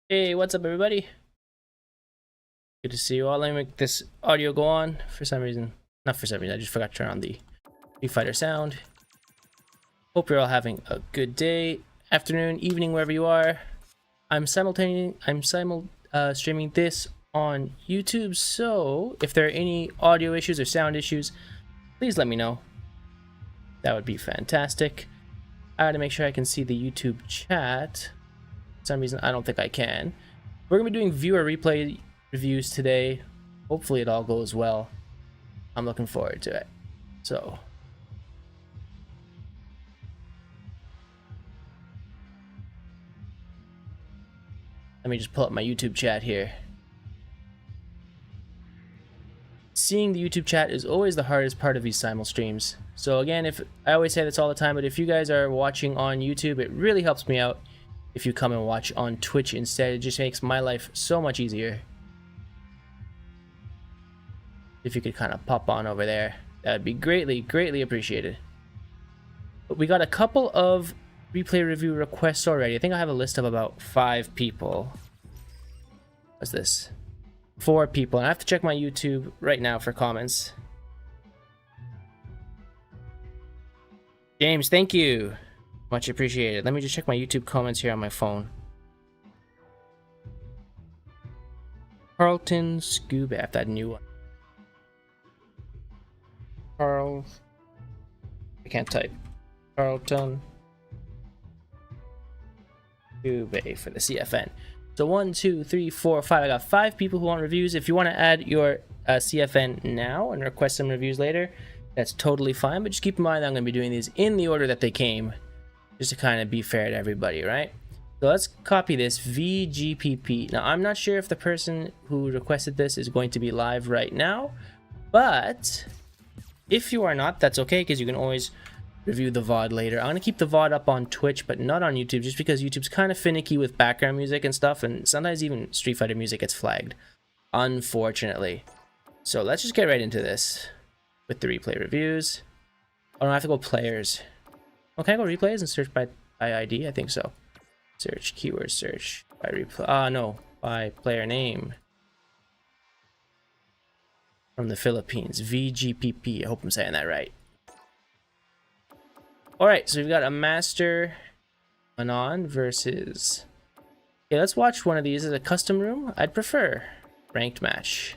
Hey, what's up, everybody? Good to see you all. Let me make this audio go on for some reason. Not for some reason, I just forgot to turn on the Street Fighter sound. Hope you're all having a good day, afternoon, evening, wherever you are. I'm simul streaming this on YouTube, so if there are any audio issues or sound issues, please let me know. That would be fantastic. I gotta make sure I can see the YouTube chat. For some reason, I don't think I can. We're gonna be doing viewer replay reviews today. Hopefully it all goes well. I'm looking forward to it. So let me just pull up my YouTube chat here. Seeing the YouTube chat is always the hardest part of these simul streams. So again, if I always say this all the time, but if you guys are watching on YouTube, it really helps me out if you come and watch on Twitch instead. It just makes my life so much easier. If you could kind of pop on over there, that would be greatly appreciated. But we got a couple of replay review requests already. I think I have a list of about 5 people. What's this? 4 people, and I have to check my YouTube right now for comments. James, thank you. Much appreciated. Let me just check my YouTube comments here on my phone. Carlton Scuba, after that new one. Carl. I can't type. Carlton Scuba for the CFN. So 1, 2, 3, 4, 5. I got 5 people who want reviews. If you want to add your CFN now and request some reviews later, that's totally fine. But just keep in mind that I'm going to be doing these in the order that they came, just to kind of be fair to everybody, right? So let's copy this VGPP. Now I'm not sure if the person who requested this is going to be live right now, but if you are not, that's okay, because you can always review the VOD later. I'm going to keep the VOD up on Twitch, but not on YouTube, just because YouTube's kind of finicky with background music and stuff, and sometimes even Street Fighter music gets flagged, unfortunately. So let's just get right into this with the replay reviews. Oh no, I have to go players. Oh, can I go replays and search by ID? I think so. Search, keyword search, by replay. No, by player name. From the Philippines, VGPP. I hope I'm saying that right. Alright, so we've got a Master Manon versus... Okay, let's watch one of these as a custom room. I'd prefer ranked match.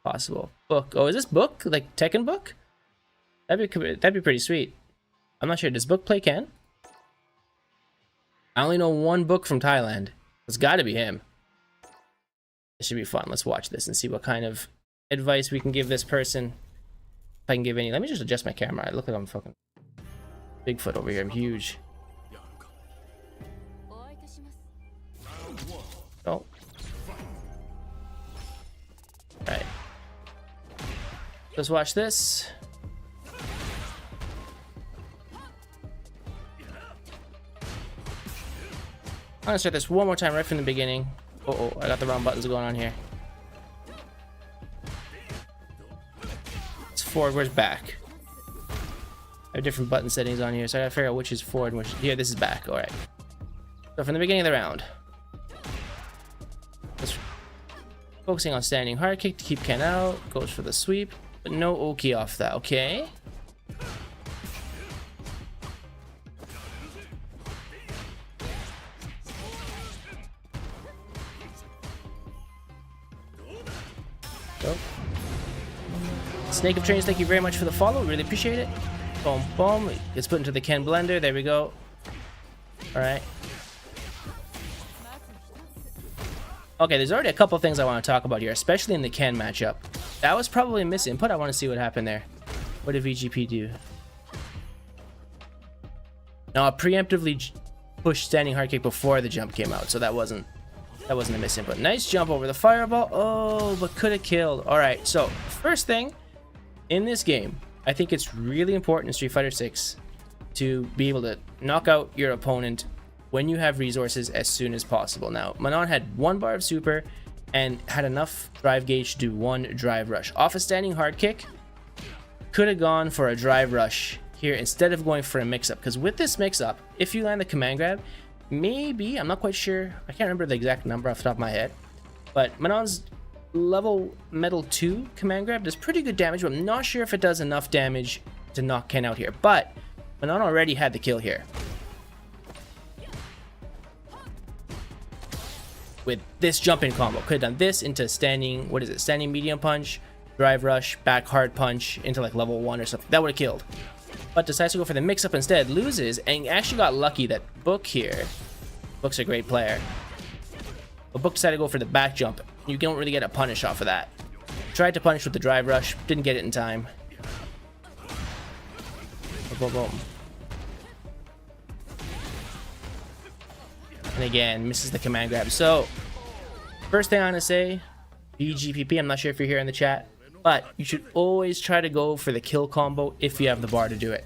Possible. Book. Oh, is this book? Like Tekken book? That'd be pretty sweet. I'm not sure. Does book play Ken? I only know one book from Thailand. It's gotta be him. This should be fun. Let's watch this and see what kind of advice we can give this person. If I can give any. Let me just adjust my camera. I look like I'm fucking Bigfoot over here. I'm huge. Oh. Alright. Let's watch this. I'm gonna start this one more time right from the beginning. Oh, I got the wrong buttons going on here. It's forward, where's back? I have different button settings on here, so I gotta figure out which is forward and which... Here, this is back, alright. So from the beginning of the round. Let's... Focusing on standing hard kick to keep Ken out. Goes for the sweep, but no Oki off that, okay? Go. Snake of Trains, thank you very much for the follow. Really appreciate it. Boom, boom. It's put into the Ken blender. There we go. Alright. Okay, there's already a couple things I want to talk about here, especially in the Ken matchup. That was probably a misinput. I want to see what happened there. What did VGP do? No, I preemptively pushed standing hard kick before the jump came out, so that wasn't a misinput. Nice jump over the fireball. Oh, but could have killed. Alright, so first thing in this game, I think it's really important in Street Fighter 6 to be able to knock out your opponent when you have resources as soon as possible. Now, Manon had 1 bar of super and had enough drive gauge to do 1 drive rush. Off a standing hard kick, could have gone for a drive rush here instead of going for a mix-up. Because with this mix-up, if you land the command grab, maybe, I'm not quite sure, I can't remember the exact number off the top of my head, but Manon's level metal 2 command grab does pretty good damage, but I'm not sure if it does enough damage to knock Ken out here. But Manon already had the kill here with this jump in combo. Could have done this into standing, what is it, standing medium punch, drive rush, back hard punch into like level 1 or something. That would have killed. But decides to go for the mix up instead, loses, and actually got lucky that Book here. Book's a great player. But Book decided to go for the back jump. You don't really get a punish off of that. Tried to punish with the drive rush, didn't get it in time. Boom, boom, boom. And again, misses the command grab. So, first thing I'm gonna say, BGPP, I'm not sure if you're here in the chat, but you should always try to go for the kill combo if you have the bar to do it.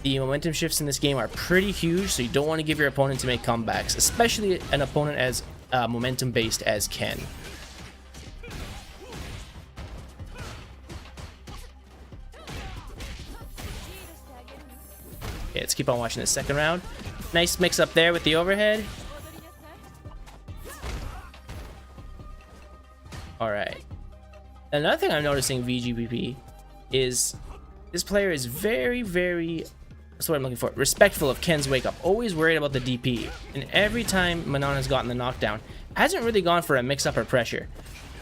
The momentum shifts in this game are pretty huge, so you don't want to give your opponent to make comebacks, especially an opponent as momentum based as Ken. Okay, let's keep on watching this second round. Nice mix up there with the overhead. Alright. Another thing I'm noticing VGPP is this player is very, that's what I'm looking for, respectful of Ken's wake up, always worried about the DP, and every time Manon has gotten the knockdown, hasn't really gone for a mix up or pressure.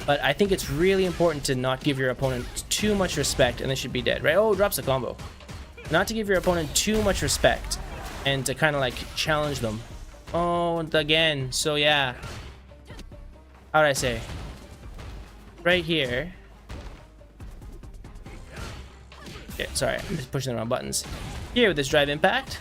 But I think it's really important to not give your opponent too much respect, and they should be dead, right? Oh, drops a combo. Not to give your opponent too much respect, and to kind of like challenge them. Oh, again, so yeah. How'd I say? Right here. Okay, sorry, I'm just pushing the wrong buttons. Here with this drive impact.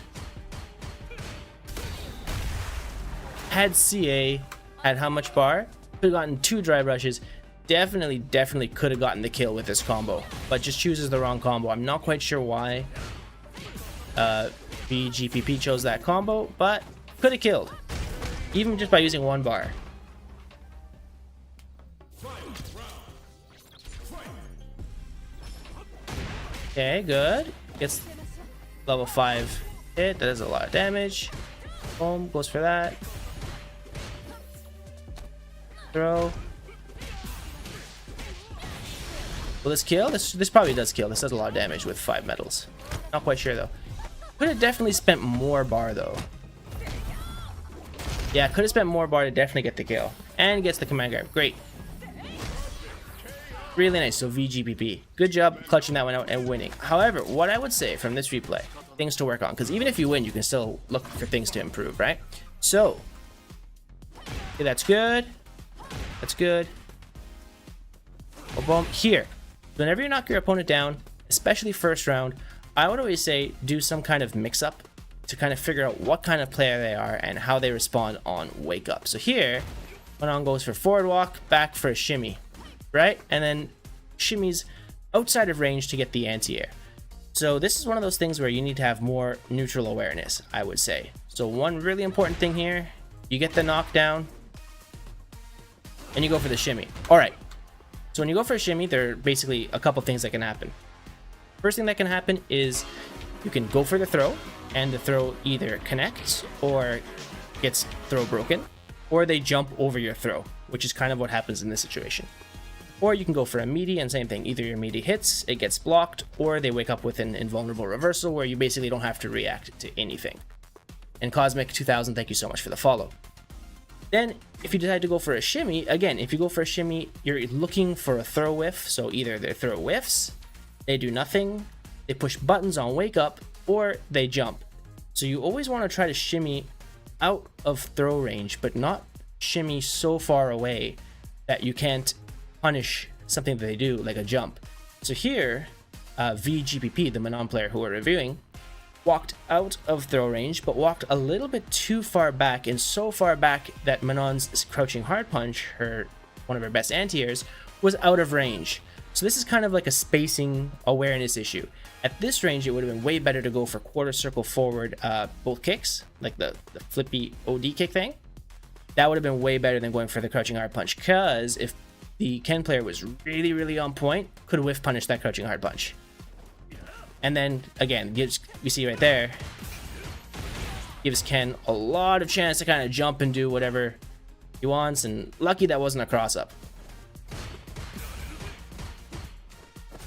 Had CA, had how much bar? Could have gotten 2 drive rushes. Definitely could have gotten the kill with this combo, but just chooses the wrong combo. I'm not quite sure why BGPP chose that combo, but could have killed, even just by using 1 bar. Okay, good. Gets level 5 hit. That does a lot of damage. Boom, goes for that. Throw. Will this kill? This probably does kill. This does a lot of damage with 5 metals. Not quite sure though. Could have definitely spent more bar though. Yeah, could have spent more bar to definitely get the kill. And gets the command grab. Great. Really nice. So VGPP. Good job clutching that one out and winning. However, what I would say from this replay, things to work on, because even if you win, you can still look for things to improve, right? So, okay, that's good. That's good. Boom, boom. Here, whenever you knock your opponent down, especially first round, I would always say do some kind of mix up to kind of figure out what kind of player they are and how they respond on wake up. So here, Manon goes for forward walk, back for a shimmy, right? And then shimmies outside of range to get the anti-air. So this is one of those things where you need to have more neutral awareness, I would say. So one really important thing here, you get the knockdown and you go for the shimmy. All right. So when you go for a shimmy, there are basically a couple things that can happen. First thing that can happen is you can go for the throw, and the throw either connects or gets throw broken, or they jump over your throw, which is kind of what happens in this situation. Or you can go for a meaty, and same thing, either your meaty hits, it gets blocked, or they wake up with an invulnerable reversal where you basically don't have to react to anything. And Cosmic 2000, thank you so much for the follow. Then, if you decide to go for a shimmy, again, if you go for a shimmy, you're looking for a throw whiff, so either their throw whiffs, they do nothing, they push buttons on wake up, or they jump. So you always want to try to shimmy out of throw range, but not shimmy so far away that you can't punish something that they do, like a jump. So here, VGPP, the Manon player who we're reviewing, walked out of throw range, but walked a little bit too far back, and so far back that Manon's crouching hard punch, one of her best anti-airs, was out of range. So this is kind of like a spacing awareness issue. At this range, it would have been way better to go for quarter circle forward both kicks, like the flippy OD kick thing. That would have been way better than going for the crouching hard punch, because if the Ken player was really on point, could whiff punish that crouching hard punch. And then again, you see right there, gives Ken a lot of chance to kind of jump and do whatever he wants, and lucky that wasn't a cross-up.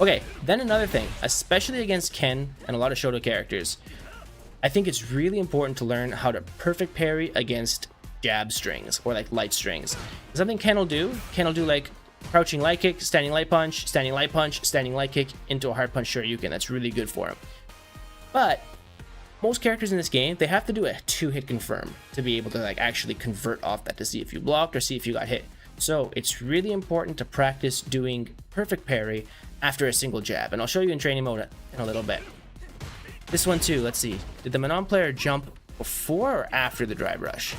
Okay, then another thing, especially against Ken and a lot of Shoto characters, I think it's really important to learn how to perfect parry against jab strings or like light strings. Something Ken will do like crouching light kick, standing light punch, standing light punch, standing light kick into a hard punch Shoryuken. That's really good for him. But most characters in this game, they have to do a 2-hit confirm to be able to like actually convert off that to see if you blocked or see if you got hit. So it's really important to practice doing perfect parry after a single jab, and I'll show you in training mode in a little bit. This one too, let's see. Did the Manon player jump before or after the drive rush?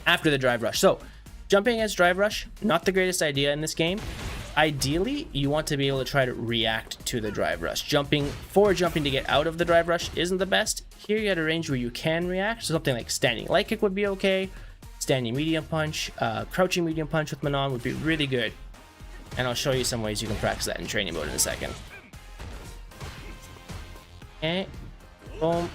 After the drive rush. So jumping against drive rush, not the greatest idea in this game. Ideally, you want to be able to try to react to the drive rush. Forward jumping to get out of the drive rush isn't the best. Here you had a range where you can react. So something like standing light kick would be okay. Standing medium punch, crouching medium punch with Manon would be really good. And I'll show you some ways you can practice that in training mode in a second. Okay, boom,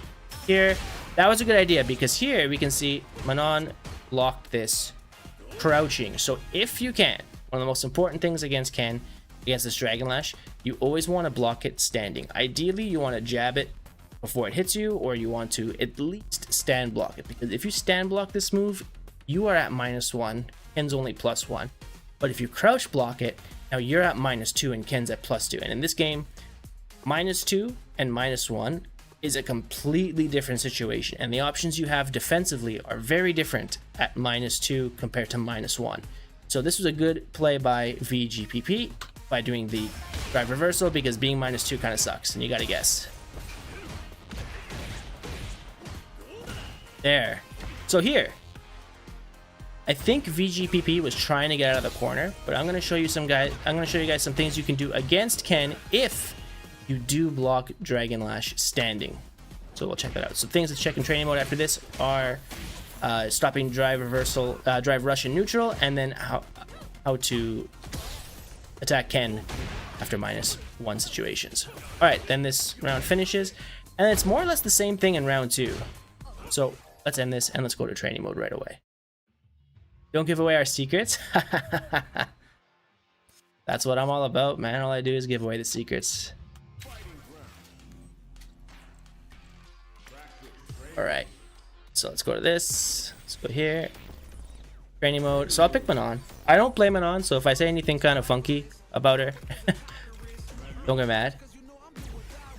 here. That was a good idea because here we can see Manon blocked this crouching. So if you can, one of the most important things against Ken, against this Dragon Lash, you always want to block it standing. Ideally, you want to jab it before it hits you, or you want to at least stand block it, because if you stand block this move, you are at -1, Ken's only +1. But if you crouch block it, now you're at -2 and Ken's at +2. And in this game, -2 and -1 is a completely different situation, and the options you have defensively are very different at -2 compared to -1. So this was a good play by VGPP by doing the drive reversal, because being -2 kind of sucks, and you gotta guess. There. So here, I think VGPP was trying to get out of the corner, but I'm gonna show you guys some things you can do against Ken if you do block Dragon Lash standing. So we'll check that out. So things to check in training mode after this are stopping drive reversal, drive rush in neutral, and then how to attack Ken after -1 situations. All right, then this round finishes, and it's more or less the same thing in round 2. So let's end this and let's go to training mode right away. Don't give away our secrets. That's what I'm all about, man. All I do is give away the secrets. All right, so let's go to this. Let's go here. Training mode. So I'll pick Manon. I don't play Manon, so if I say anything kind of funky about her, don't get mad.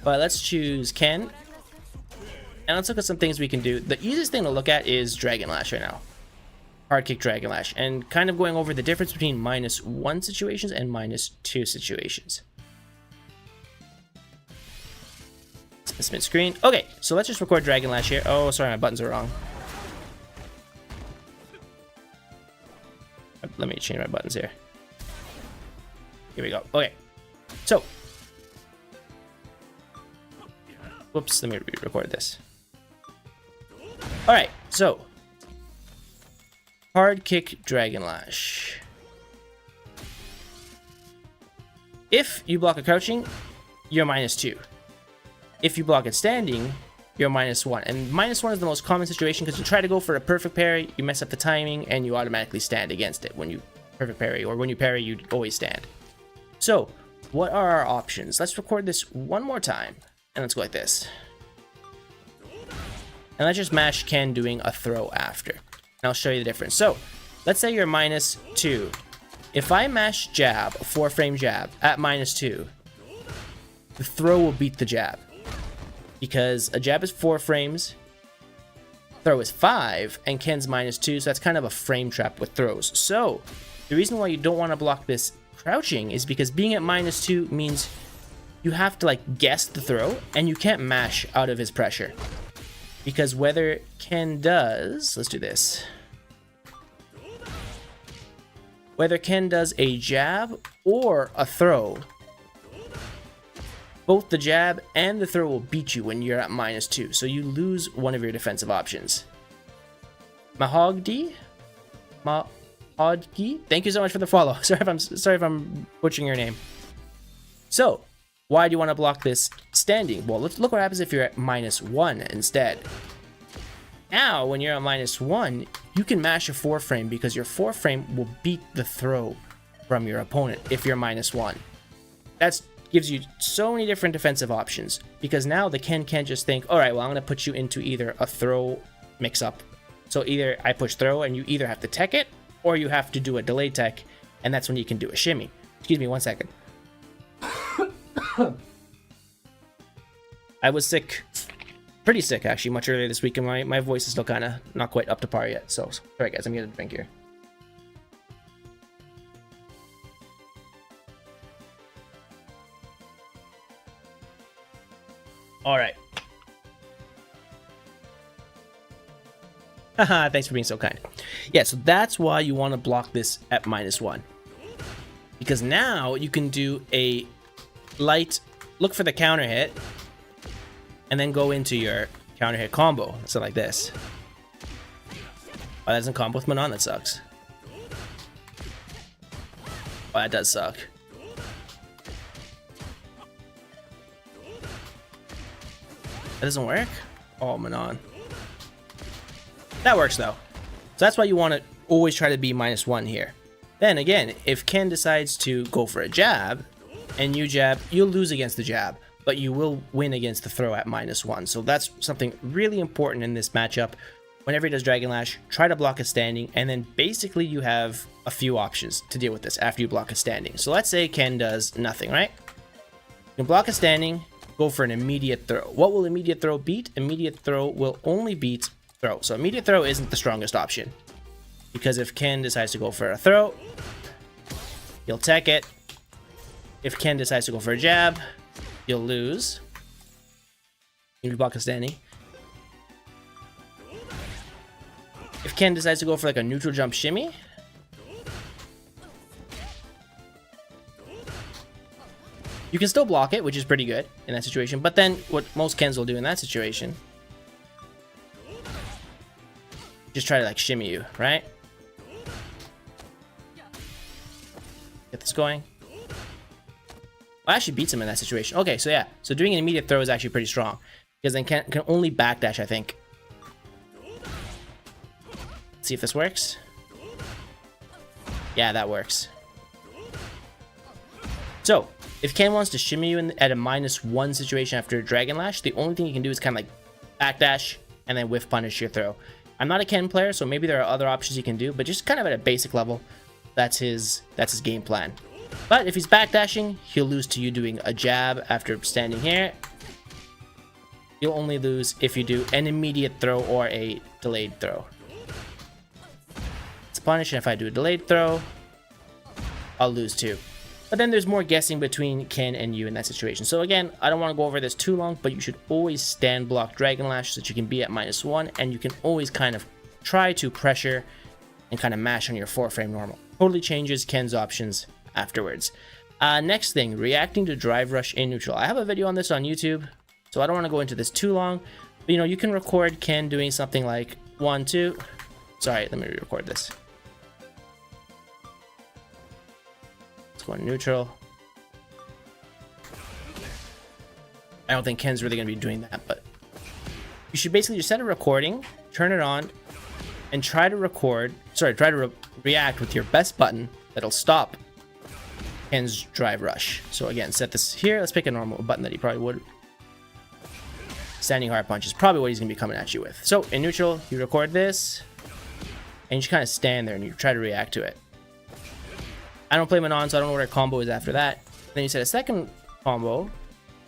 But let's choose Ken. And let's look at some things we can do. The easiest thing to look at is Dragon Lash right now. Hard kick Dragon Lash. And kind of going over the difference between -1 situations and -2 situations. Spin screen. Okay, so let's just record Dragon Lash here. Oh, sorry, my buttons are wrong. Let me change my buttons here. Here we go. Okay, so whoops, let me re-record this. All right, so hard kick Dragon Lash. If you block a crouching, you're -2. If you block it standing, you're -1. And -1 is the most common situation because you try to go for a perfect parry, you mess up the timing, and you automatically stand against it when you perfect parry, or when you parry, you always stand. So, what are our options? Let's record this one more time, and let's go like this. And let's just mash Ken doing a throw after. And I'll show you the difference. So, let's say you're -2. If I mash jab, a 4-frame jab, at -2, the throw will beat the jab. Because a jab is 4 frames, throw is 5, and Ken's -2, so that's kind of a frame trap with throws. So, the reason why you don't want to block this crouching is because being at -2 means you have to like guess the throw, and you can't mash out of his pressure. Because whether Ken does, let's do this. Whether Ken does a jab or a throw, both the jab and the throw will beat you when you're at -2, so you lose one of your defensive options. Mahogdi, thank you so much for the follow. Sorry if I'm butchering your name. So, why do you want to block this standing. Well, let's look what happens if you're at -1 instead. Now, when you're at -1, you can mash a 4-frame because your 4-frame will beat the throw from your opponent if you're -1. That gives you so many different defensive options because now the Ken can't just think, all right, well, I'm going to put you into either a throw mix-up. So either I push throw and you either have to tech it or you have to do a delay tech, and that's when you can do a shimmy. Excuse me, 1 second. I was sick. Pretty sick, actually, much earlier this week, and my voice is still kind of not quite up to par yet. So, sorry guys, I'm getting a drink here. Alright. Haha, thanks for being so kind. Yeah, so that's why you want to block this at -1. Because now you can do a light, look for the counter hit, and then go into your counter hit combo. Something like this. Oh, that doesn't combo with Manon, that sucks. Oh, that does suck. That doesn't work? Oh, Manon. That works though. So that's why you want to always try to be -1 here. Then again, if Ken decides to go for a jab, and you jab, you'll lose against the jab, but you will win against the throw at -1. So that's something really important in this matchup. Whenever he does Dragon Lash, try to block a standing, and then basically you have a few options to deal with this after you block a standing. So let's say Ken does nothing, right? You can block a standing, go for an immediate throw. What will immediate throw beat? Immediate throw will only beat throw. So immediate throw isn't the strongest option, because if Ken decides to go for a throw, you'll tech it. If Ken decides to go for a jab, you'll lose. If you block a standing. If Ken decides to go for like a neutral jump shimmy, you can still block it, which is pretty good in that situation. But then what most Kens will do in that situation, just try to like shimmy you, right? Get this going. Well, actually beats him in that situation. Okay, so yeah. So doing an immediate throw is actually pretty strong, because then can only backdash, I think. Let's see if this works. Yeah, that works. So, if Ken wants to shimmy you at a -1 situation after a Dragon Lash, the only thing you can do is kind of like backdash and then whiff punish your throw. I'm not a Ken player, so maybe there are other options you can do, but just kind of at a basic level, that's his game plan. But if he's backdashing, he'll lose to you doing a jab after standing here. You'll only lose if you do an immediate throw or a delayed throw. It's punish, and if I do a delayed throw, I'll lose too. But then there's more guessing between Ken and you in that situation. So again, I don't want to go over this too long, but you should always stand block Dragon Lash so that you can be at -1, and you can always kind of try to pressure and kind of mash on your 4-frame normal. Totally changes Ken's options afterwards. Next thing, reacting to drive rush in neutral. I have a video on this on YouTube, so I don't want to go into this too long. But, you know, you can record Ken doing something like 1, 2. Sorry, let me re-record this. Let's go in neutral. I don't think Ken's really going to be doing that, but you should basically just set a recording, turn it on, and try to react with your best button that'll stop Ken's drive rush. So again, set this here. Let's pick a normal button that he probably would. Standing hard punch is probably what he's going to be coming at you with. So in neutral, you record this, and you just kind of stand there and you try to react to it. I don't play Manon, so I don't know what our combo is after that. Then you set a second combo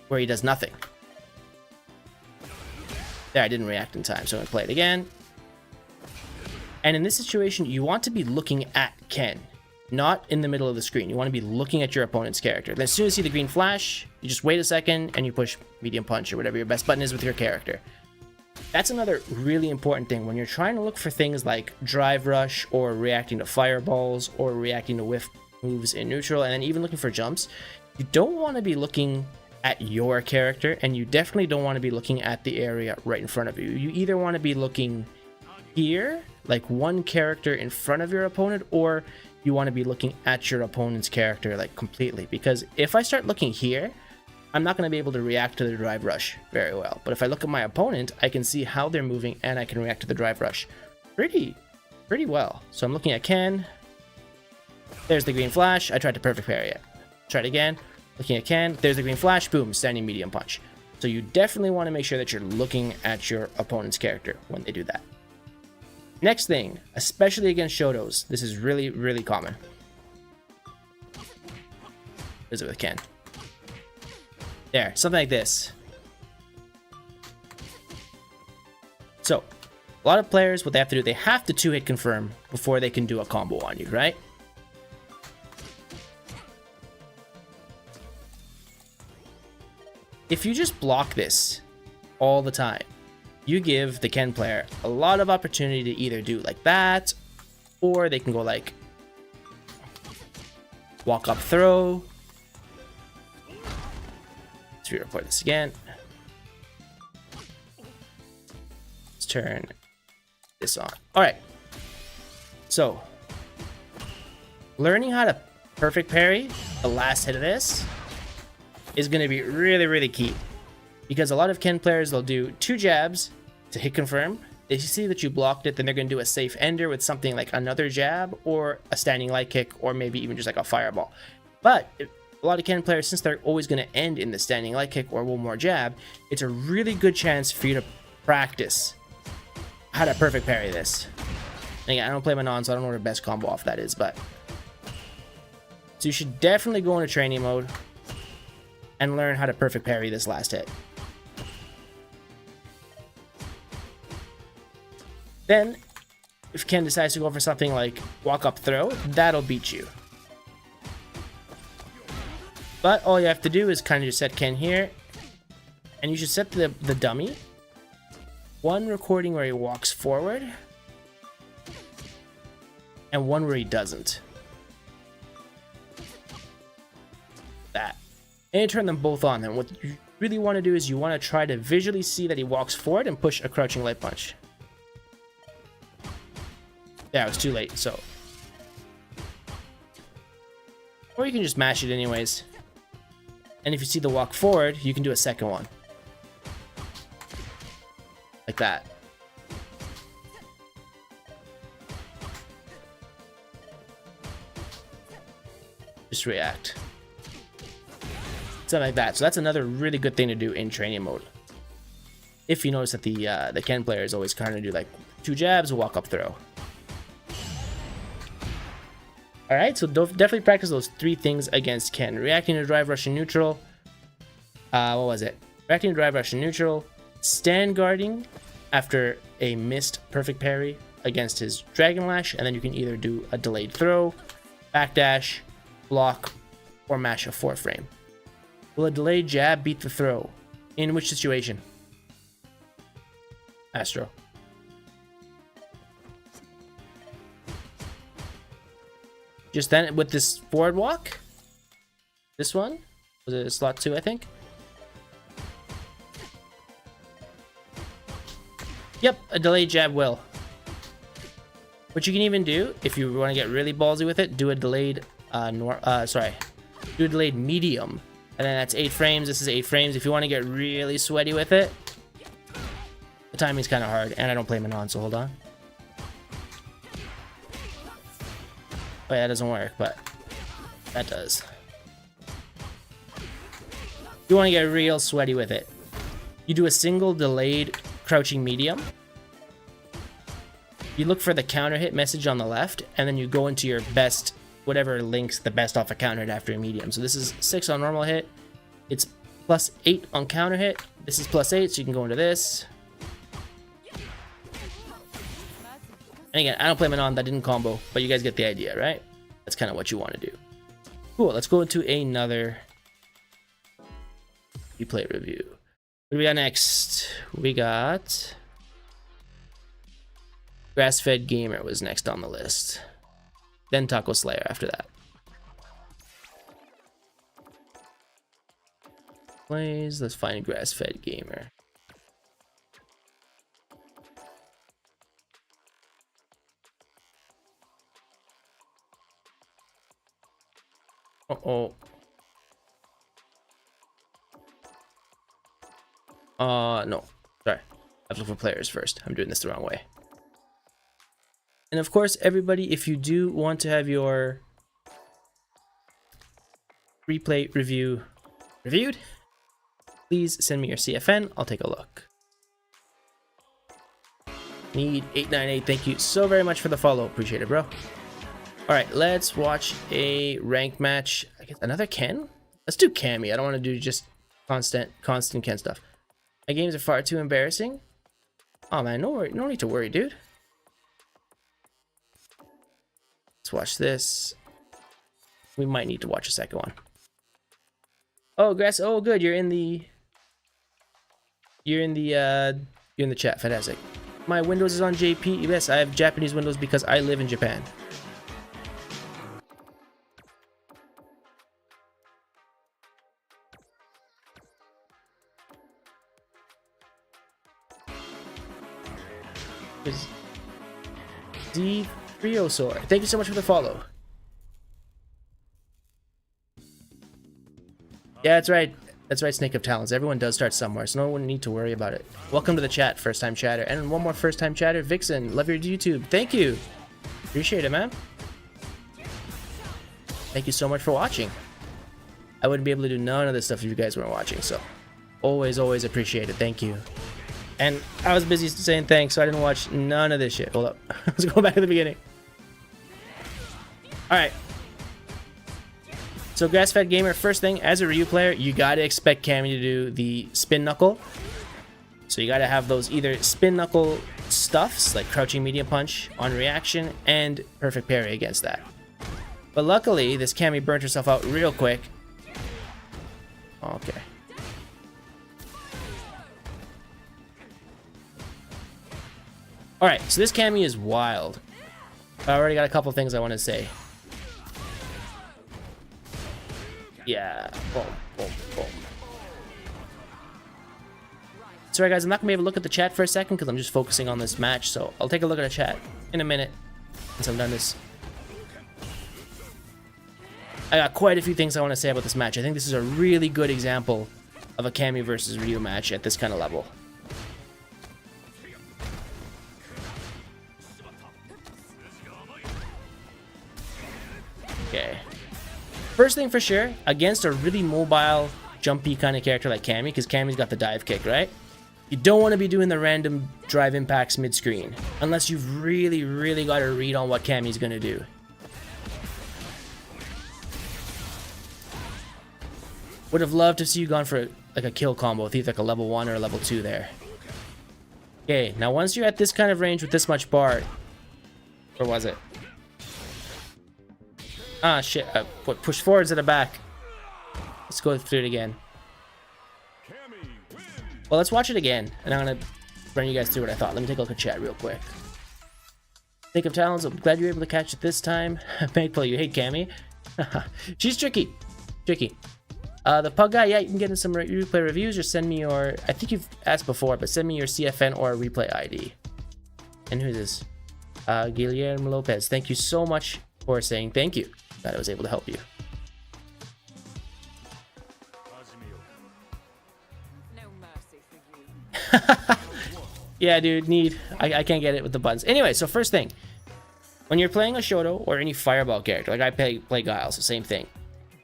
where he does nothing. There, I didn't react in time, so I'm going to play it again. And in this situation, you want to be looking at Ken, not in the middle of the screen. You want to be looking at your opponent's character. Then as soon as you see the green flash, you just wait a second and you push medium punch or whatever your best button is with your character. That's another really important thing when you're trying to look for things like drive rush or reacting to fireballs or reacting to whiff moves in neutral, and then even looking for jumps. You don't want to be looking at your character, and you definitely don't want to be looking at the area right in front of you. You either want to be looking here, like one character in front of your opponent, or you want to be looking at your opponent's character like completely. Because if I start looking here, I'm not going to be able to react to the drive rush very well. But if I look at my opponent, I can see how they're moving and I can react to the drive rush pretty well. So I'm looking at Ken. There's the green flash. I tried to perfect parry it. Try it again. Looking at Ken. There's the green flash. Boom. Standing medium punch. So you definitely want to make sure that you're looking at your opponent's character when they do that. Next thing, especially against Shotos, this is really common. Is it with Ken? There, something like this. So, a lot of players, what they have to do, they have to 2-hit confirm before they can do a combo on you, right? If you just block this all the time, you give the Ken player a lot of opportunity to either do like that, or they can go like walk up throw. Let's re-report this again. Let's turn this on. All right. So, learning how to perfect parry the last hit of this is going to be really key, because a lot of Ken players, they'll do 2 jabs to hit confirm. If you see that you blocked it, then they're going to do a safe ender with something like another jab or a standing light kick, or maybe even just like a fireball. But a lot of Ken players, since they're always going to end in the standing light kick or one more jab, it's a really good chance for you to practice how to perfect parry this. And again, I don't play Manon, so I don't know what the best combo off that is, but so you should definitely go into training mode and learn how to perfect parry this last hit. Then, if Ken decides to go for something like walk up throw, that'll beat you. But all you have to do is kind of just set Ken here, and you should set the dummy one recording where he walks forward, and one where he doesn't. That. And you turn them both on. Then what you really want to do is you want to try to visually see that he walks forward and push a crouching light punch. Yeah, it was too late, so. Or you can just mash it anyways. And if you see the walk forward, you can do a second one. Like that. Just react. Something like that. So that's another really good thing to do in training mode. If you notice that the Ken player is always kind of do like 2 jabs, walk up throw. Alright, so definitely practice those 3 things against Ken. Reacting to drive rush in neutral. What was it? Reacting to drive rush in neutral. Stand guarding after a missed perfect parry against his Dragon Lash. And then you can either do a delayed throw, backdash, block, or mash a 4-frame. Will a delayed jab beat the throw? In which situation? Astro. Just then with this forward walk. This one was it slot 2, I think. Yep, a delayed jab will. What you can even do, if you want to get really ballsy with it, do a delayed do a delayed medium, and then that's 8 frames. This is 8 frames. If you want to get really sweaty with it, the timing's kind of hard, and I don't play Manon, so hold on. Oh yeah, that doesn't work, but that does. You want to get real sweaty with it. You do a single delayed crouching medium. You look for the counter hit message on the left, and then you go into your best, whatever links the best off a counter hit after a medium. So this is 6 on normal hit. It's +8 on counter hit. This is +8, so you can go into this. And again, I don't play Manon, that didn't combo, but you guys get the idea, right? That's kind of what you want to do. Cool, let's go into another replay review. What do we got next? We got Grass-Fed Gamer was next on the list. Then Taco Slayer after that. Plays, let's find Grass-Fed Gamer. Uh-oh. No. Sorry. I have to look for players first. I'm doing this the wrong way. And of course, everybody, if you do want to have your replay review reviewed, please send me your CFN. I'll take a look. Need 898. Thank you so very much for the follow. Appreciate it, bro. All right, let's watch a ranked match. I guess another Ken. Let's do Cammy. I don't want to do just constant Ken stuff. My games are far too embarrassing. Oh man, no need to worry, dude. Let's watch this. We might need to watch a second one. Oh, Grass. Oh, good. You're in the chat. Fantastic. My Windows is on JP. Yes, I have Japanese Windows because I live in Japan. D3osoar. Thank you so much for the follow. Yeah, that's right. That's right, Snake of Talons. Everyone does start somewhere, so no one need to worry about it. Welcome to the chat, first-time chatter. And one more first-time chatter, Vixen. Love your YouTube. Thank you. Appreciate it, man. Thank you so much for watching. I wouldn't be able to do none of this stuff if you guys weren't watching, so always, always appreciate it. Thank you. And I was busy saying thanks, so I didn't watch none of this shit. Hold up. Let's go back to the beginning. Alright. So, Grass-Fed Gamer, first thing, as a Ryu player, you gotta expect Cammy to do the spin knuckle. So you gotta have those either spin knuckle stuffs, like crouching medium punch on reaction, and perfect parry against that. But luckily, this Cammy burnt herself out real quick. Okay. Alright, so this Cammy is wild. I already got a couple things I want to say. Yeah, boom, boom, boom. Sorry guys, I'm not gonna be able to look at the chat for a second because I'm just focusing on this match, so I'll take a look at the chat in a minute once I'm done this. I got quite a few things I want to say about this match. I think this is a really good example of a Cammy versus Ryu match at this kind of level. Okay. First thing for sure, against a really mobile, jumpy kind of character like Cammy, because Cammy's got the dive kick, right? You don't want to be doing the random drive impacts mid-screen, unless you've really, really got a read on what Cammy's going to do. Would have loved to see you gone for like a kill combo with either like a level 1 or a level 2 there. Okay, now once you're at this kind of range with this much bar, where was it? Ah, shit. Push forwards to the back. Let's go through it again. Well, let's watch it again. And I'm going to run you guys through what I thought. Let me take a look at chat real quick. Think of Talons. I'm glad you were able to catch it this time. Magpul, you hate Cammy? She's tricky. Tricky. The Pug Guy, yeah, you can get in some replay reviews or send me your... I think you've asked before, but send me your CFN or a replay ID. And who's this? Guillermo Lopez. Thank you so much for saying thank you. Glad I was able to help you. No mercy for you. Yeah, dude, I can't get it with the buttons. Anyway, so first thing, when you're playing a Shoto or any Fireball character, like I play Guile, so same thing.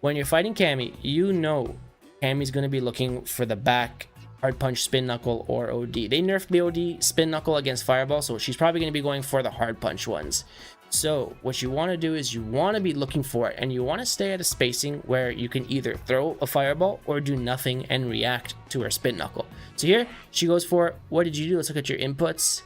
When you're fighting Cammy, you know Cammy's going to be looking for the back hard punch, spin knuckle, or OD. They nerfed the OD spin knuckle against Fireball, so she's probably going to be going for the hard punch ones. So what you want to do is you want to be looking for it, and you want to stay at a spacing where you can either throw a Fireball or do nothing and react to her spin knuckle. So here she goes for, what did you do? Let's look at your inputs.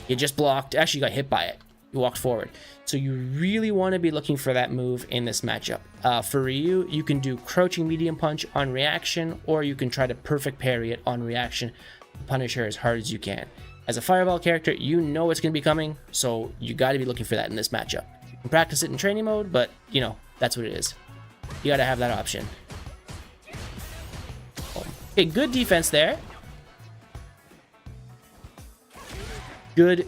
You just blocked. Actually, you got hit by it. You walked forward. So you really want to be looking for that move in this matchup. For Ryu, you can do crouching medium punch on reaction, or you can try to perfect parry it on reaction to punish her as hard as you can. As a Fireball character, you know it's going to be coming, so you got to be looking for that in this matchup. You can practice it in training mode, but, you know, that's what it is. You got to have that option. Okay, good defense there. Good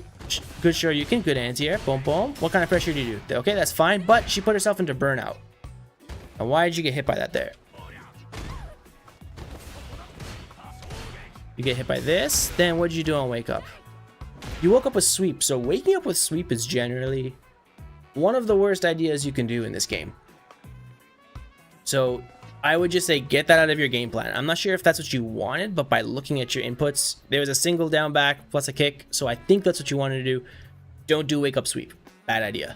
sure you can. Good anti-air. Boom, boom. What kind of pressure do you do? Okay, that's fine, but she put herself into burnout. Now, why did you get hit by that there? You get hit by this. Then what did you do on wake up? You woke up with sweep. So waking up with sweep is generally one of the worst ideas you can do in this game. So I would just say get that out of your game plan. I'm not sure if that's what you wanted, but by looking at your inputs, there was a single down back plus a kick. So I think that's what you wanted to do. Don't do wake up sweep. Bad idea.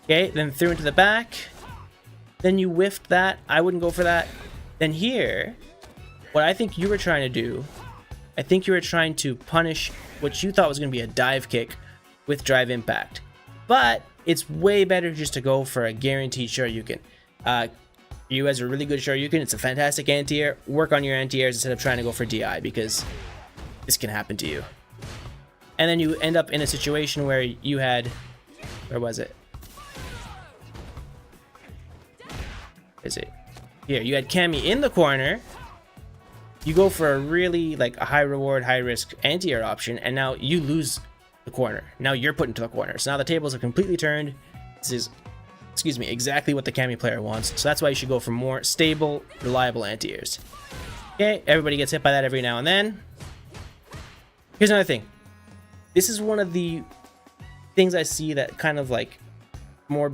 Okay, then through into the back. Then you whiffed that. I wouldn't go for that. Then here, what I think you were trying to do, I think you were trying to punish what you thought was going to be a dive kick with drive impact. But it's way better just to go for a guaranteed Shoryuken. You has a really good Shoryuken. It's a fantastic anti-air. Work on your anti-airs instead of trying to go for DI, because this can happen to you. And then you end up in a situation where you had... Where was it? Is it? Here, you had Cammy in the corner. You go for a really, like, a high reward, high risk anti-air option, and now you lose the corner. Now you're put into the corner. So now the tables are completely turned. This is, excuse me, exactly what the Cammy player wants. So that's why you should go for more stable, reliable anti-airs. Okay, everybody gets hit by that every now and then. Here's another thing. This is one of the things I see that kind of like more,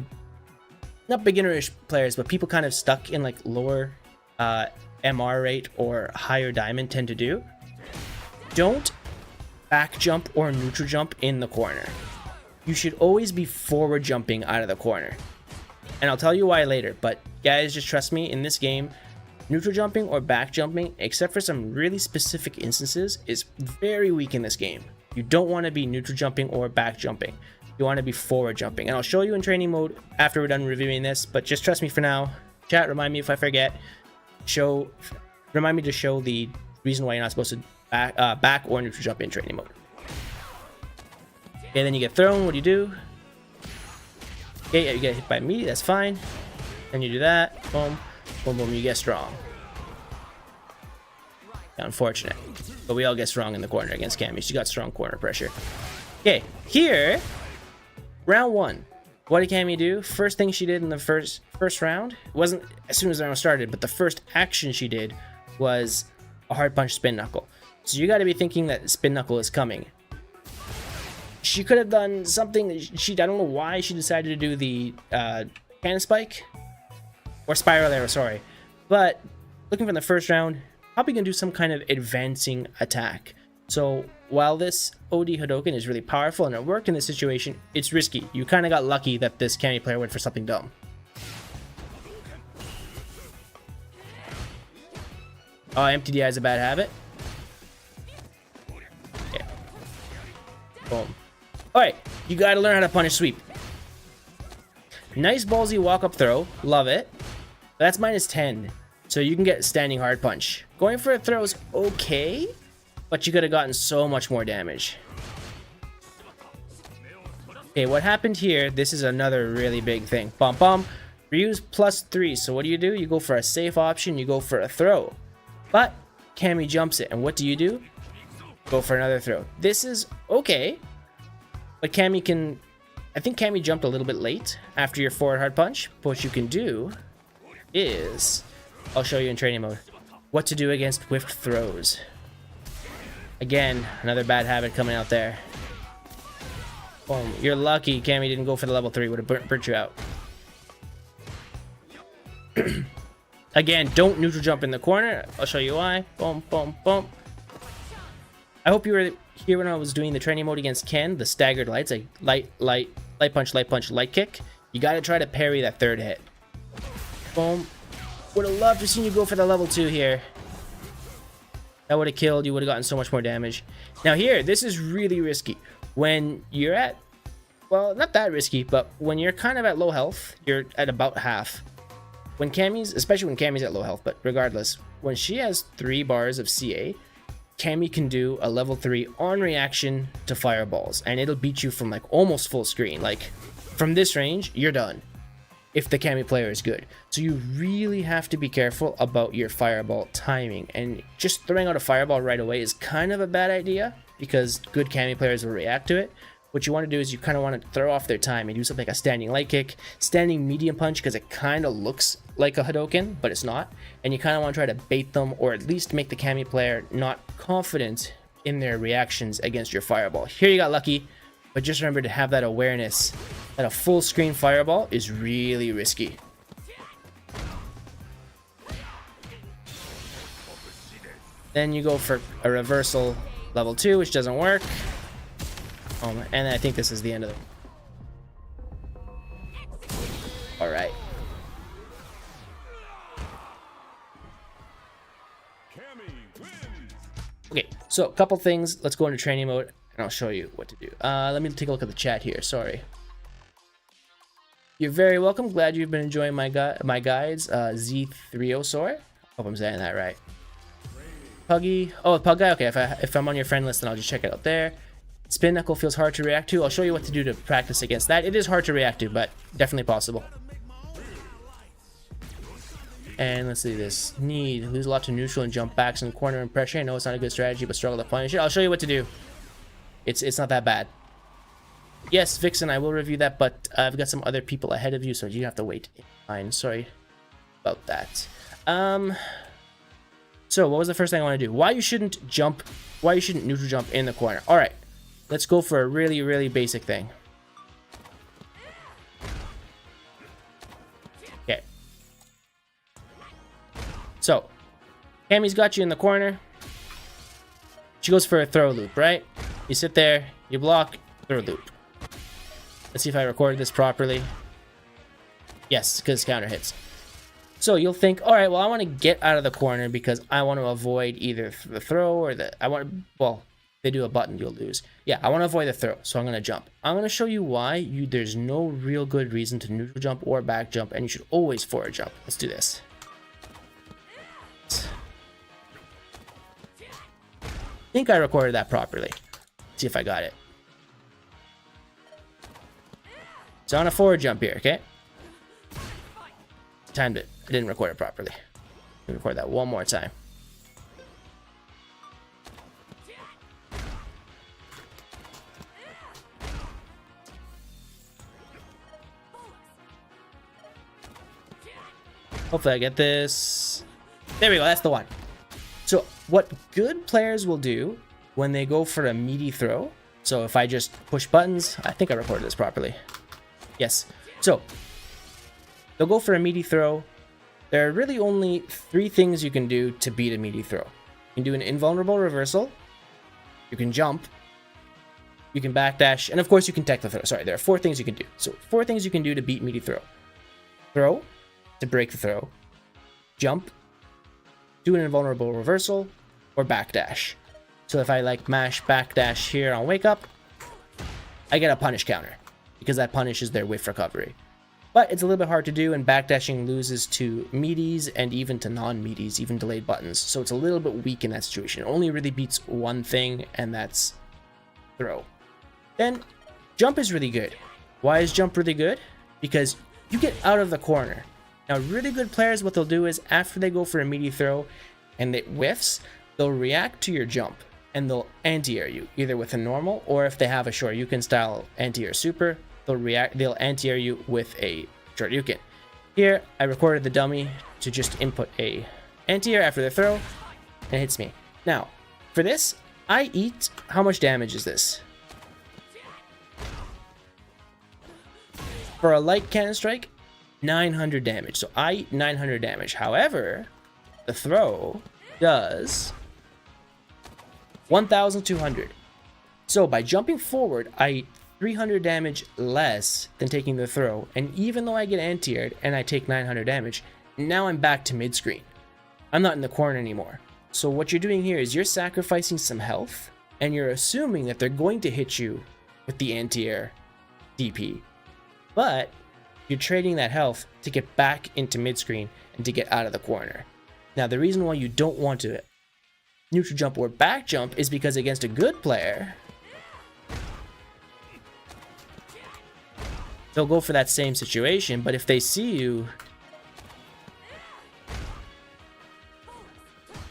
not beginnerish players, but people kind of stuck in like lower MR rate or higher diamond tend to do. Don't back jump or neutral jump in the corner. You should always be forward jumping out of the corner. And I'll tell you why later, but guys, just trust me, in this game, neutral jumping or back jumping, except for some really specific instances, is very weak in this game. You don't want to be neutral jumping or back jumping. You want to be forward jumping. And I'll show you in training mode after we're done reviewing this, but just trust me for now. Chat, remind me if I forget. Remind me to show the reason why you're not supposed to back or neutral jump in training mode. Okay, then you get thrown. What do? Okay, yeah, you get hit by me. That's fine. Then you do that. Boom, boom, boom. You get strong. Unfortunate, but we all get strong in the corner against Cammy. She got strong corner pressure. Okay, here, round one. What did Cammy do? First thing she did in the first round, it wasn't as soon as the round started, but the first action she did was a hard punch spin knuckle. So you got to be thinking that spin knuckle is coming. She could have done something. I don't know why she decided to do the cannon spike or spiral arrow. Sorry, but looking from the first round, probably gonna do some kind of advancing attack. So while this OD Hadoken is really powerful and it worked in this situation, it's risky. You kind of got lucky that this Cammy player went for something dumb. Oh, MTDI is a bad habit. Yeah. Boom. Alright, you gotta learn how to punish sweep. Nice ballsy walk-up throw. Love it. That's minus 10. So you can get standing hard punch. Going for a throw is okay, but you could have gotten so much more damage. Okay, what happened here, this is another really big thing. Bum bum. Ryu's +3, so what do? You go for a safe option, you go for a throw. But Cammy jumps it, and what do? Go for another throw. This is okay, but Cammy can... I think Cammy jumped a little bit late after your forward hard punch, but what you can do is... I'll show you in training mode what to do against whiffed throws. Again, another bad habit coming out there. Boom. You're lucky Cammy didn't go for the level 3. Would have burnt you out. Again, don't neutral jump in the corner. I'll show you why. Boom, boom, boom. I hope you were here when I was doing the training mode against Ken, the staggered lights, like light punch, light kick. You got to try to parry that third hit. Boom. Would have loved to see you go for the level 2 here. That would have killed. You would have gotten so much more damage. Now here, this is really risky. When you're at, well, not that risky, but when you're kind of at low health, you're at about half. When Cammy's, especially when Cammy's at low health, but regardless, when she has 3 bars of CA, Cammy can do a level 3 on reaction to fireballs, and it'll beat you from like almost full screen. Like from this range, you're done if the Cammy player is good. So you really have to be careful about your fireball timing, and just throwing out a fireball right away is kind of a bad idea because good Cammy players will react to it. what you want to do is you kind of want to throw off their time and do something like a standing light kick, standing medium punch, because it kind of looks like a Hadoken, but it's not. And you kind of want to try to bait them, or at least make the Kami player not confident in their reactions against your fireball. Here you got lucky, but just remember to have that awareness that a full screen fireball is really risky. Then you go for a reversal level 2, which doesn't work. And I think this is the end of it. Alright. Okay, so a couple things. Let's go into training mode, and I'll show you what to do. Let me take a look at the chat here. Sorry. You're very welcome. Glad you've been enjoying my guides. Z3ososaur. Hope I'm saying that right. Puggy. Oh, Pug Guy. Okay, if I'm on your friend list, then I'll just check it out there. Spin Knuckle feels hard to react to. I'll show you what to do to practice against that. It is hard to react to, but definitely possible. And let's see this. Need. Lose a lot to neutral and jump backs in corner and pressure. I know it's not a good strategy, but struggle to punish it. I'll show you what to do. It's not that bad. Yes, Vixen, I will review that, but I've got some other people ahead of you, so you have to wait in line. Sorry about that. So what was the first thing I want to do? Why you shouldn't neutral jump in the corner? All right. Let's go for a really, really basic thing. Okay. So, Kami's got you in the corner. She goes for a throw loop, right? You sit there, you block, throw loop. Let's see if I recorded this properly. Yes, because counter hits. So you'll think, all right, well, I want to get out of the corner because I want to avoid either the throw or well, they do a button, you'll lose. Yeah, I want to avoid the throw, so I'm going to jump. I'm going to show you why there's no real good reason to neutral jump or back jump, and you should always forward jump. Let's do this. I think I recorded that properly. Let's see if I got it. So on a forward jump here, okay? Timed it. I didn't record it properly. Let me record that one more time. Hopefully I get this. There we go, that's the one. So what good players will do when they go for a meaty throw, so if I just push buttons, I think I recorded this properly. Yes. So they'll go for a meaty throw. There are really only 3 things you can do to beat a meaty throw. You can do an invulnerable reversal, you can jump, you can backdash, and of course you can tech the throw. Sorry, there are 4 things you can do. So 4 things you can do to beat meaty throw. Throw, to break the throw, jump, do an invulnerable reversal, or backdash. So if I like mash backdash here on wake up, I get a punish counter because that punishes their whiff recovery. But it's a little bit hard to do, and backdashing loses to meaties and even to non-meaties, even delayed buttons. So it's a little bit weak in that situation. It only really beats one thing, and that's throw. Then jump is really good. Why is jump really good? Because you get out of the corner. Now, really good players, what they'll do is after they go for a meaty throw and it whiffs, they'll react to your jump and they'll anti-air you, either with a normal or if they have a Shoryuken style anti-air super, they'll anti-air you with a Shoryuken. Here, I recorded the dummy to just input a anti-air after the throw, and it hits me. Now, for this, I eat, how much damage is this? For a light cannon strike, 900 damage. So I eat 900 damage. However, the throw does 1,200. So by jumping forward, I eat 300 damage less than taking the throw. And even though I get anti-aired and I take 900 damage, now I'm back to mid-screen. I'm not in the corner anymore. So what you're doing here is you're sacrificing some health and you're assuming that they're going to hit you with the anti-air DP. But you're trading that health to get back into mid-screen and to get out of the corner. Now, the reason why you don't want to neutral jump or back jump is because against a good player, they'll go for that same situation, but if they see you...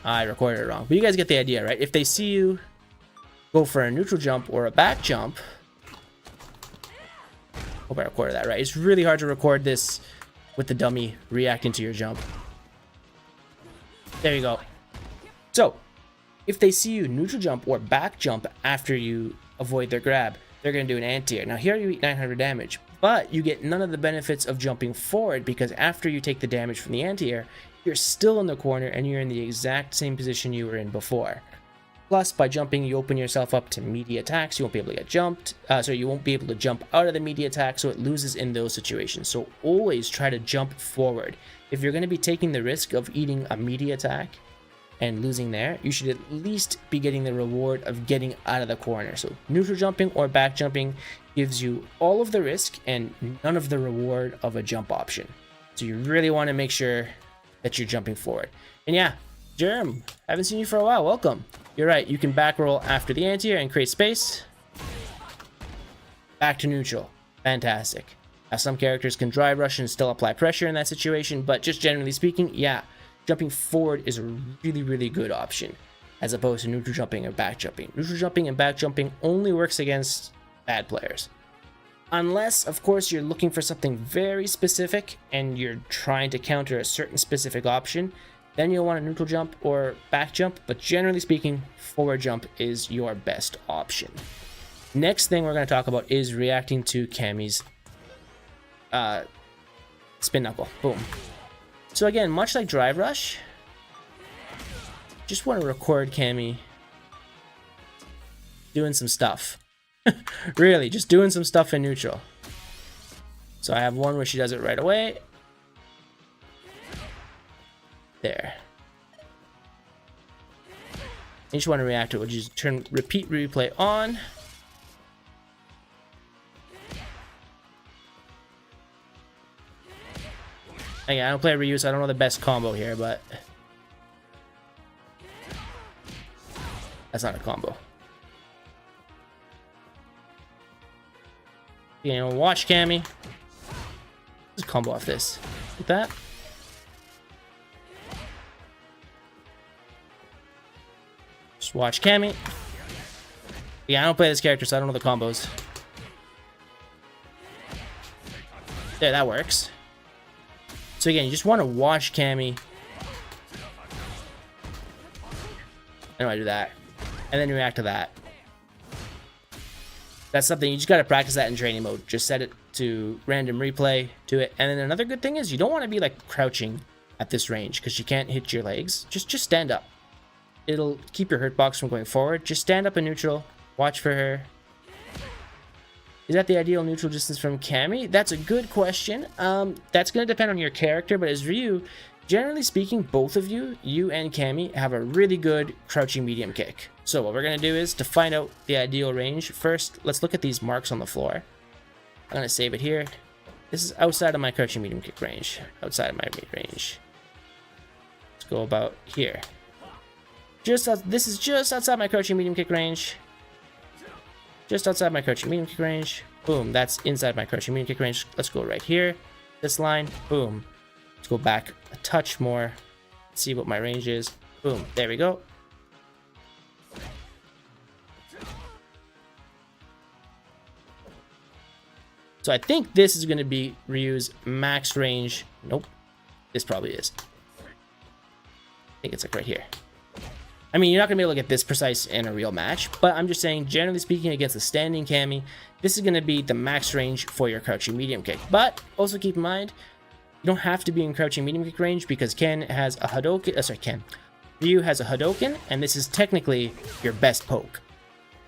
I recorded it wrong, but you guys get the idea, right? If they see you go for a neutral jump or a back jump, Hope I recorded that right. It's really hard to record this with the dummy reacting to your jump. There you go. So, if they see you neutral jump or back jump after you avoid their grab, they're going to do an anti-air. Now here you eat 900 damage, but you get none of the benefits of jumping forward because after you take the damage from the anti-air, you're still in the corner and you're in the exact same position you were in before. Plus, by jumping, you open yourself up to meaty attacks. You won't be able to get jumped. So you won't be able to jump out of the meaty attack, so it loses in those situations. So always try to jump forward. If you're going to be taking the risk of eating a meaty attack and losing there, you should at least be getting the reward of getting out of the corner. So neutral jumping or back jumping gives you all of the risk and none of the reward of a jump option. So you really want to make sure that you're jumping forward. And yeah, Germ, haven't seen you for a while. Welcome. You're right, you can back roll after the anti-air and create space. Back to neutral. Fantastic. Now, some characters can dry rush and still apply pressure in that situation, but just generally speaking, yeah, jumping forward is a really, really good option as opposed to neutral jumping or back jumping. Neutral jumping and back jumping only works against bad players. Unless, of course, you're looking for something very specific and you're trying to counter a certain specific option, then you'll want a neutral jump or back jump, but generally speaking, forward jump is your best option. Next thing we're going to talk about is reacting to Cammy's spin knuckle. Boom. So again, much like Drive Rush, just want to record Cammy doing some stuff. Really, just doing some stuff in neutral. So I have one where she does it right away. There. You just want to react to it. We'll just turn repeat replay on. Again, I don't play Ryu, so I don't know the best combo here, but that's not a combo. You know, watch Cammy. Just combo off this. Like that. Just watch Cammy. Yeah, I don't play this character, so I don't know the combos. There, that works. So again, you just want to watch Cammy. And I do that. And then react to that. That's something, you just got to practice that in training mode. Just set it to random replay, do it. And then another good thing is you don't want to be like crouching at this range because you can't hit your legs. Just stand up. It'll keep your hurt box from going forward. Just stand up in neutral. Watch for her. Is that the ideal neutral distance from Cammy? That's a good question. That's going to depend on your character, but as Ryu, generally speaking, both of you, you and Cammy, have a really good crouching medium kick. So what we're going to do is, to find out the ideal range, first, let's look at these marks on the floor. I'm going to save it here. This is outside of my crouching medium kick range. Outside of my range. Let's go about here. This is just outside my crouching medium kick range. Just outside my crouching medium kick range. Boom, that's inside my crouching medium kick range. Let's go right here. This line. Boom. Let's go back a touch more. See what my range is. Boom. There we go. So I think this is going to be Ryu's max range. Nope. This probably is. I think it's like right here. I mean, you're not going to be able to get this precise in a real match, but I'm just saying, generally speaking, against a standing Cammy, this is going to be the max range for your crouching medium kick. But also keep in mind, you don't have to be in crouching medium kick range because Ken has a Hadouken. Ryu has a Hadouken, and this is technically your best poke.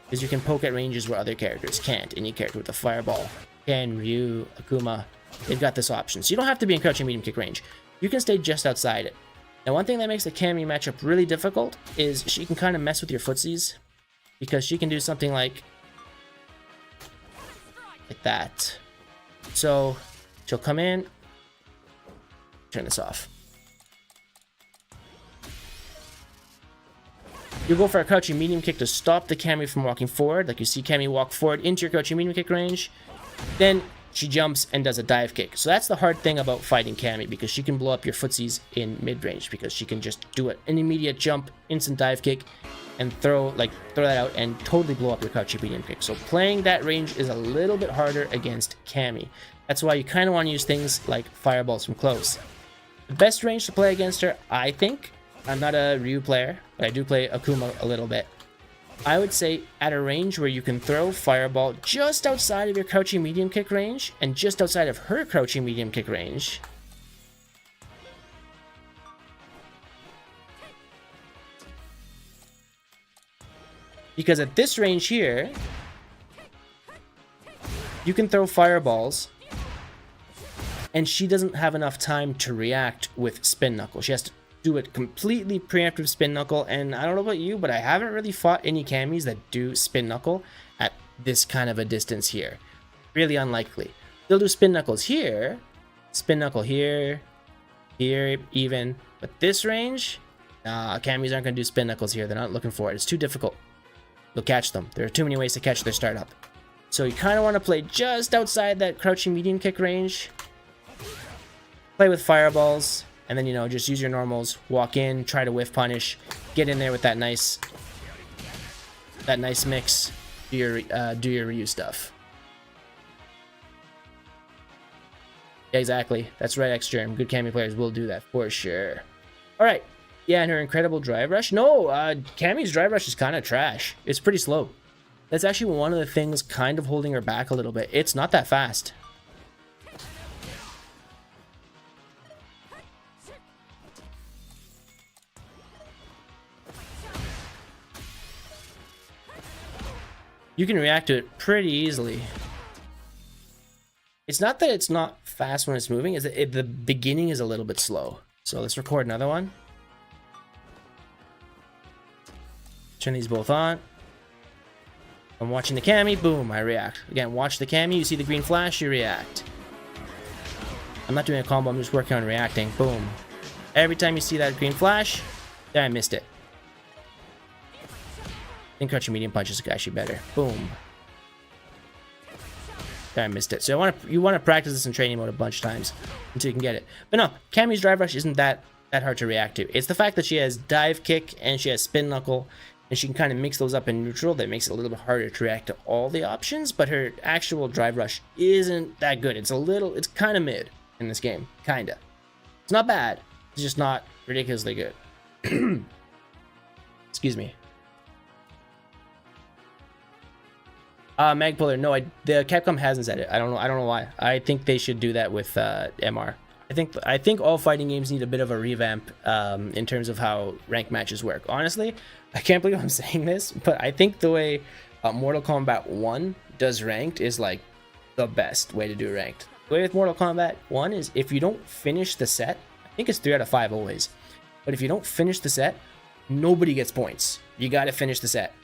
Because you can poke at ranges where other characters can't. Any character with a fireball, Ken, Ryu, Akuma, they've got this option. So you don't have to be in crouching medium kick range. You can stay just outside it. Now, one thing that makes the Cammy matchup really difficult is she can kind of mess with your footsies. Because she can do something like that. So, she'll come in. Turn this off. You go for a crouching medium kick to stop the Cammy from walking forward. Like you see Cammy walk forward into your crouching medium kick range. Then she jumps and does a dive kick. So that's the hard thing about fighting Cammy, because she can blow up your footsies in mid-range, because she can just do an immediate jump, instant dive kick, and throw that out and totally blow up your crouching medium kick. So playing that range is a little bit harder against Cammy. That's why you kind of want to use things like fireballs from close. The best range to play against her, I think, I'm not a Ryu player, but I do play Akuma a little bit. I would say at a range where you can throw fireball just outside of your crouching medium kick range and just outside of her crouching medium kick range. Because at this range here, you can throw fireballs and she doesn't have enough time to react with spin knuckle. She has to do it completely preemptive spin knuckle, and I don't know about you, but I haven't really fought any Cammies that do spin knuckle at this kind of a distance here. Really unlikely. They'll do spin knuckles here, spin knuckle here, here even, but this range, Cammies aren't going to do spin knuckles here. They're not looking for it. It's too difficult. You'll catch them. There are too many ways to catch their startup. So you kind of want to play just outside that crouching medium kick range. Play with fireballs, and then, you know, just use your normals. Walk in, try to whiff punish, get in there with that nice mix. Do your Ryu stuff. Yeah, exactly. That's right, X-Germ. Good Cammy players will do that for sure. All right. Yeah, and her incredible drive rush. No, Cammy's drive rush is kind of trash. It's pretty slow. That's actually one of the things kind of holding her back a little bit. It's not that fast. You can react to it pretty easily. It's not that it's not fast when it's moving, it's that the beginning is a little bit slow. So let's record another one. Turn these both on. I'm watching the Cammy, boom, I react. Again, watch the Cammy, you see the green flash, you react. I'm not doing a combo, I'm just working on reacting, boom. Every time you see that green flash, there, I missed it. I think crouching medium punch is actually better. Boom. There, I missed it. So you want to practice this in training mode a bunch of times until you can get it. But no, Cammy's drive rush isn't that hard to react to. It's the fact that she has dive kick and she has spin knuckle, and she can kind of mix those up in neutral that makes it a little bit harder to react to all the options, but her actual drive rush isn't that good. It's kind of mid in this game, kinda. It's not bad, it's just not ridiculously good. Excuse me. Magpuller, no, the Capcom hasn't said it. I don't know why. I think they should do that with MR. I think all fighting games need a bit of a revamp in terms of how ranked matches work. Honestly, I can't believe I'm saying this, but I think the way Mortal Kombat 1 does ranked is like the best way to do ranked. The way with Mortal Kombat 1 is if you don't finish the set, I think it's 3 out of 5 always, but if you don't finish the set, nobody gets points. You got to finish the set.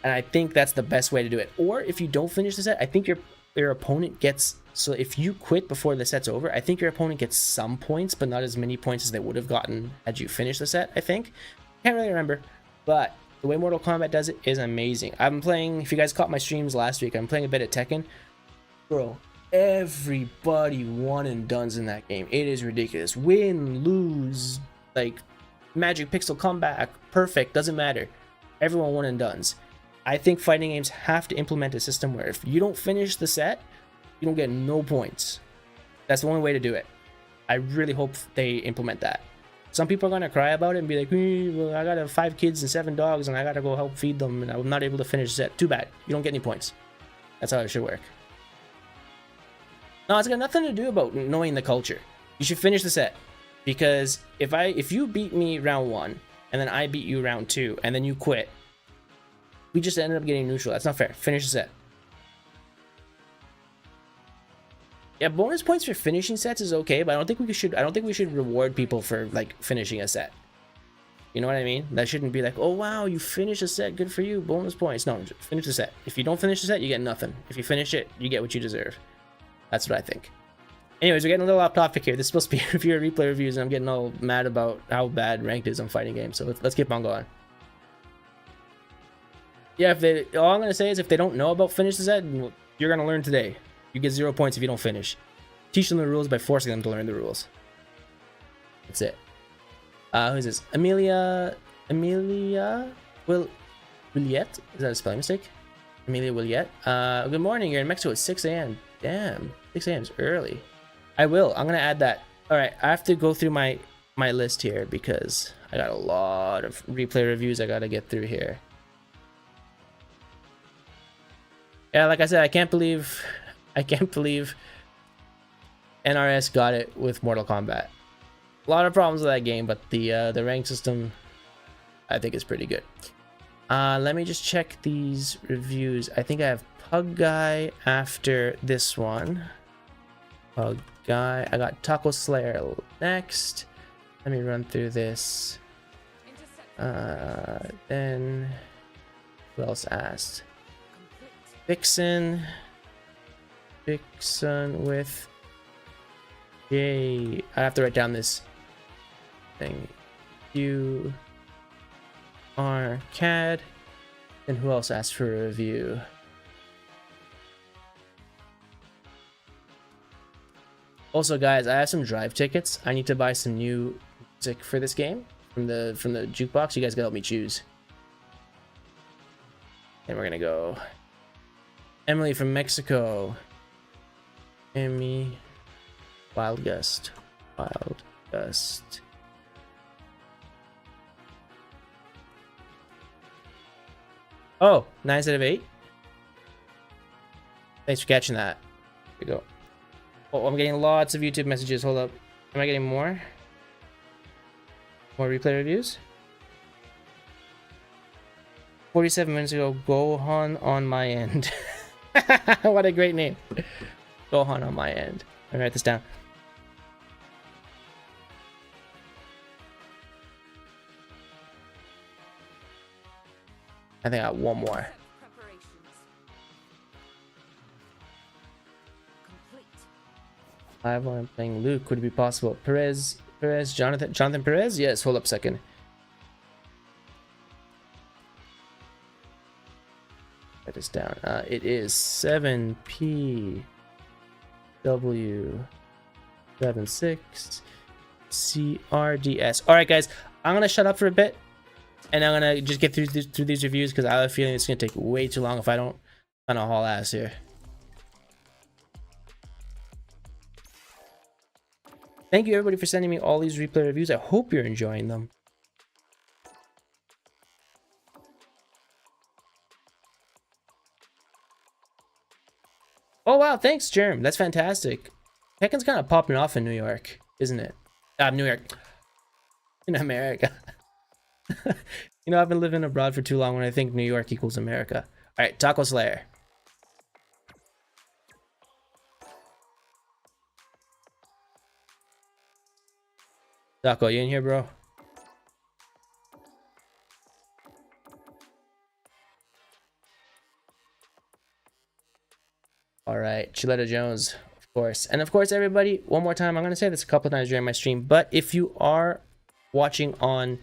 And I think that's the best way to do it. Or if you don't finish the set, I think your opponent gets... So if you quit before the set's over, I think your opponent gets some points, but not as many points as they would have gotten had you finished the set, I think. Can't really remember. But the way Mortal Kombat does it is amazing. I've been playing... If you guys caught my streams last week, I'm playing a bit of Tekken. Bro, everybody one and dones in that game. It is ridiculous. Win, lose, like, magic pixel comeback, perfect, doesn't matter. Everyone one and dones. I think fighting games have to implement a system where if you don't finish the set, you don't get no points. That's the only way to do it. I really hope they implement that. Some people are going to cry about it and be like, well, I got 5 kids and 7 dogs and I got to go help feed them and I'm not able to finish the set. Too bad. You don't get any points. That's how it should work. No, it's got nothing to do about knowing the culture. You should finish the set. Because if you beat me round 1 and then I beat you round 2 and then you quit, we just ended up getting neutral. That's not fair. Finish the set. Yeah, bonus points for finishing sets is okay, but I don't think we should reward people for like finishing a set. You know what I mean? That shouldn't be like, oh wow, you finished a set, good for you, bonus points. No, finish the set. If you don't finish the set, you get nothing. If you finish it, you get what you deserve. That's what I think. Anyways, we're getting a little off topic here. This is supposed to be reviewer replay reviews, and I'm getting all mad about how bad ranked is on fighting games. So let's keep on going. Yeah, all I'm gonna say is if they don't know about finish the set, you're gonna learn today. You get 0 points if you don't finish. Teach them the rules by forcing them to learn the rules. That's it. Who is this? Amelia Williet? Is that a spelling mistake? Amelia Williet. Good morning. You're in Mexico at 6 a.m. Damn, 6 a.m. is early. I will. I'm gonna add that. All right, I have to go through my list here because I got a lot of replay reviews I gotta get through here. Yeah, like I said, I can't believe NRS got it with Mortal Kombat. A lot of problems with that game, but the rank system I think is pretty good. Let me just check these reviews. I think I have Pug Guy after this one. Pug Guy. I got Taco Slayer next. Let me run through this. Then who else asked? Vixen with J. I have to write down this thing. You are CAD. And who else asked for a review? Also, guys, I have some drive tickets. I need to buy some new music for this game from the jukebox. You guys can help me choose. And we're gonna go Emily from Mexico. Emmy. Wild Gust. Oh, 9 out of 8. Thanks for catching that. Here we go. Oh, I'm getting lots of YouTube messages. Hold up. Am I getting more? More replay reviews? 47 minutes ago, Gohan on my end. What a great name. Gohan on my end. Let me write this down. I think I got one more. Live while I'm playing Luke. Would it be possible? Perez, Jonathan Perez? Yes, hold up a second. Write this down. It is 7PW76 CRDS. Alright, guys, I'm gonna shut up for a bit and I'm gonna just get through these reviews because I have a feeling it's gonna take way too long if I don't kind of haul ass here. Thank you everybody for sending me all these replay reviews. I hope you're enjoying them. Oh wow, thanks Germ. That's fantastic. Tekken's kind of popping off in New York, isn't it? New York. In America. You know, I've been living abroad for too long when I think New York equals America. Alright, Taco Slayer. Taco, you in here, bro? Alright, Chiletta Jones, of course. And of course, everybody, one more time, I'm going to say this a couple of times during my stream, but if you are watching on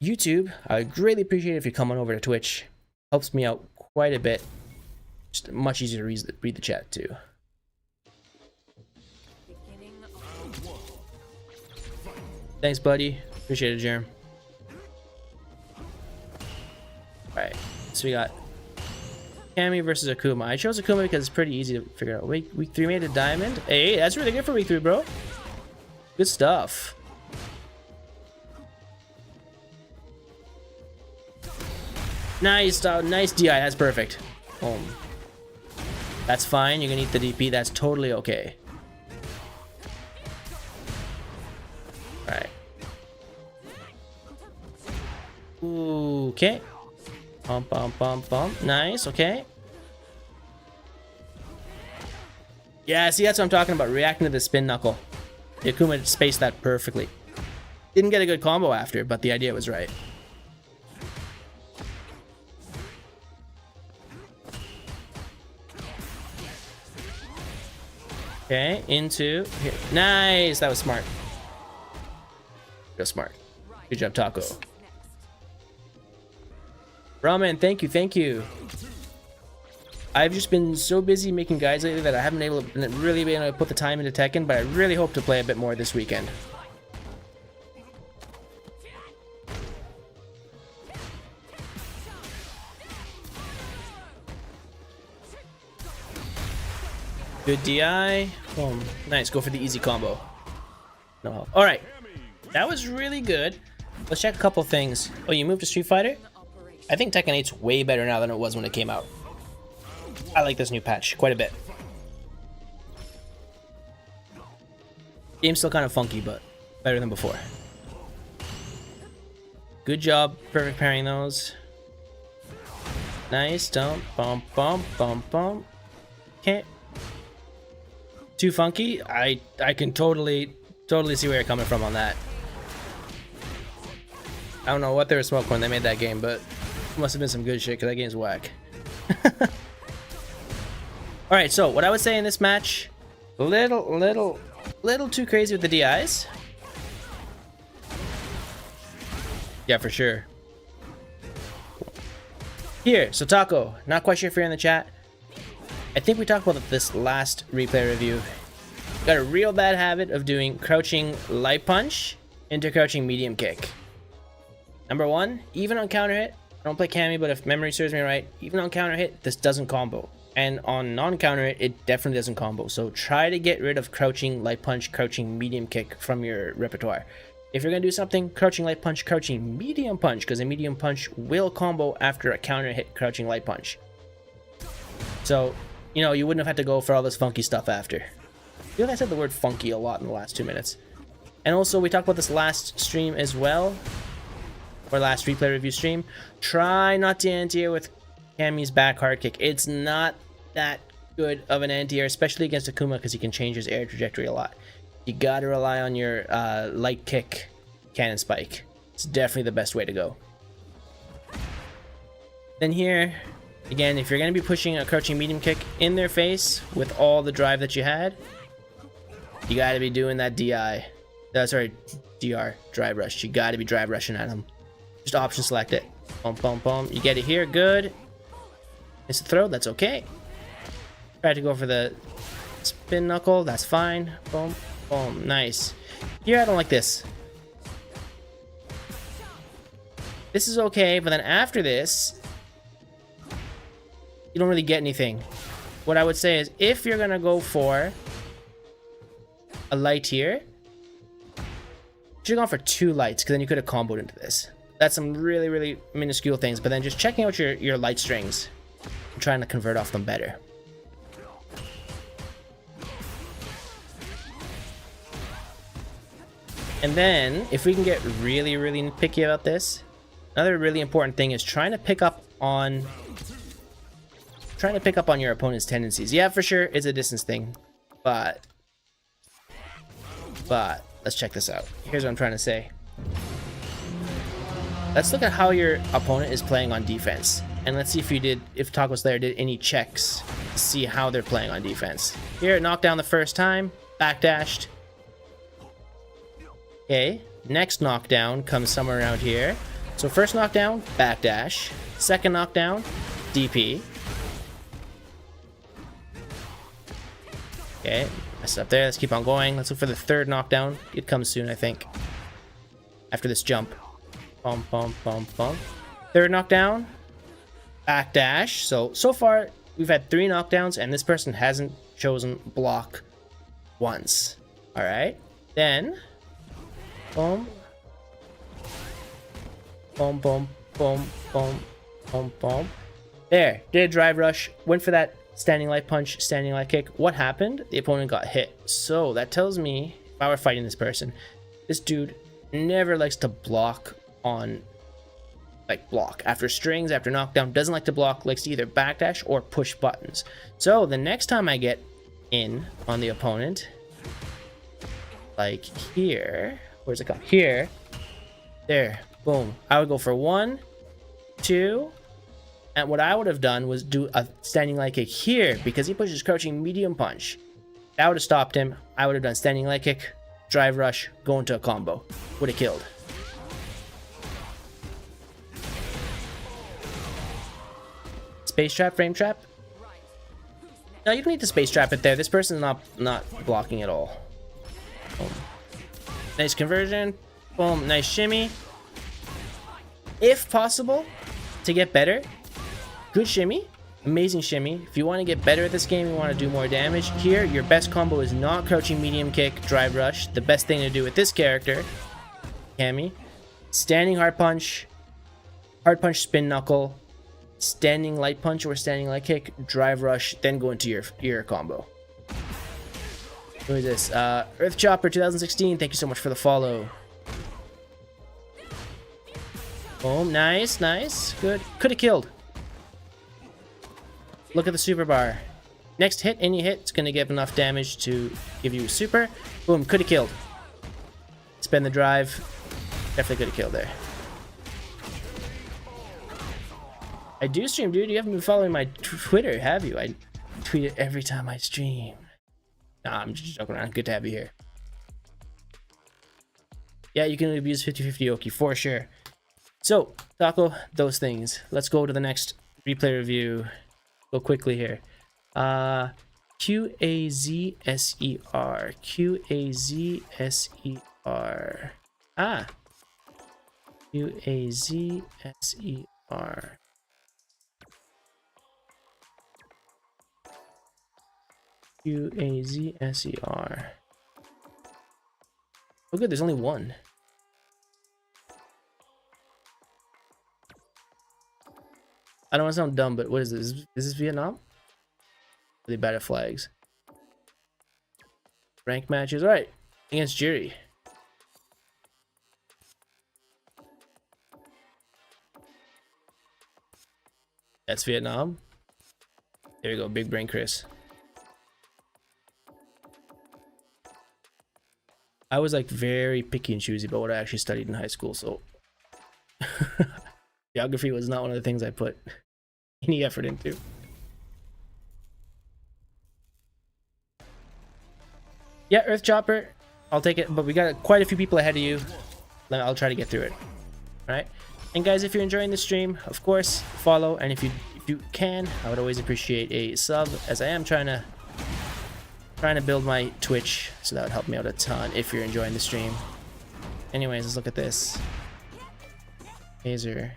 YouTube, I would greatly appreciate it if you come on over to Twitch. Helps me out quite a bit. Just much easier to read the chat too. Thanks, buddy. Appreciate it, Jerem. Alright, so we got Cammy versus Akuma. I chose Akuma because it's pretty easy to figure out. Week 3 made a diamond. Hey, that's really good for week 3, bro. Good stuff. Nice, nice DI. That's perfect. Boom. That's fine. You're gonna eat the DP. That's totally okay. Alright. Okay. Bump. Nice, okay. Yeah, see, that's what I'm talking about. Reacting to the spin knuckle. The Akuma spaced that perfectly. Didn't get a good combo after, but the idea was right. Okay, into here. Nice, that was smart. Real smart. Good job, Taco. Ramen, thank you. I've just been so busy making guides lately that I haven't really been able to put the time into Tekken, but I really hope to play a bit more this weekend. Good DI. Boom. Nice. Go for the easy combo. No help. All right. That was really good. Let's check a couple things. Oh, you moved to Street Fighter? I think Tekken 8's way better now than it was when it came out. I like this new patch quite a bit. Game's still kind of funky, but better than before. Good job perfect pairing those. Nice. Don't bump, bump, bump, bump. Okay. Too funky? I can totally see where you're coming from on that. I don't know what they were smoking when they made that game, but it must have been some good shit because that game's whack. Alright, so what I would say in this match, little too crazy with the DIs. Yeah, for sure. Here, so Taco, not quite sure if you're in the chat. I think we talked about this last replay review. Got a real bad habit of doing crouching light punch into crouching medium kick. Number one, even on counter hit, I don't play Cammy, but if memory serves me right, even on counter hit, this doesn't combo. And on non-counter hit, it definitely doesn't combo. So try to get rid of crouching light punch, crouching medium kick from your repertoire. If you're going to do something, crouching light punch, crouching medium punch, because a medium punch will combo after a counter hit crouching light punch. So, you know, you wouldn't have had to go for all this funky stuff after. I feel like I said the word funky a lot in the last 2 minutes. And also, we talked about this last stream as well, or last replay review stream. Try not to anti-air with Cammy's back hard kick. It's not that good of an anti-air, especially against Akuma, because he can change his air trajectory a lot. You gotta rely on your light kick cannon spike. It's definitely the best way to go. Then here, again, if you're gonna be pushing a crouching medium kick in their face with all the drive that you had, you gotta be doing that DI. DR, drive rush. You gotta be drive rushing at them. Just option select it. Boom, boom, boom. You get it here, good. It's a throw, that's okay. Try to go for the spin knuckle, that's fine. Boom, boom, nice. Here, I don't like this. This is okay, but then after this, you don't really get anything. What I would say is, if you're gonna go for a light here, you should have gone for 2 lights, because then you could have comboed into this. That's some really minuscule things, but then just checking out your light strings and trying to convert off them better. And then, if we can get really picky about this, another really important thing is trying to pick up on your opponent's tendencies. Yeah, for sure, it's a distance thing, but let's check this out. Here's what I'm trying to say. Let's look at how your opponent is playing on defense, and let's see if Taco Slayer did any checks to see how they're playing on defense. Here, knocked down the first time, backdashed. Okay, next knockdown comes somewhere around here. So first knockdown, backdash. Second knockdown, DP. Okay, messed up there. Let's keep on going. Let's look for the third knockdown. It comes soon, I think. After this jump. Bump, bump, bump, bump. Third knockdown, backdash. So far, we've had 3 knockdowns, and this person hasn't chosen block once. Alright, then... Boom. Boom, boom, boom, boom, boom, boom. There, did a drive rush, went for that standing light punch, standing light kick. What happened? The opponent got hit. So that tells me, if I were fighting this person, this dude never likes to block on, like, block. After strings, after knockdown, doesn't like to block, likes to either backdash or push buttons. So the next time I get in on the opponent, like here, where's it gone? Here, there, boom. I would go for 1, 2, and what I would have done was do a standing light kick here, because he pushes crouching medium punch. That would have stopped him. I would have done standing light kick, drive rush, go into a combo. Would have killed. Space trap, frame trap? No, you don't need to space trap it there. This person's not blocking at all. Boom. Nice conversion. Boom, nice shimmy. If possible, to get better, good shimmy, Amazing shimmy. If you want to get better at this game, you want to do more damage, here, your best combo is not crouching medium kick, drive rush. The best thing to do with this character, Cammy, standing hard punch, spin knuckle, standing light punch or standing light kick, drive rush, then go into your combo. Who is this? Earth Chopper 2016, thank you so much for the follow. Boom, nice, nice, good. Could have killed. Look at the super bar. Next hit, any hit, it's going to give enough damage to give you a super. Boom, could have killed. Spend the drive. Definitely could have killed there. I do stream, dude. You haven't been following my Twitter, have you? I tweet it every time I stream. Nah, I'm just joking around. Good to have you here. Yeah, you can abuse 50-50 Oki for sure. So, Taco, those things. Let's go to the next replay review. Go quickly here. Q-A-Z-S-E-R. Q-A-Z-S-E-R. Ah. Q-A-Z-S-E-R. Q-A-Z-S-E-R. Oh good, there's only one. I don't want to sound dumb, but what is this? Is this Vietnam? Are they bad at flags? Rank matches, alright. Against Jury. That's Vietnam. There we go, big brain Chris. I was like very picky and choosy about what I actually studied in high school, so geography was not one of the things I put any effort into. Yeah, Earth Chopper, I'll take it, but we got quite a few people ahead of you. I'll try to get through it. All right, and guys, if you're enjoying the stream, of course, follow, and if you can, I would always appreciate a sub, as I am trying to build my Twitch, so that would help me out a ton if you're enjoying the stream. Anyways, let's look at this. Hazer.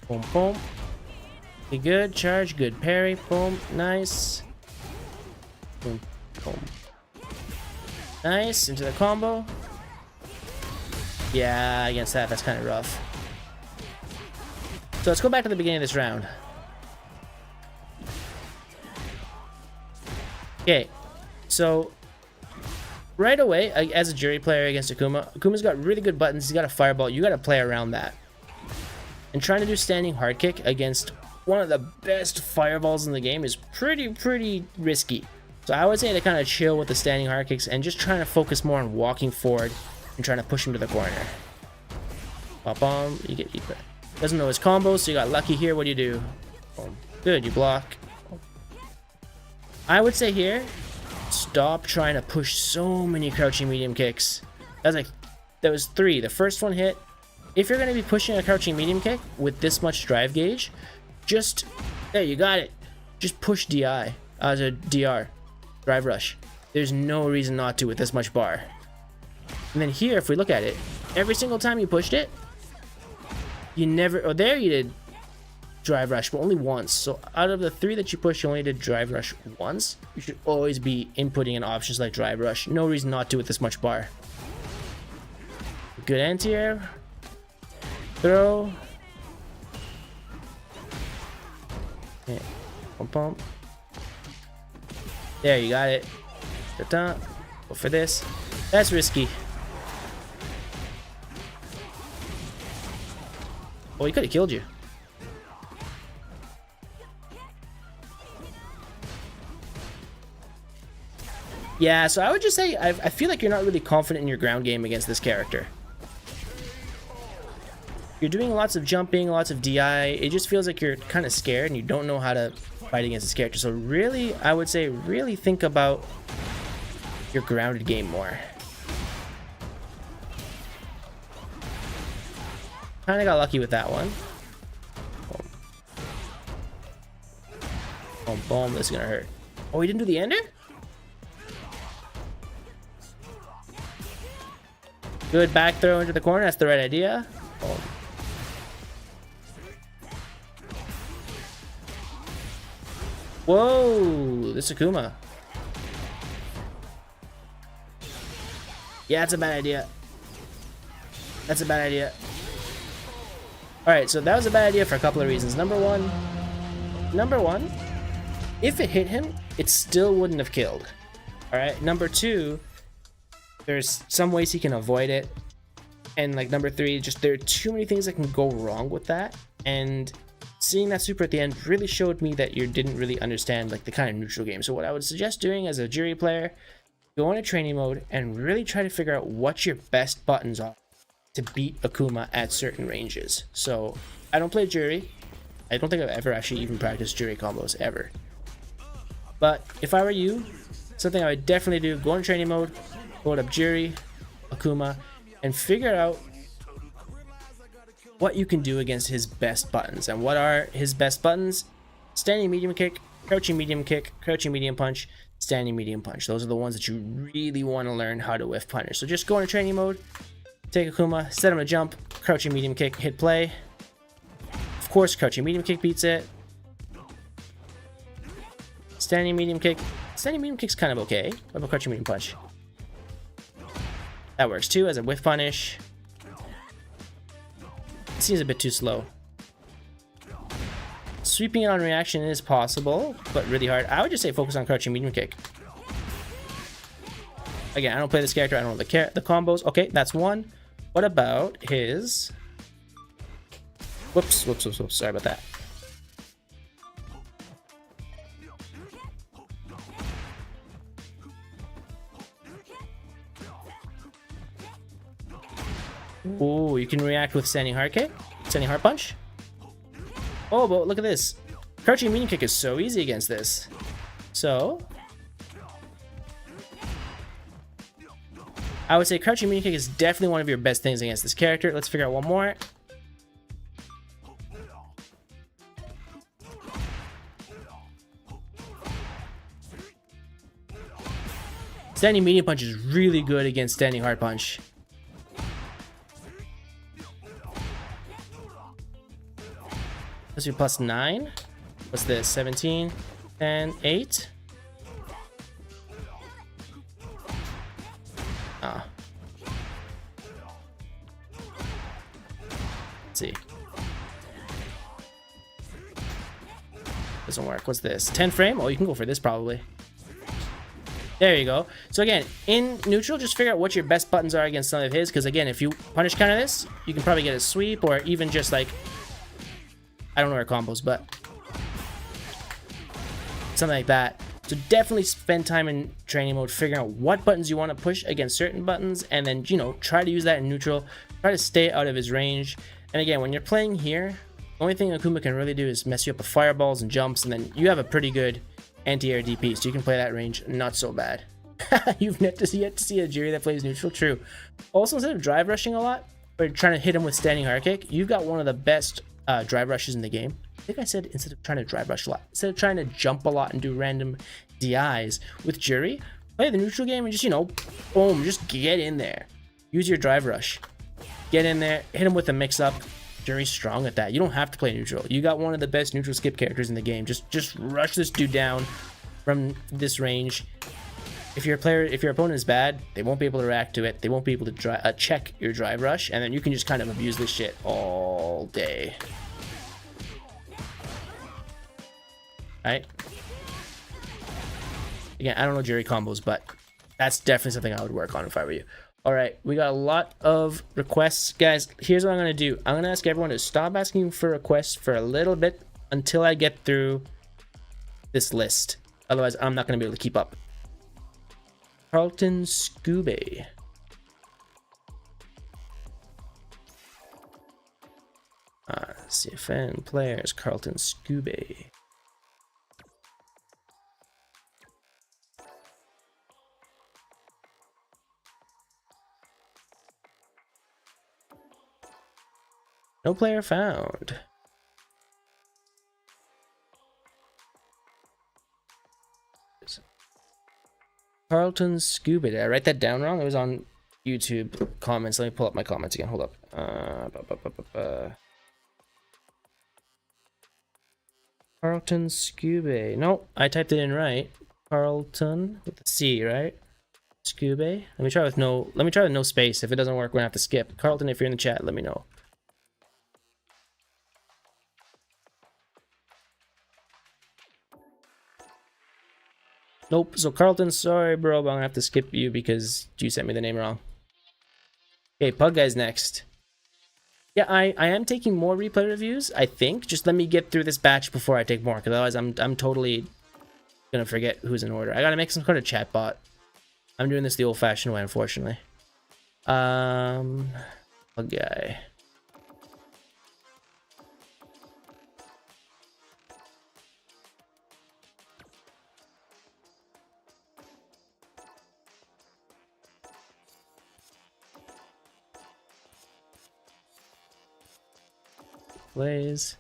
Boom, boom. Okay, good. Charge, good parry. Boom, nice. Boom, boom. Nice, into the combo. Yeah, against that, that's kind of rough. So let's go back to the beginning of this round. Okay, so right away, as a Jury player against Akuma, Akuma's got really good buttons. He's got a fireball. You got to play around that. And trying to do standing hard kick against one of the best fireballs in the game is pretty risky. So I would say to kind of chill with the standing hard kicks and just trying to focus more on walking forward and trying to push him to the corner. Pop on, you get doesn't know his combos, so you got lucky here. What do you do? Good, you block. I would say here, stop trying to push so many crouching medium kicks. That was 3. The first one hit. If you're going to be pushing a crouching medium kick with this much drive gauge, just, there, you got it. Just push DI, as a DR, drive rush. There's no reason not to with this much bar. And then here, if we look at it, every single time you pushed it, you never, oh, there you did drive rush, but only once. So out of the 3 that you push, you only did drive rush once. You should always be inputting in options like drive rush. No reason not to with this much bar. Good anti-air. Throw. Okay. Pump pump. There, you got it. Go for this. That's risky. Oh, he could have killed you. Yeah, so I would just say I feel like you're not really confident in your ground game against this character. You're doing lots of jumping, lots of DI. It just feels like you're kind of scared and you don't know how to fight against this character. So really, I would say really think about your grounded game more. Kind of got lucky with that one. Boom, boom, this is gonna hurt. Oh, he didn't do the ender? Good back throw into the corner, that's the right idea. Boom. Whoa, this Akuma. Yeah, that's a bad idea. That's a bad idea. Alright, so that was a bad idea for a couple of reasons. Number one, if it hit him, it still wouldn't have killed. Alright, number two, there's some ways he can avoid it. And like number three, just there are too many things that can go wrong with that. And seeing that super at the end really showed me that you didn't really understand like the kind of neutral game. So what I would suggest doing as a jury player, go into training mode and really try to figure out what your best buttons are to beat Akuma at certain ranges. So I don't play jury. I don't think I've ever actually even practiced jury combos ever. But if I were you, something I would definitely do, go in training mode, load up jury, Akuma, and figure out what you can do against his best buttons. And what are his best buttons? Standing medium kick, crouching medium punch, standing medium punch. Those are the ones that you really want to learn how to whiff punish. So just go into training mode, take Akuma, set him to jump, crouching medium kick, hit play. Of course, crouching medium kick beats it. Standing medium kick. Standing medium kick's kind of okay. What about crouching medium punch? That works too as a whiff punish. It seems a bit too slow. Sweeping it on reaction is possible, but really hard. I would just say focus on crouching medium kick. Again, I don't play this character. I don't know the combos. Okay, that's one. What about his... Whoops. Sorry about that. Oh, you can react with standing hard kick, standing hard punch. Oh, but look at this. Crouching medium kick is so easy against this. So I would say crouching medium kick is definitely one of your best things against this character. Let's figure out one more. Standing medium punch is really good against standing hard punch. Let's do plus 9. What's this? 17, 10, 8. Ah. Let's see. Doesn't work. What's this? 10 frame? Oh, you can go for this probably. There you go. So again, in neutral, just figure out what your best buttons are against some of his, because again, if you punish counter this, you can probably get a sweep, or even just like, I don't know her combos, but something like that. So definitely spend time in training mode figuring out what buttons you want to push against certain buttons, and then, you know, try to use that in neutral. Try to stay out of his range. And again, when you're playing here, the only thing Akuma can really do is mess you up with fireballs and jumps, and then you have a pretty good anti-air DP, so you can play that range not so bad. You've yet to see a jury that plays neutral. True. Also, instead of drive rushing a lot, or trying to hit him with standing hard kick, you've got one of the best drive rushes in the game. I think I said instead of trying to drive rush a lot, instead of trying to jump a lot and do random DIs with jury, play the neutral game and just, you know, boom, just get in there. Use your drive rush. Get in there, hit him with a mix up. Jury's strong at that. You don't have to play neutral. You got one of the best neutral skip characters in the game. Just rush this dude down from this range. If your opponent is bad, they won't be able to react to it. They won't be able to check your drive rush, and then you can just kind of abuse this shit all day. Alright. Again, I don't know jury combos, but that's definitely something I would work on if I were you. Alright, we got a lot of requests. Guys, here's what I'm going to do. I'm going to ask everyone to stop asking for requests for a little bit until I get through this list. Otherwise, I'm not going to be able to keep up. Carlton Scooby. CFN players, Carlton Scooby. No player found. Carlton Scooby. Did I write that down wrong? It was on YouTube comments. Let me pull up my comments again. Hold up. Carlton Scooby. Nope, I typed it in right. Carlton with a C, right? Scooby. Let me try with no space. If it doesn't work, we're gonna have to skip. Carlton, if you're in the chat, let me know. Nope. So Carlton, sorry, bro, but I'm gonna have to skip you because you sent me the name wrong. Okay, Pug Guy's next. Yeah, I am taking more replay reviews, I think. Just let me get through this batch before I take more, because otherwise I'm totally gonna forget who's in order. I gotta make some kind of chat bot. I'm doing this the old-fashioned way, unfortunately. Pug Guy. Plays.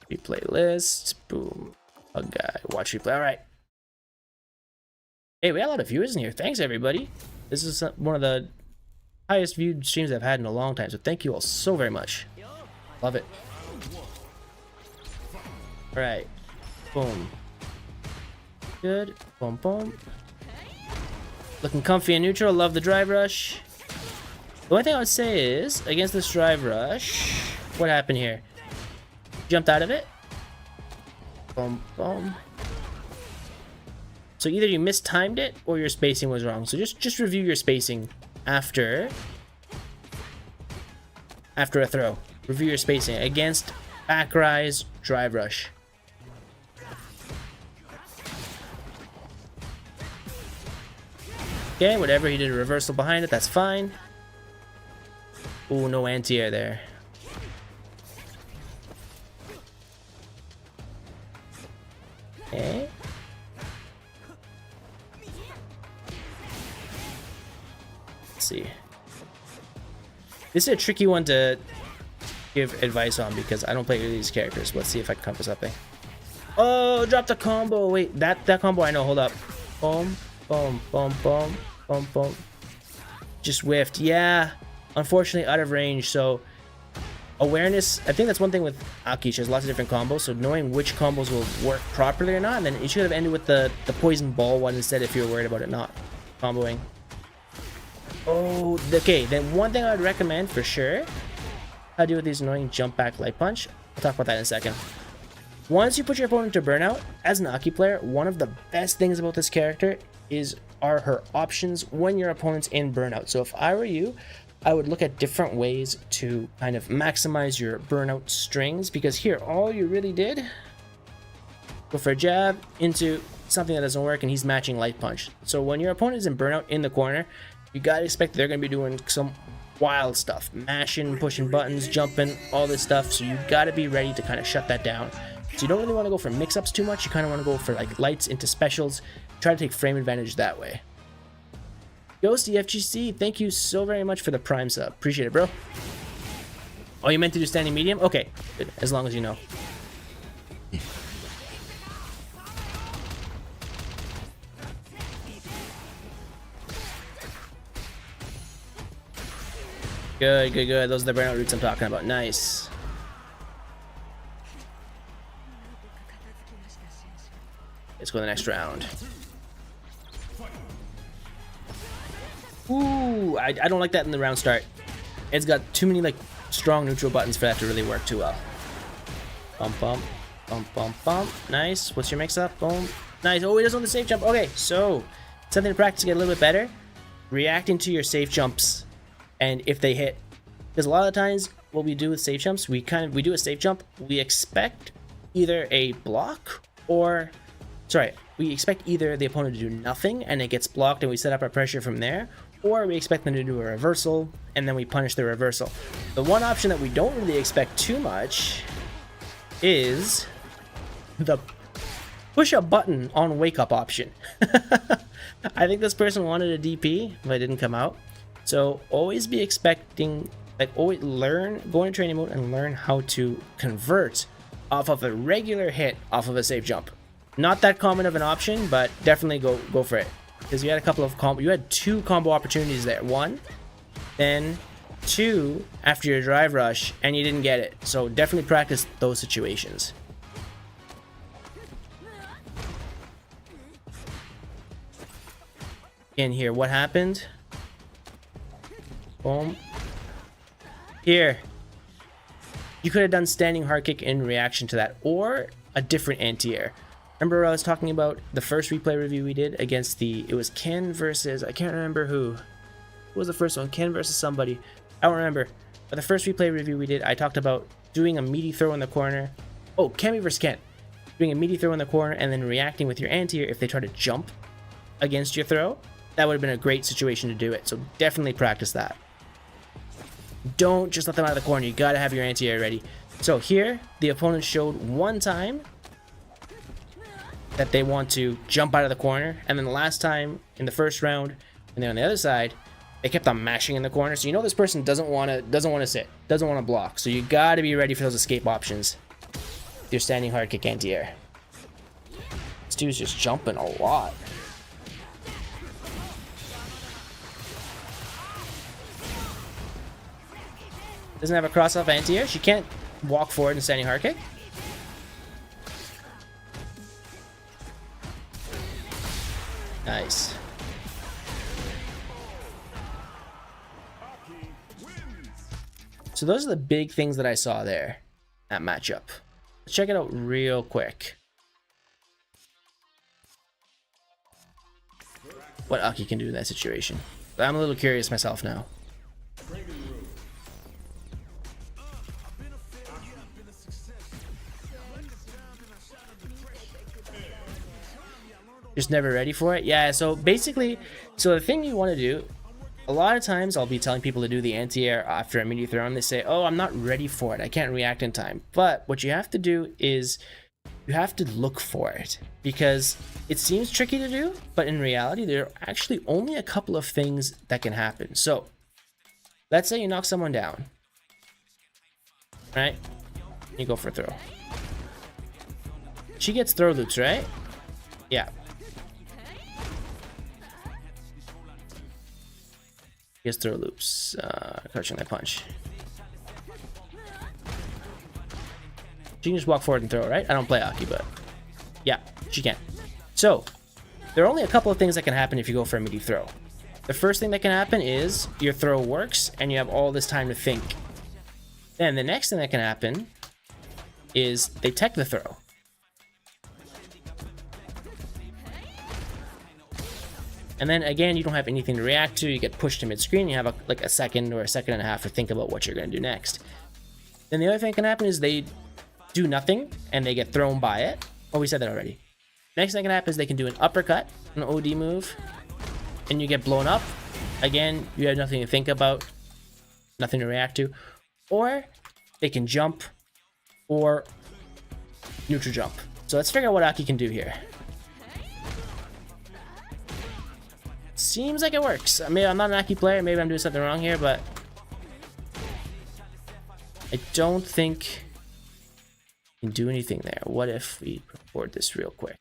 Replay list. Boom. Pug Guy. Watch replay. Alright. Hey, we got a lot of viewers in here. Thanks, everybody. This is one of the highest viewed streams I've had in a long time, so thank you all so very much. Love it. Alright. Boom. Good. Boom, boom. Looking comfy and neutral. Love the drive rush. The only thing I would say is, against this drive rush, what happened here? Jumped out of it. Boom, boom. So either you mistimed it or your spacing was wrong. So just review your spacing after a throw. Review your spacing against back rise drive rush. Okay, whatever, he did a reversal behind it, that's fine. Ooh, no anti-air there. Okay. Let's see. This is a tricky one to give advice on because I don't play these characters. Let's see if I can come for something. Oh, drop the combo. Wait, that combo I know. Hold up. Boom, boom, boom, boom, boom, boom. Just whiffed. Yeah. Unfortunately, out of range. So, awareness. I think that's one thing with Aki. She has lots of different combos. So, knowing which combos will work properly or not. And then you should have ended with the poison ball one instead if you're worried about it not comboing. Oh, okay. Then one thing I would recommend for sure. How to deal with these annoying jump back light punch. I'll talk about that in a second. Once you put your opponent to burnout, as an Aki player, one of the best things about this character are her options when your opponent's in burnout. So if I were you, I would look at different ways to kind of maximize your burnout strings, because here, all you really did, go for a jab into something that doesn't work, and he's matching light punch. So when your opponent is in burnout in the corner, you gotta expect they're gonna be doing some wild stuff, mashing, pushing buttons, jumping, all this stuff. So you gotta be ready to kind of shut that down. So you don't really want to go for mix-ups too much. You kind of want to go for like lights into specials. Try to take frame advantage that way. Ghost EFGC, thank you so very much for the Prime sub. Appreciate it, bro. Oh, you meant to do standing medium? Okay, good. As long as you know. Good, good, good. Those are the burnout roots I'm talking about. Nice. Let's go to the next round. Ooh, I don't like that in the round start. It's got too many like strong neutral buttons for that to really work too well. Bump, bump, bump, bump, bump. Nice. What's your mix-up? Boom. Nice. Oh, he does on the safe jump. Okay, so something to practice to get a little bit better. Reacting to your safe jumps, and if they hit, because a lot of the times what we do with safe jumps, we do a safe jump. We expect either a block or. Sorry, we expect either the opponent to do nothing and it gets blocked and we set up our pressure from there, or we expect them to do a reversal and then we punish the reversal. The one option that we don't really expect too much is the push a button on wake up option. I think this person wanted a DP, but it didn't come out. So always be expecting, like always go into training mode and learn how to convert off of a regular hit off of a safe jump. Not that common of an option, but definitely go for it. Because you had a couple of you had two combo opportunities there. One, then 2 after your drive rush and you didn't get it. So definitely practice those situations. In here, what happened? Boom. Here. You could have done standing hard kick in reaction to that, or a different anti-air. Remember I was talking about the first replay review we did against it was Ken versus, I can't remember who. Who was the first one? Ken versus somebody. I don't remember. But the first replay review we did, I talked about doing a meaty throw in the corner. Oh, Kemi versus Ken. Doing a meaty throw in the corner and then reacting with your anti-air if they try to jump against your throw. That would have been a great situation to do it. So definitely practice that. Don't just let them out of the corner. You gotta have your anti-air ready. So here, the opponent showed one time that they want to jump out of the corner, and then the last time in the first round, and then on the other side, they kept on mashing in the corner. So you know this person doesn't want to sit, doesn't want to block. So you gotta be ready for those escape options. If you're standing hard kick anti-air. This dude's just jumping a lot. Doesn't have a cross-off anti-air. She can't walk forward and standing hard kick. Nice. So those are the big things that I saw there, that matchup. Let's check it out real quick. What Aki can do in that situation. But I'm a little curious myself now. Just never ready for it? Yeah, so basically, the thing you want to do, a lot of times I'll be telling people to do the anti-air after a meaty throw and they say, oh, I'm not ready for it, I can't react in time. But what you have to do is you have to look for it, because it seems tricky to do, but in reality there are actually only a couple of things that can happen. So let's say you knock someone down, right? You go for a throw. She gets throw loops, right? Yeah. Gets throw loops, crouching that punch. She can just walk forward and throw, right? I don't play Aki, but yeah, she can. So there are only a couple of things that can happen if you go for a meaty throw. The first thing that can happen is your throw works and you have all this time to think. Then the next thing that can happen is they tech the throw. And then again, you don't have anything to react to. You get pushed to mid-screen. You have like a second or a second and a half to think about what you're going to do next. Then the other thing that can happen is they do nothing and they get thrown by it. Oh, we said that already. Next thing that can happen is they can do an uppercut, an OD move, and you get blown up. Again, you have nothing to think about, nothing to react to. Or they can jump or neutral jump. So let's figure out what Aki can do here. Seems like it works. I mean, I'm not an Aki player. Maybe I'm doing something wrong here, but I don't think I can do anything there. What if we record this real quick?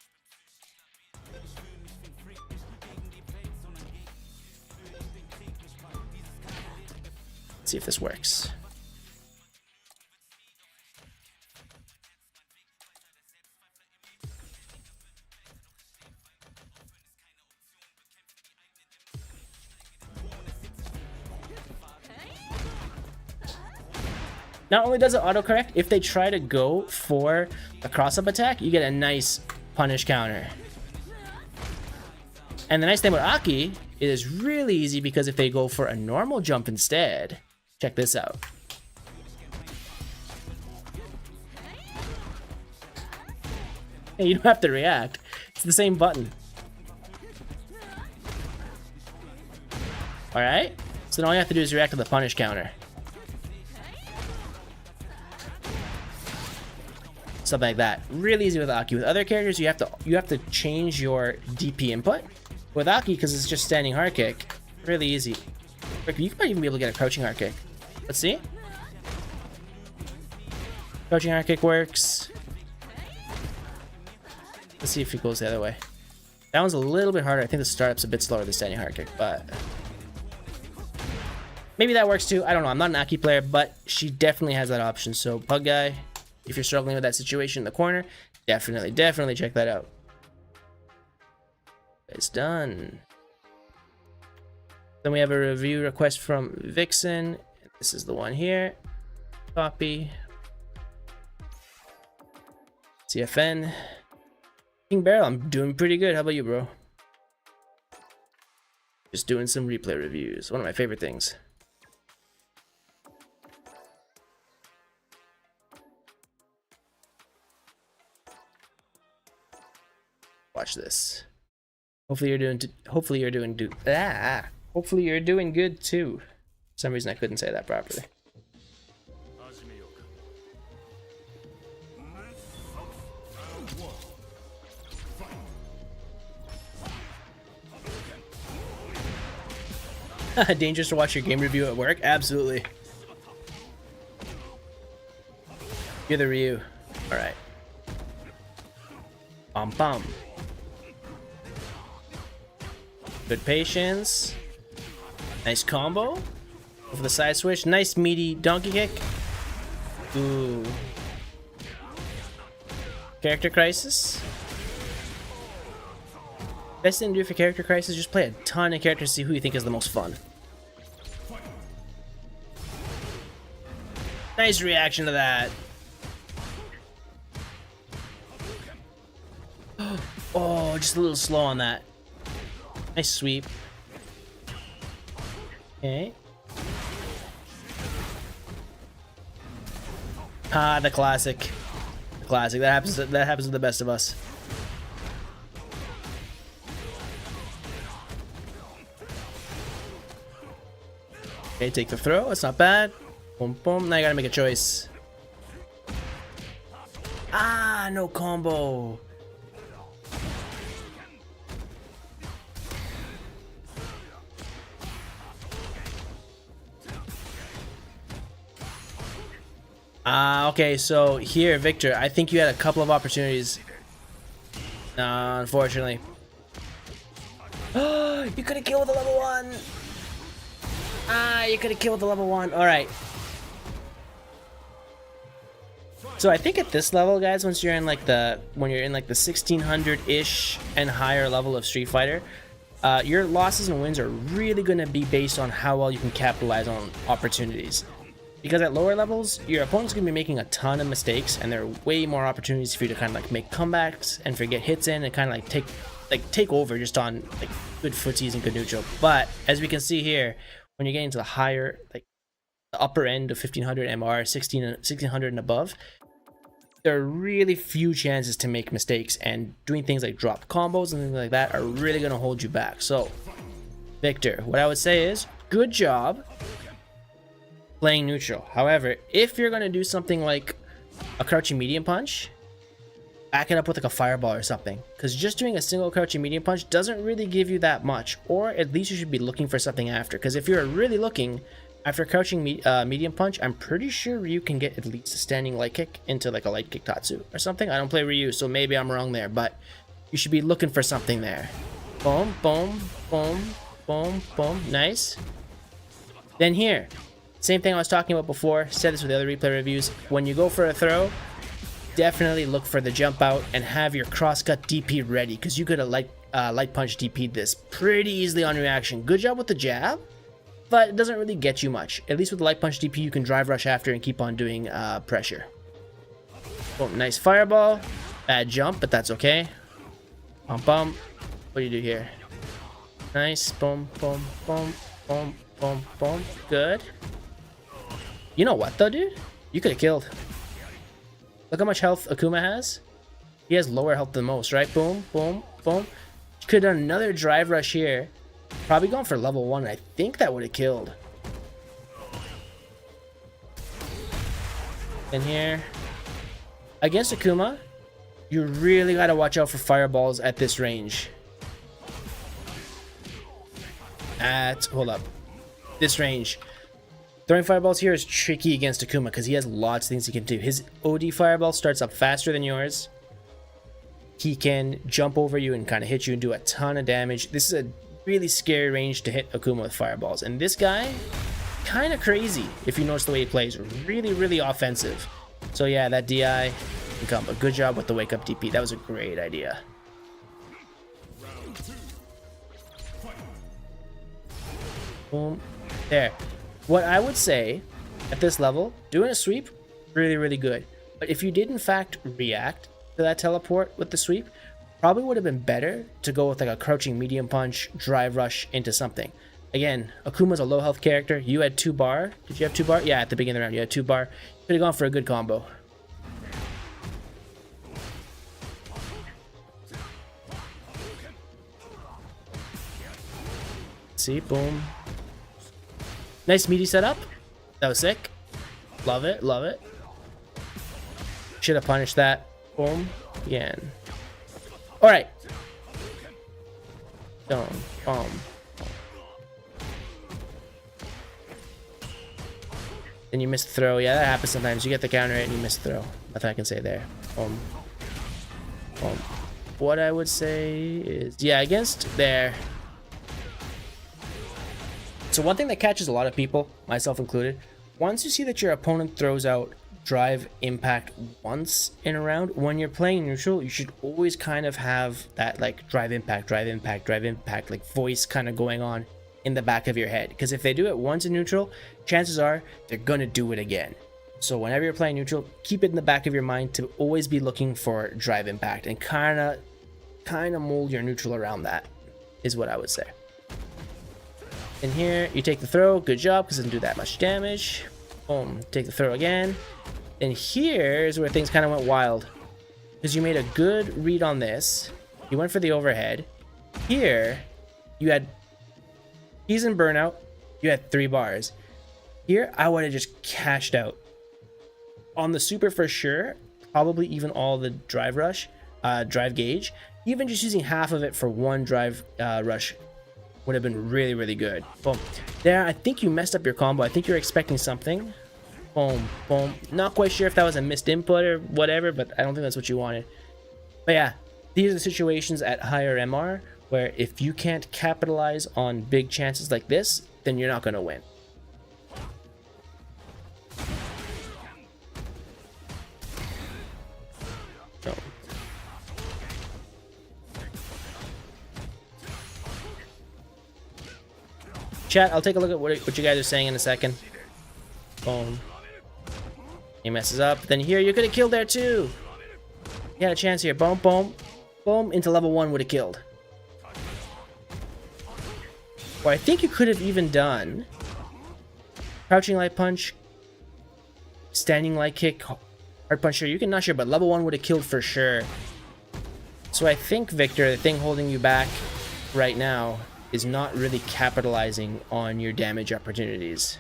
Let's see if this works. Not only does it autocorrect, if they try to go for a cross-up attack, you get a nice punish counter. And the nice thing about Aki, it is really easy because if they go for a normal jump instead, check this out. And you don't have to react. It's the same button. Alright? So then all you have to do is react to the punish counter. Something like that. Really easy with Aki. With other characters, you have to change your DP input. With Aki, because it's just standing hard kick, really easy. You might even be able to get a crouching hard kick. Let's see. Crouching hard kick works. Let's see if it goes the other way. That one's a little bit harder. I think the startup's a bit slower than standing hard kick, but Maybe that works too. I don't know. I'm not an Aki player, but she definitely has that option. So Pug Guy, if you're struggling with that situation in the corner, definitely check that out. It's done. Then we have a review request from Vixen. This is the one here. Copy. CFN. King Barrel, I'm doing pretty good. How about you, bro? Just doing some replay reviews. One of my favorite things. Watch this. Hopefully you're doing good too. For some reason I couldn't say that properly. Dangerous to watch your game review at work? Absolutely. You're the Ryu. Alright. Bum. Good patience. Nice combo. Go for the side switch. Nice meaty donkey kick. Ooh. Character crisis. Best thing to do for character crisis, just play a ton of characters to see who you think is the most fun. Nice reaction to that. Oh, just a little slow on that. Nice sweep. Okay. Ah, the classic. The classic. That happens to the best of us. Okay, take the throw. That's not bad. Boom, boom. Now you gotta make a choice. Ah, no combo. Okay, so here, Victor, I think you had a couple of opportunities. Unfortunately. You could have killed with a level 1. You could have killed the level 1. Alright. So I think at this level, guys, once you're in like the 1600-ish and higher level of Street Fighter, your losses and wins are really going to be based on how well you can capitalize on opportunities. Because at lower levels, your opponent's going to be making a ton of mistakes, and there are way more opportunities for you to kind of like make comebacks and get hits in and kind of like take over just on like good footsies and good neutral. But as we can see here, when you're getting to the higher, like the upper end of 1500 MR, 1600 and above, there are really few chances to make mistakes, and doing things like drop combos and things like that are really going to hold you back. So, Victor, what I would say is, good job playing neutral. However, if you're going to do something like a crouching medium punch, back it up with like a fireball or something, because just doing a single crouching medium punch doesn't really give you that much, or at least you should be looking for something after, because if you're really looking after crouching medium punch, I'm pretty sure Ryu can get at least a standing light kick into like a light kick tatsu or something. I don't play Ryu, so maybe I'm wrong there, but you should be looking for something there. Boom, boom, boom, boom, boom. Nice. Then here, same thing I was talking about before, said this with the other replay reviews. When you go for a throw, definitely look for the jump out and have your crosscut DP ready, because you could have light punch DP'd this pretty easily on reaction. Good job with the jab, but it doesn't really get you much. At least with the light punch DP, you can drive rush after and keep on doing pressure. Boom, nice fireball. Bad jump, but that's okay. What do you do here? Nice. Boom, boom, boom, boom, boom, boom. Good. You know what though, dude? You could have killed. Look how much health Akuma has. He has lower health than most, right? Boom, boom, boom. You could have done another drive rush here. Probably going for level 1. I think that would have killed. And here, against Akuma, you really got to watch out for fireballs at this range. Hold up. This range. Throwing fireballs here is tricky against Akuma because he has lots of things he can do. His OD fireball starts up faster than yours. He can jump over you and kind of hit you and do a ton of damage. This is a really scary range to hit Akuma with fireballs. And this guy, kind of crazy if you notice the way he plays. Really, really offensive. So yeah, that DI combo. Good job with the wake up DP. That was a great idea. Boom. There. What I would say at this level, doing a sweep, really, really good. But if you did in fact react to that teleport with the sweep, probably would have been better to go with like a crouching medium punch, drive rush into something. Again, Akuma's a low health character. You had 2 bar. Did you have 2 bar? Yeah, at the beginning of the round, you had 2 bar. Could have gone for a good combo. See, boom. Nice meaty setup. That was sick. Love it, love it. Should have punished that. Boom. Again. Alright. Boom. Boom. Then you miss the throw. Yeah, that happens sometimes. You get the counter hit and you miss the throw. Nothing I can say there. What I would say is, yeah, against there. So one thing that catches a lot of people, myself included, once you see that your opponent throws out drive impact once in a round, when you're playing neutral, you should always kind of have that like drive impact, like voice kind of going on in the back of your head. Because if they do it once in neutral, chances are they're gonna do it again. So whenever you're playing neutral, keep it in the back of your mind to always be looking for drive impact and kind of mold your neutral around that, is what I would say. In here, you take the throw. Good job, because it doesn't do that much damage. Boom. Take the throw again. And here is where things kind of went wild, because you made a good read on this. You went for the overhead. Here, you had he's in burnout. You had 3 bars. Here, I would have just cashed out. On the super for sure, probably even all the drive rush, drive gauge. Even just using half of it for 1 drive rush would have been really, really good. Boom. There, I think you messed up your combo. I think you're expecting something. Boom, boom. Not quite sure if that was a missed input or whatever, but I don't think that's what you wanted. But yeah, these are the situations at higher MR where if you can't capitalize on big chances like this, then you're not going to win. So. Chat, I'll take a look at what you guys are saying in a second. Boom. He messes up. Then here, you could have killed there too. You had a chance here. Boom, boom. Boom. Into level 1 would have killed. Or I think you could have even done crouching light punch, standing light kick, hard punch. Sure, you can not sure, but level 1 would have killed for sure. So I think, Victor, the thing holding you back right now is not really capitalizing on your damage opportunities.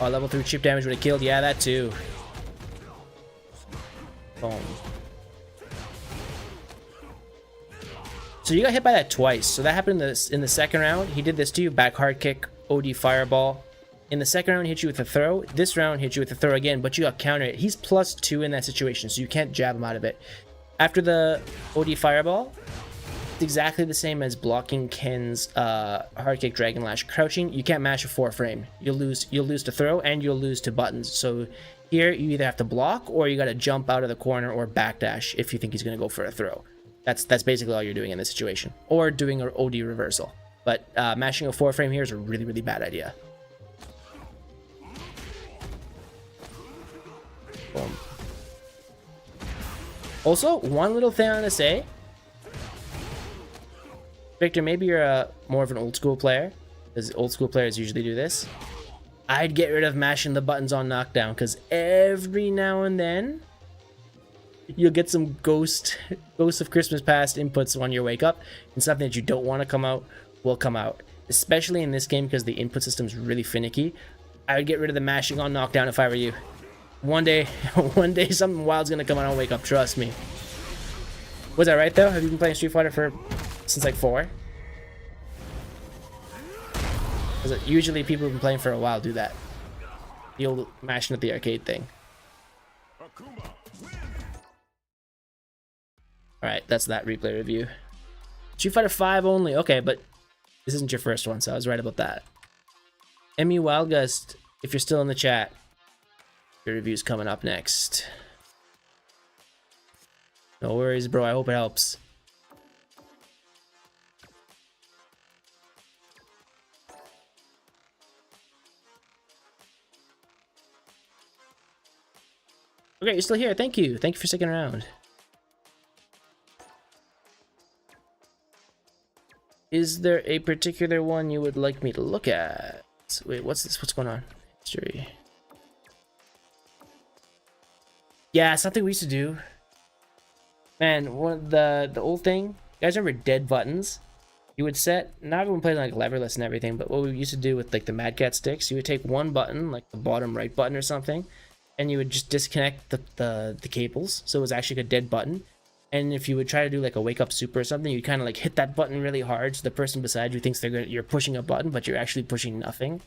Oh, level 3 chip damage would have killed. Yeah, that too. Boom. So you got hit by that twice. So that happened in the second round. He did this to you. Back hard kick, OD fireball. In the second round, he hit you with a throw. This round, hit you with a throw again, but you got countered. He's +2 in that situation, so you can't jab him out of it. After the OD fireball, it's exactly the same as blocking Ken's hard kick dragon lash crouching. You can't mash a 4 frame. You'll lose to throw and you'll lose to buttons. So here you either have to block or you got to jump out of the corner or backdash if you think he's going to go for a throw. That's basically all you're doing in this situation, or doing an OD reversal. But mashing a 4 frame here is a really, really bad idea. Boom. Also, one little thing I'm gonna say, Victor, maybe you're more of an old school player, because old school players usually do this. I'd get rid of mashing the buttons on knockdown, because every now and then you'll get some ghost of Christmas past inputs on your wake up, and something that you don't want to come out will come out. Especially in this game, because the input system is really finicky. I would get rid of the mashing on knockdown if I were you. One day something wild's gonna come out on wake up, trust me. Was that right though? Have you been playing Street Fighter since like 4? Because usually people who've been playing for a while do that. The old mashing at the arcade thing. Alright, that's that replay review. Street Fighter 5 only. Okay, but this isn't your first one, so I was right about that. Emmy Wildgust, if you're still in the chat, your review's coming up next. No worries, bro. I hope it helps. Okay, you're still here. Thank you. Thank you for sticking around. Is there a particular one you would like me to look at? Wait, what's this? What's going on? History. Yeah, something we used to do. Man, the old thing. You guys remember dead buttons? You would set. Not everyone plays like leverless and everything, but what we used to do with like the Mad Cat sticks, you would take one button, like the bottom right button or something, and you would just disconnect the cables, so it was actually like a dead button. And if you would try to do like a wake up super or something, you'd kind of like hit that button really hard, so the person beside you thinks you're pushing a button, but you're actually pushing nothing.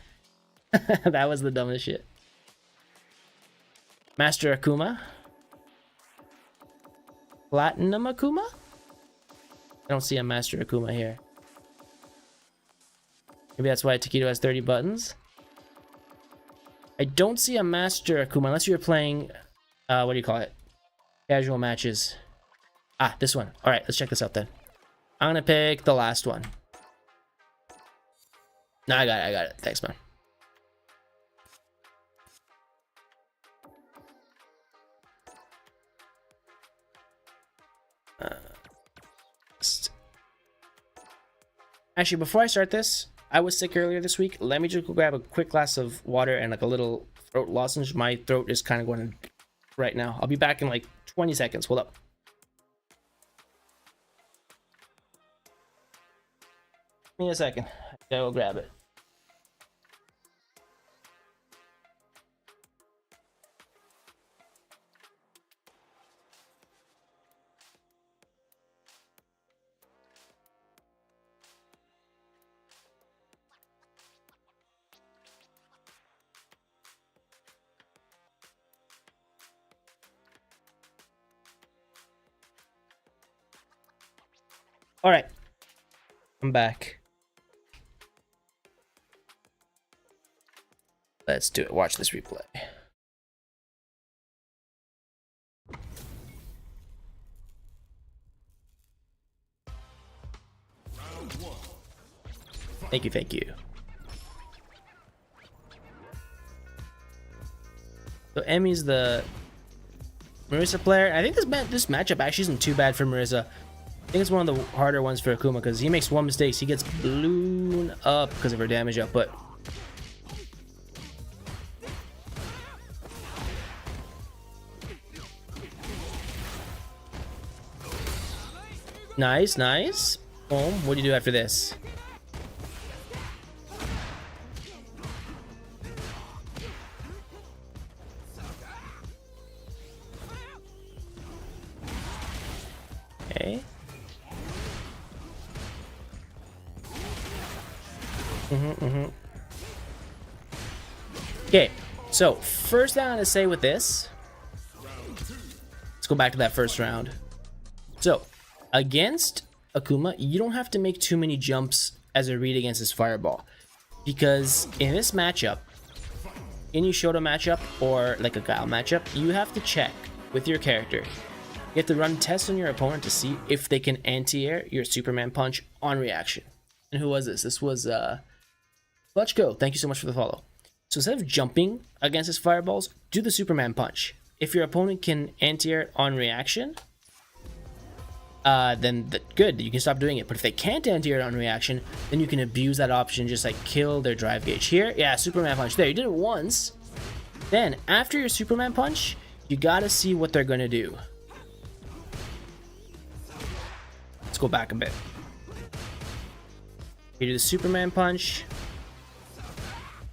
That was the dumbest shit. Master Akuma. Platinum Akuma? I don't see a Master Akuma here. Maybe that's why Takedo has 30 buttons. I don't see a Master Akuma unless you're playing, what do you call it? Casual matches. Ah, this one. Alright, let's check this out then. I'm gonna pick the last one. No, I got it. Thanks, man. Actually, before I start this, I was sick earlier this week. Let me just go grab a quick glass of water and like a little throat lozenge. My throat is kind of going right now. I'll be back in like 20 seconds. Hold up. Give me a second. I gotta go grab it. All right, I'm back. Let's do it. Watch this replay. Thank you. So Emmy's the Marisa player. I think this matchup actually isn't too bad for Marisa. I think it's one of the harder ones for Akuma because he makes one mistake, he gets blown up because of her damage output. Nice, nice. Boom. What do you do after this? Okay. Okay, so first thing I'm gonna say with this, let's go back to that first round. So against Akuma, you don't have to make too many jumps as a read against his fireball, because in this matchup, any Shoto matchup or like a Guile matchup, you have to check with your character. You have to run tests on your opponent to see if they can anti-air your Superman punch on reaction. And who was this? This was Clutchco. Thank you so much for the follow. So instead of jumping against his fireballs, do the Superman punch. If your opponent can anti-air it on reaction, then good, you can stop doing it. But if they can't anti-air it on reaction, then you can abuse that option, just like kill their drive gauge. Here, yeah, Superman punch. There, you did it once. Then after your Superman punch, you gotta see what they're gonna do. Let's go back a bit. You do the Superman punch.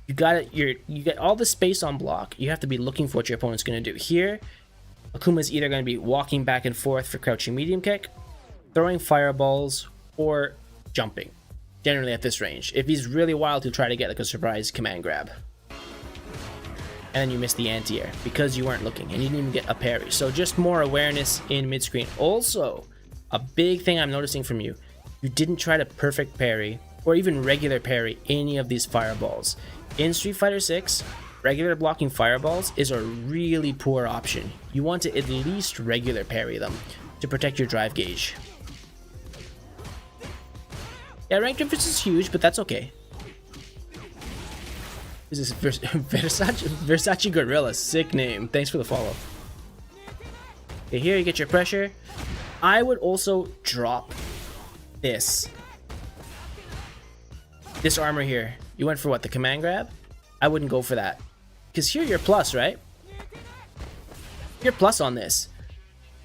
You get all the space on block. You have to be looking for what your opponent's going to do. Here, Akuma's either going to be walking back and forth for crouching medium kick, throwing fireballs, or jumping. Generally at this range. If he's really wild, he'll try to get like a surprise command grab. And then you miss the anti-air because you weren't looking and you didn't even get a parry. So just more awareness in mid-screen. Also, a big thing I'm noticing from you, you didn't try to perfect parry or even regular parry any of these fireballs. In Street Fighter 6, regular blocking fireballs is a really poor option. You want to at least regular parry them to protect your drive gauge. Yeah, rank difference is huge, but that's okay. Is this Versace Gorilla? Sick name. Thanks for the follow. Okay, here you get your pressure. I would also drop this armor here. You went for what? The command grab? I wouldn't go for that. Because here you're plus, right? You're plus on this.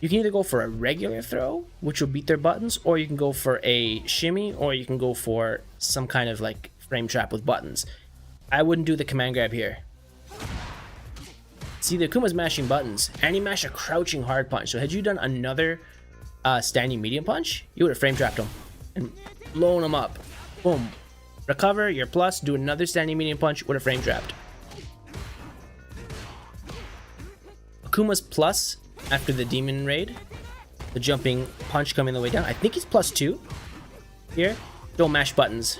You can either go for a regular throw, which will beat their buttons, or you can go for a shimmy, or you can go for some kind of like frame trap with buttons. I wouldn't do the command grab here. See, the Akuma's mashing buttons, and he mashed a crouching hard punch. So had you done another standing medium punch, you would have frame trapped him and blown him up. Boom. Recover, you're plus, do another standing medium punch, would have frame trapped. Akuma's plus after the demon raid. The jumping punch coming the way down. I think he's plus 2 here. Don't mash buttons.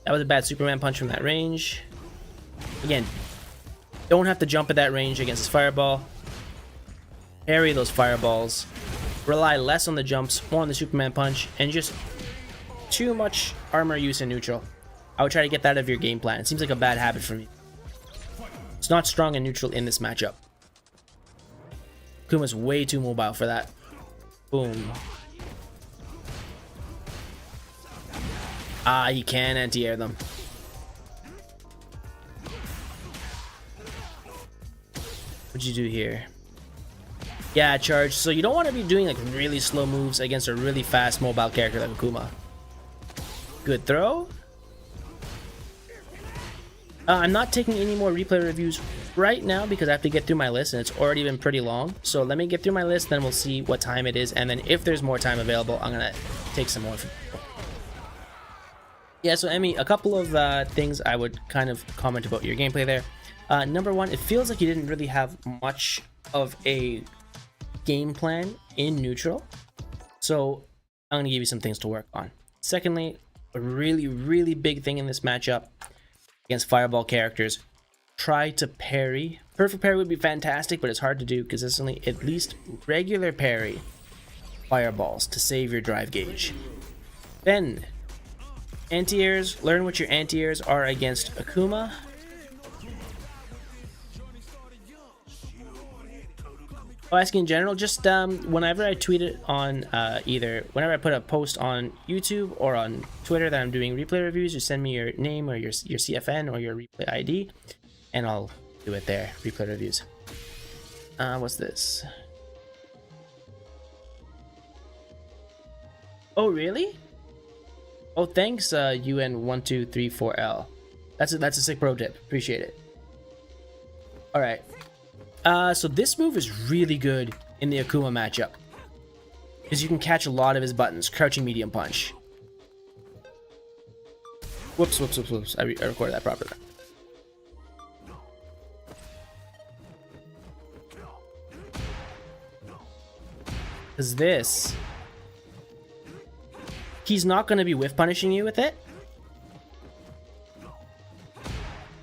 That was a bad Superman punch from that range. Again, don't have to jump at that range against his fireball. Parry those fireballs. Rely less on the jumps, more on the Superman punch, and just too much armor use in neutral. I would try to get that out of your game plan. It seems like a bad habit for me. It's not strong and neutral in this matchup. Kuma's way too mobile for that. Boom. Ah, he can anti-air them. What'd you do here? Yeah, charge. So you don't want to be doing like really slow moves against a really fast mobile character like Akuma. Good throw. I'm not taking any more replay reviews right now because I have to get through my list and it's already been pretty long. So let me get through my list, then we'll see what time it is, and then if there's more time available, I'm gonna take some more. Yeah, so Emmy, a couple of things I would kind of comment about your gameplay there. Number one, it feels like you didn't really have much of a game plan in neutral. So I'm going to give you some things to work on. Secondly, a really, really big thing in this matchup against fireball characters, try to parry. Perfect parry would be fantastic, but it's hard to do consistently. At least regular parry fireballs to save your drive gauge. Then anti-airs, learn what your anti-airs are against Akuma. I'll ask you in general, just whenever I tweet it on whenever I put a post on YouTube or on Twitter that I'm doing replay reviews, you send me your name or your CFN or your replay ID, and I'll do it there, replay reviews. What's this? Oh, really? Oh, thanks, UN1234L. That's a sick pro tip. Appreciate it. All right. So this move is really good in the Akuma matchup because you can catch a lot of his buttons. Crouching medium punch. Whoops. I recorded that properly. Because this, he's not going to be whiff punishing you with it,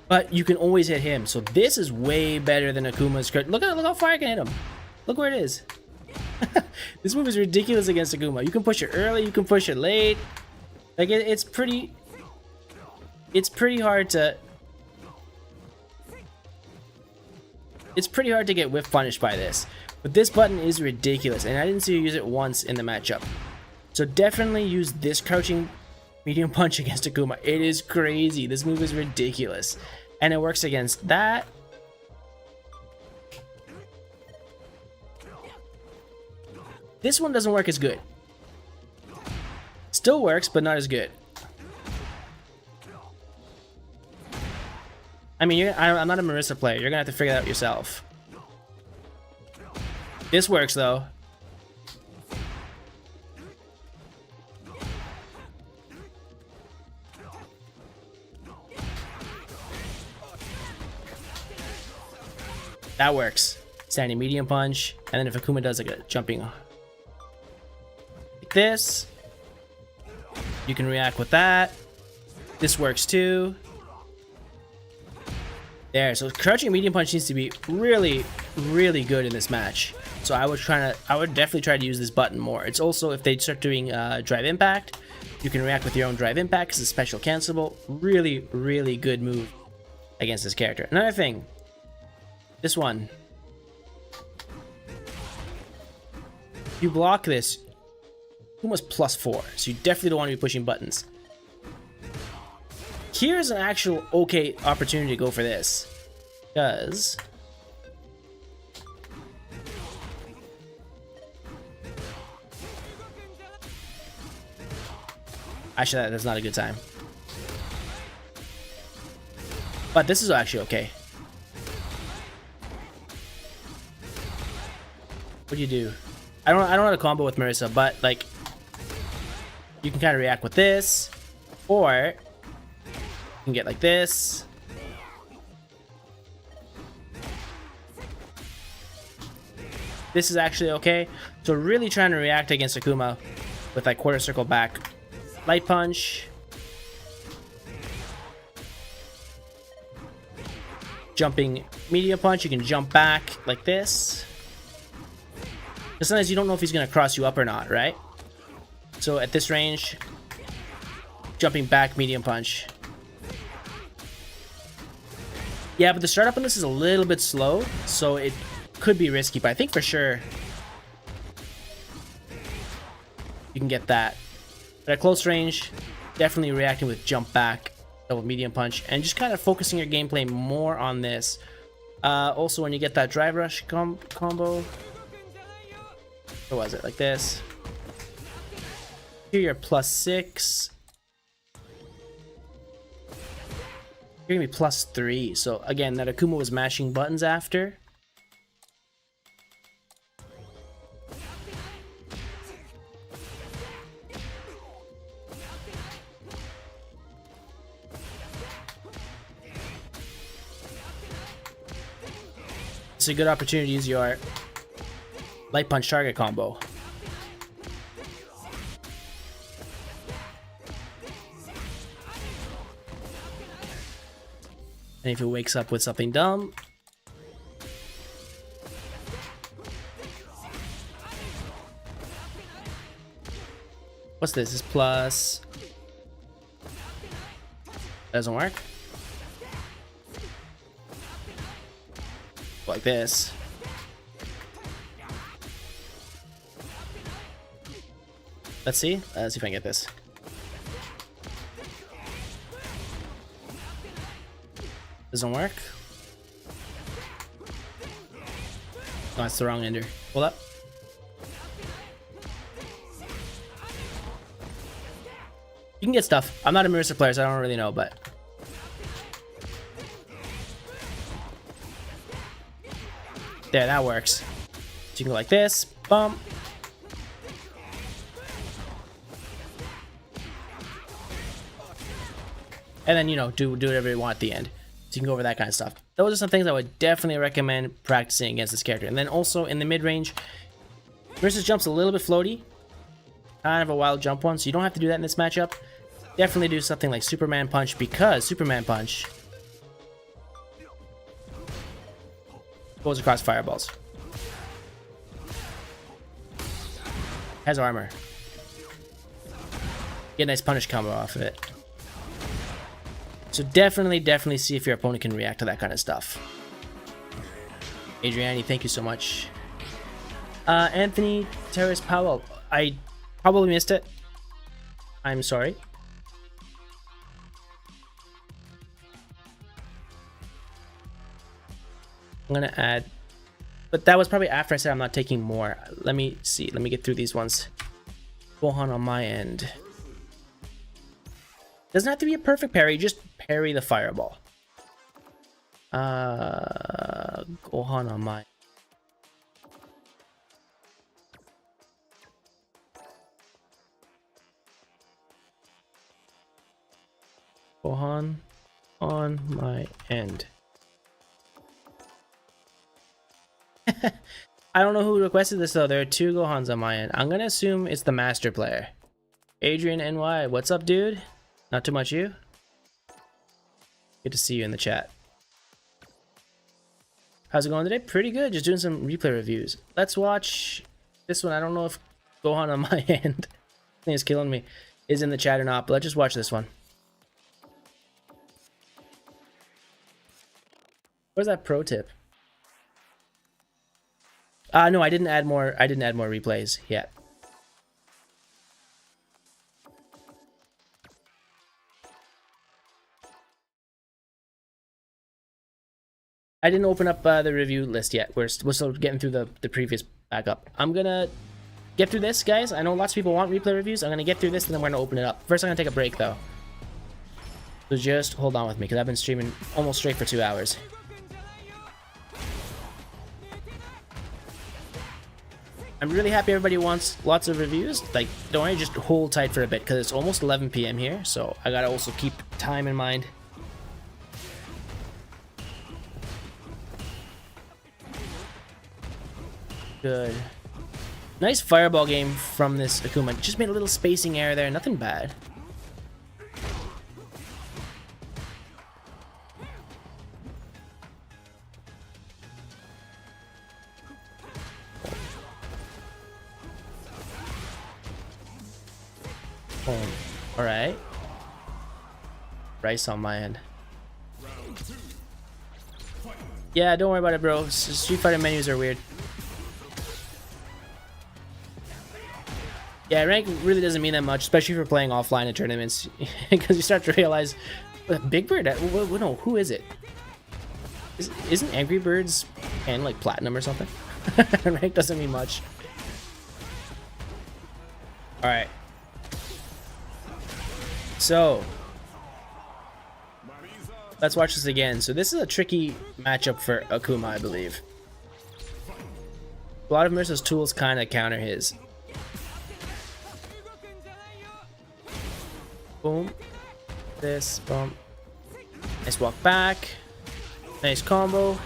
but you can always hit him. So this is way better than Akuma's. Look how far I can hit him. Look where it is. This move is ridiculous against Akuma. You can push it early, you can push it late. Like it's pretty hard to get whiff punished by this. But this button is ridiculous, and I didn't see you use it once in the matchup. So definitely use this crouching medium punch against Akuma. It is crazy. This move is ridiculous. And it works against that. This one doesn't work as good. Still works, but not as good. I mean, I'm not a Marissa player. You're gonna have to figure that out yourself. This works though. That works. Standing medium punch, and then if Akuma does like a jumping this. You can react with that. This works too. There, so crouching medium punch needs to be really, really good in this match. So I would definitely try to use this button more. It's also, if they start doing drive impact, you can react with your own drive impact because it's special cancelable. Really, really good move against this character. Another thing, this one. You block this, almost +4, so you definitely don't want to be pushing buttons. Here's an actual okay opportunity to go for this, because actually that's not a good time. But this is actually okay. What do you do? I don't know how to combo with Marissa, but like you can kind of react with this, or you can get like this. This is actually okay. So really trying to react against Akuma with like quarter circle back, light punch, jumping medium punch. You can jump back like this. Because sometimes you don't know if he's gonna cross you up or not, right? So at this range, jumping back medium punch. Yeah, but the startup on this is a little bit slow, so it could be risky, but I think for sure you can get that. But at close range, definitely reacting with jump back, double medium punch, and just kind of focusing your gameplay more on this. Also, when you get that drive rush combo, what was it? Like this. Here you're +6. You're gonna be +3. So again, that Akuma was mashing buttons after. It's a good opportunity to use your light punch target combo. And if it wakes up with something dumb, what's this? Is plus. Doesn't work. Like this. Let's see. Let's see if I can get this. Doesn't work. No, it's the wrong ender. Hold up. You can get stuff. I'm not a Marissa player, so I don't really know, but there, that works. So you can go like this, bump. And then, you know, do whatever you want at the end. So you can go over that kind of stuff. Those are some things I would definitely recommend practicing against this character. And then also in the mid-range, Marissa's jump's a little bit floaty. Kind of a wild jump one, so you don't have to do that in this matchup. Definitely do something like Superman Punch, because Superman Punch goes across fireballs. Has armor. Get a nice punish combo off of it. So definitely see if your opponent can react to that kind of stuff. Adriani, thank you so much. Anthony Terrace Powell, I probably missed it. I'm sorry. I'm gonna add, but that was probably after I said I'm not taking more. Let me see. Let me get through these ones. Gohan on my end. Doesn't have to be a perfect parry, just parry the fireball. Gohan on my. Gohan on my end. I don't know who requested this though. There are 2 Gohans on my end. I'm gonna assume it's the master player. Adrian NY, what's up, dude? Not too much you? Good to see you in the chat. How's it going today? Pretty good. Just doing some replay reviews. Let's watch this one. I don't know if Gohan on my end, I think it's killing me, is in the chat or not, but let's just watch this one. Where's that pro tip? No, I didn't add more replays yet. I didn't open up the review list yet. We're still getting through the previous backup. I'm gonna get through this, guys. I know lots of people want replay reviews. I'm gonna get through this and then we're gonna open it up. First, I'm gonna take a break though. So just hold on with me because I've been streaming almost straight for 2 hours. I'm really happy everybody wants lots of reviews. Like, don't worry, just hold tight for a bit because it's almost 11 p.m. here, so I gotta also keep time in mind. Good. Nice fireball game from this Akuma. Just made a little spacing error there, nothing bad. Boom. Alright. Rice on my end. Yeah, don't worry about it, bro. Street Fighter menus are weird. Yeah, rank really doesn't mean that much, especially if you're playing offline in tournaments, because you start to realize, Big Bird, no, who is it? Isn't Angry Birds and like platinum or something? Rank doesn't mean much. All right. So let's watch this again. So this is a tricky matchup for Akuma, I believe. A lot of Mercer's tools kind of counter his. Boom. This, boom. Nice walk back. Nice combo.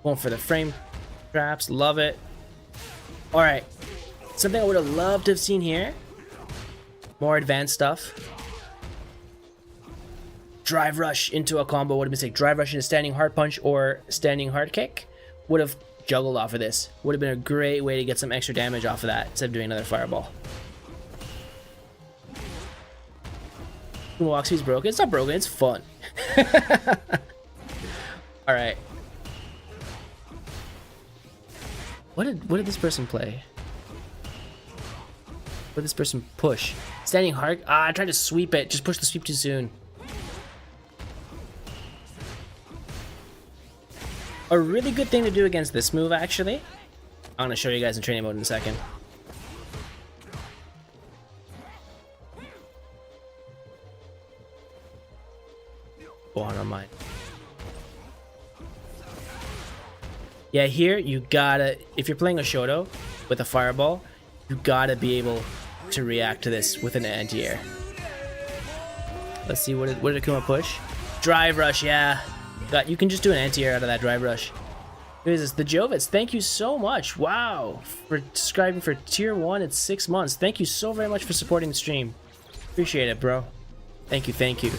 Going for the frame traps. Love it. Alright. Something I would have loved to have seen here. More advanced stuff. Drive rush into a combo would have been sick. Drive rush into standing hard punch or standing hard kick. Would have juggled off of this. Would have been a great way to get some extra damage off of that instead of doing another fireball. Walk speed's broken. It's not broken, it's fun. Alright. What did this person play? What did this person push? Standing hard? Ah, I tried to sweep it. Just push the sweep too soon. A really good thing to do against this move, actually. I'm gonna show you guys in training mode in a second. Go on mine. Yeah, here you gotta, if you're playing a Shoto with a fireball, you gotta be able to react to this with an anti-air. Let's see, what did Akuma push? Drive rush, yeah. You can just do an anti-air out of that drive rush. Who is this? The Jovitz, thank you so much. Wow, for subscribing for tier 1 at 6 months. Thank you so very much for supporting the stream. Appreciate it, bro. Thank you, thank you.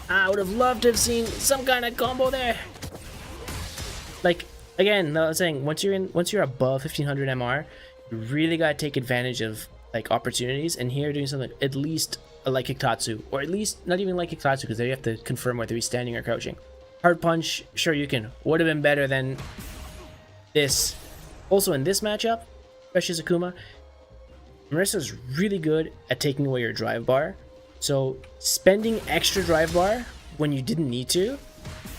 I would have loved to have seen some kind of combo there. Like, again, I was saying, once you're above 1500 MR, you really gotta take advantage of like opportunities. And here, doing something at least like Kicktatsu, or at least not even like Kicktatsu, because there you have to confirm whether he's standing or crouching. Hard punch, sure you can. Would have been better than this. Also in this matchup, especially as Akuma, Marissa's really good at taking away your drive bar. So spending extra drive bar when you didn't need to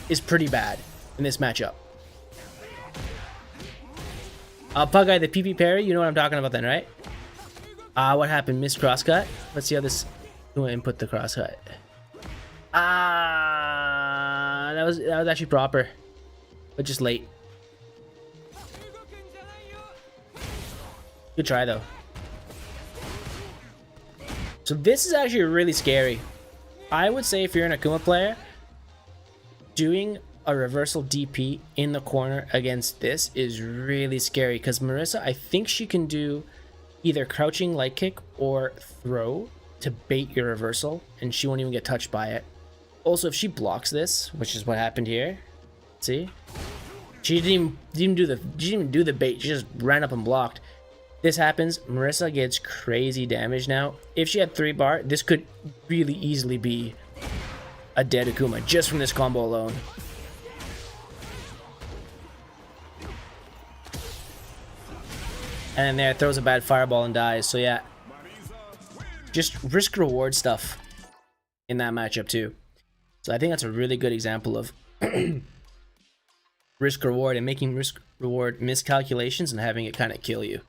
is pretty bad in this matchup. Pugeye, the PP parry, you know what I'm talking about then, right? What happened? Missed crosscut? Let's see how this... Who input the crosscut? That was actually proper, but just late. Good try though. So this is actually really scary. I would say if you're an Akuma player, doing a reversal DP in the corner against this is really scary, because Marissa, I think she can do either crouching light kick or throw to bait your reversal, and she won't even get touched by it. Also, if she blocks this, which is what happened here, see, she didn't even do the bait. She just ran up and blocked. This happens, Marissa gets crazy damage now. If she had 3 bar, this could really easily be a dead Akuma just from this combo alone. And then there, throws a bad fireball and dies. So yeah, just risk reward stuff in that matchup too. So I think that's a really good example of risk reward and making risk reward miscalculations and having it kind of kill you.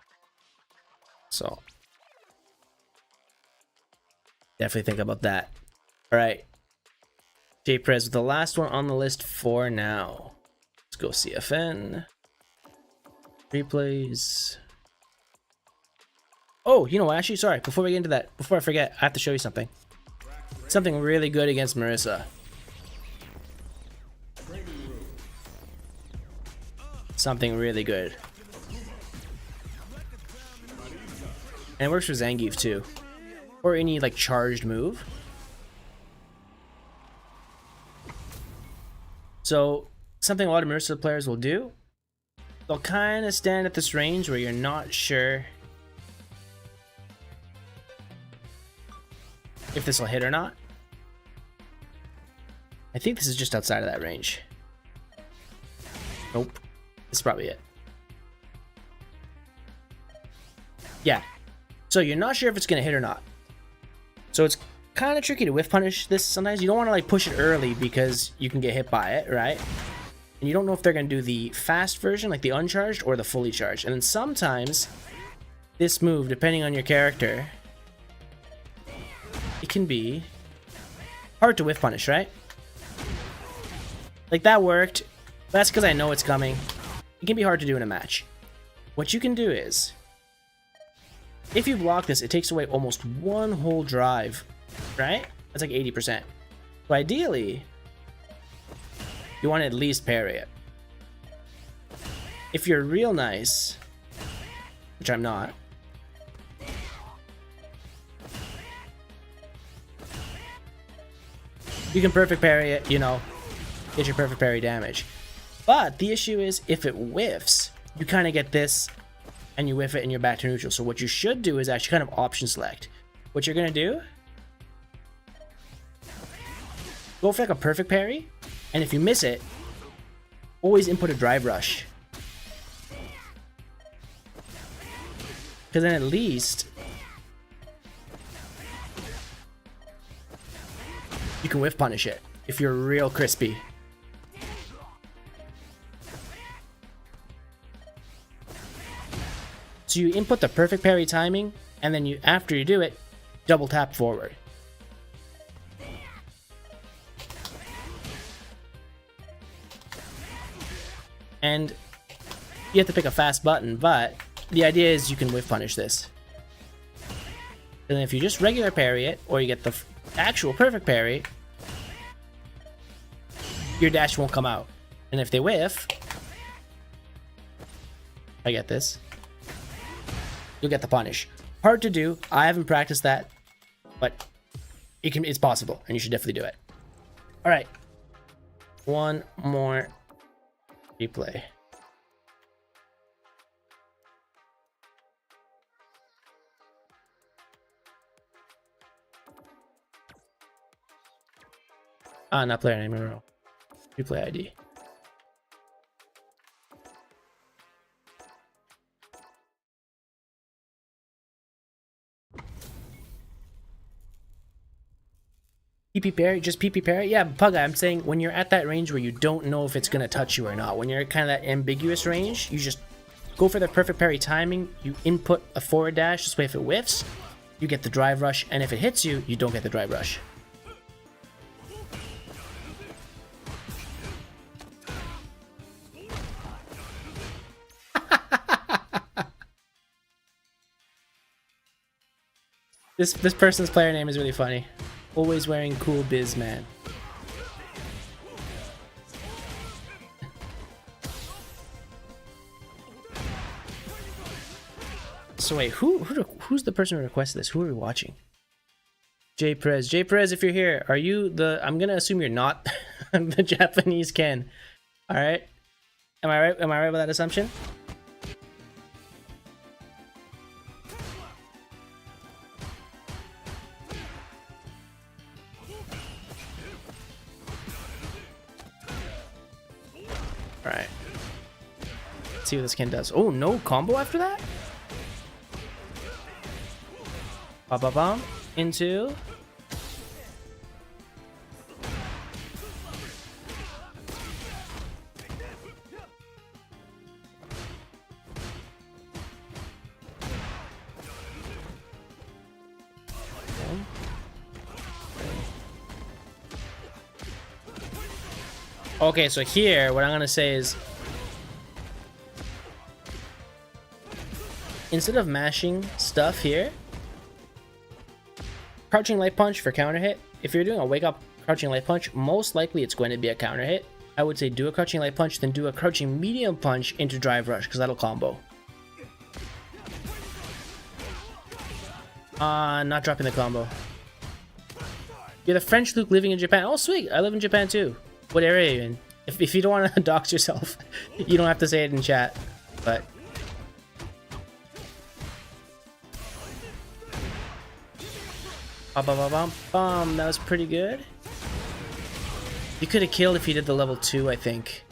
So definitely think about that. All right, J-Prez with the last one on the list for now. Let's go CFN. Replays. Oh, you know what? Actually, sorry. Before we get into that, before I forget, I have to show you something. Something really good against Marissa. Something really good. And it works for Zangief too. Or any like charged move. So, something a lot of Marissa players will do, they'll kind of stand at this range where you're not sure if this will hit or not. I think this is just outside of that range. Nope. This is probably it. Yeah. So you're not sure if it's going to hit or not. So it's kind of tricky to whiff punish this sometimes. You don't want to like push it early because you can get hit by it, right? And you don't know if they're going to do the fast version, like the uncharged, or the fully charged. And then sometimes this move, depending on your character, it can be hard to whiff punish, right? Like that worked. That's because I know it's coming. It can be hard to do in a match. What you can do is, if you block this, it takes away almost one whole drive, right? That's like 80%. So ideally, you want to at least parry it. If you're real nice, which I'm not, you can perfect parry it, you know, get your perfect parry damage. But the issue is, if it whiffs, you kind of get this, and you whiff it and you're back to neutral. So what you should do is actually kind of option select. What you're going to do, go for like a perfect parry, and if you miss it, always input a drive rush. Because then at least you can whiff punish it if you're real crispy. So you input the perfect parry timing, and then you, after you do it, double tap forward. And you have to pick a fast button, but the idea is you can whiff punish this. And then if you just regular parry it, or you get the actual perfect parry, your dash won't come out. And if they whiff, I get this, you'll get the punish. Hard to do. I haven't practiced that, but it's possible, and you should definitely do it. All right, one more replay. Not player name, no. Replay ID. PP parry, just PP parry? Yeah, Pug, I'm saying when you're at that range where you don't know if it's going to touch you or not, when you're kind of that ambiguous range, you just go for the perfect parry timing, you input a forward dash, this way if it whiffs, you get the drive rush, and if it hits you, you don't get the drive rush. This person's player name is really funny. Always wearing cool biz, man. So wait, who's the person who requested this? Who are we watching? Jay Perez. Jay Perez, if you're here, are you the... I'm gonna assume you're not the Japanese Ken. Alright? Am I right? Am I right with that assumption? Alright. Let's see what this Ken does. Oh, no combo after that? Ba-ba-bum. Into... Okay, so here, what I'm gonna say is, instead of mashing stuff here, crouching light punch for counter hit. If you're doing a wake up crouching light punch, most likely it's going to be a counter hit. I would say do a crouching light punch, then do a crouching medium punch into drive rush, because that'll combo. Not dropping the combo. You're the French Luke living in Japan. Oh, sweet. I live in Japan too. What area are you in? If you don't want to dox yourself, you don't have to say it in chat. But bum, that was pretty good. You could have killed if you did the level 2, I think.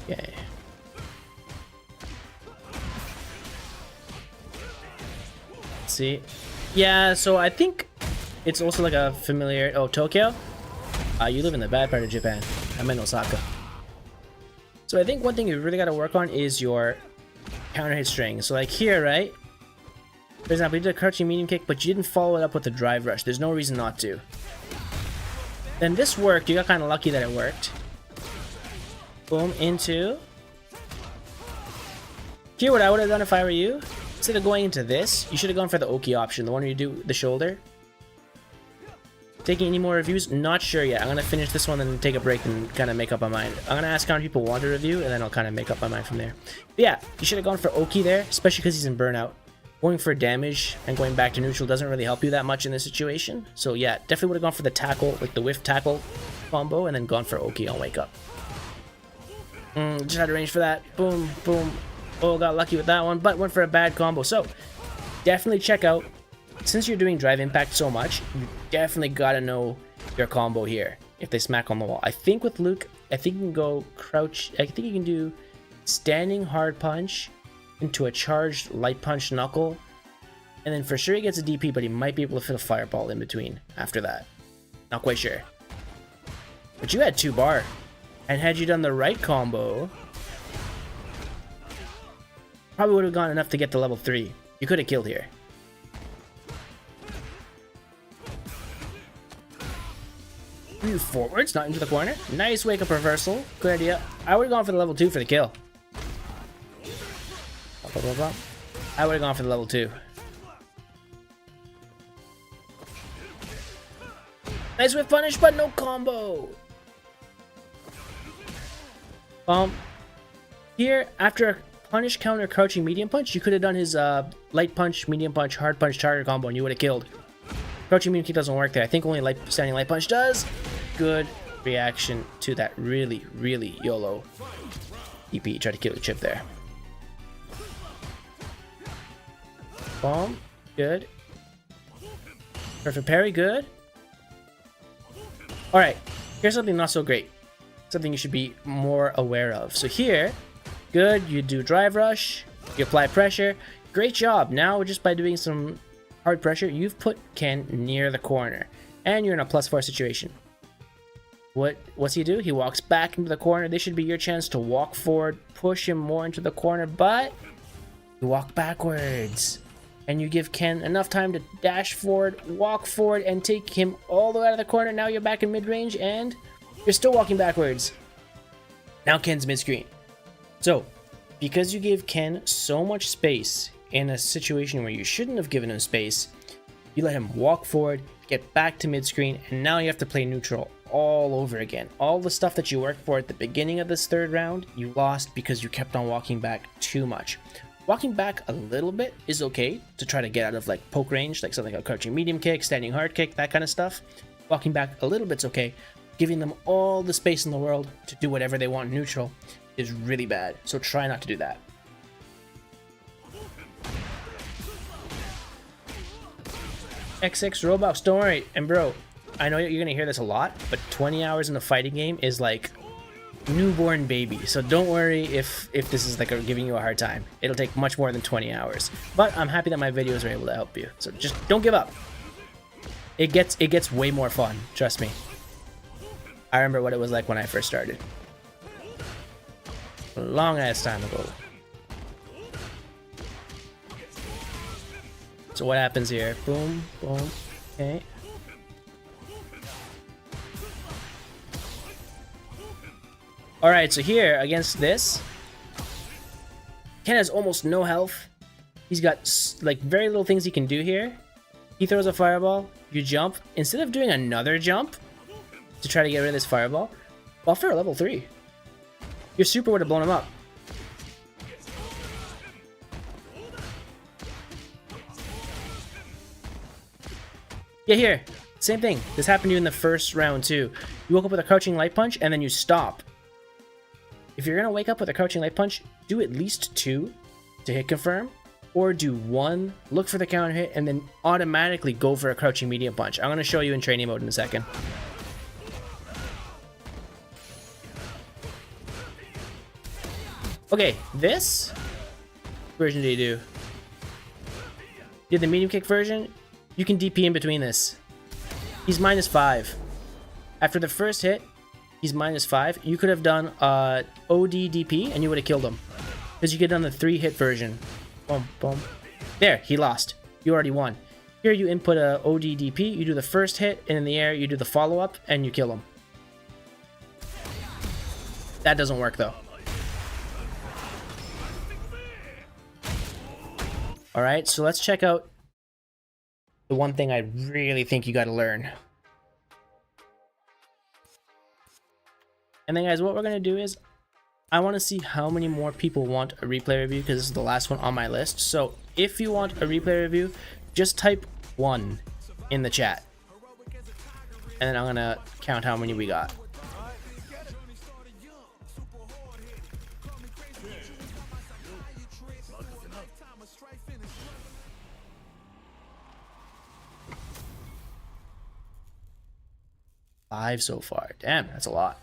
Okay. Let's see. Yeah, so I think it's also like a familiar... Oh, Tokyo? You live in the bad part of Japan. I'm in Osaka. So I think one thing you really got to work on is your counter hit string. So like here, right? For example, you did a crouching medium kick, but you didn't follow it up with a drive rush. There's no reason not to. Then this worked. You got kind of lucky that it worked. Boom, into. Here, what I would have done if I were you, instead of going into this, you should have gone for the Oki option, the one where you do the shoulder. Taking any more reviews? Not sure yet. I'm going to finish this one and take a break and kind of make up my mind. I'm going to ask how many people want to review, and then I'll kind of make up my mind from there. But yeah, you should have gone for Oki there, especially because he's in burnout. Going for damage and going back to neutral doesn't really help you that much in this situation. So yeah, definitely would have gone for the tackle, like the whiff tackle combo, and then gone for Oki on wake up. Just had a range for that. Boom, boom. Oh, got lucky with that one, but went for a bad combo. So definitely check out. Since you're doing drive impact so much, you definitely gotta know your combo here if they smack on the wall. I think with Luke, I think you can go crouch. I think you can do standing hard punch into a charged light punch knuckle, and then for sure he gets a DP, but he might be able to fit a fireball in between after that. Not quite sure. But you had 2 bar, and had you done the right combo, probably would have gone enough to get to level 3. You could have killed here. Move forwards, not into the corner. Nice wake up reversal. Good idea. I would have gone for the level 2 for the kill. I would have gone for the level 2. Nice whip punish, but no combo. Here, after a punish counter crouching medium punch, you could have done his light punch, medium punch, hard punch, target combo, and you would have killed. Crouching medium kick doesn't work there. I think only standing light punch does. Good reaction to that really, really YOLO DP. Try to kill the chip there. Bomb. Good. Perfect parry. Good. Alright. Here's something not so great. Something you should be more aware of. So here, good. You do drive rush. You apply pressure. Great job. Now, just by doing some hard pressure, you've put Ken near the corner. And you're in a +4 situation. What's he do? He walks back into the corner. This should be your chance to walk forward, push him more into the corner, but you walk backwards. And you give Ken enough time to dash forward, walk forward, and take him all the way out of the corner. Now you're back in mid-range, and you're still walking backwards. Now Ken's mid-screen. So, because you gave Ken so much space in a situation where you shouldn't have given him space, You let him walk forward, get back to mid-screen, and now you have to play neutral all over again. All the stuff that you worked for at the beginning of this third round, you lost because you kept on walking back too much. Walking back a little bit is okay to try to get out of like poke range, like something like crouching medium kick, standing hard kick, that kind of stuff. Walking back a little bit's okay. Giving them all the space in the world to do whatever they want neutral is really bad, so try not to do that. XX Robux, don't worry. And bro, I know you're gonna hear this a lot, but 20 hours in a fighting game is like newborn baby. So don't worry if this is like giving you a hard time. It'll take much more than 20 hours. But I'm happy that my videos are able to help you. So just don't give up. It gets way more fun, trust me. I remember what it was like when I first started. A long ass time ago. So what happens here? Boom, boom, okay. Alright, so here, against this, Ken has almost no health. He's got, like, very little things he can do here. He throws a fireball, you jump. Instead of doing another jump to try to get rid of this fireball, buffer level 3. Your super would have blown him up. Yeah, here. Same thing. This happened to you in the first round, too. You woke up with a crouching light punch, and then you stop. If you're going to wake up with a crouching light punch, do at least 2 to hit confirm, or do 1, look for the counter hit, and then automatically go for a crouching medium punch. I'm going to show you in training mode in a second. Okay, this version do you do? You did the medium kick version? You can DP in between this. He's -5. After the first hit, he's -5. You could have done OD DP and you would have killed him. Because you could have done the 3-hit version. Boom, boom. There, he lost. You already won. Here you input a OD DP, you do the first hit, and in the air you do the follow-up, and you kill him. That doesn't work though. Alright, so let's check out the one thing I really think you gotta learn. And then guys, what we're gonna do is, I wanna see how many more people want a replay review, because this is the last one on my list. So if you want a replay review, just type 1 in the chat. And then I'm gonna count how many we got. Five so far. Damn, that's a lot.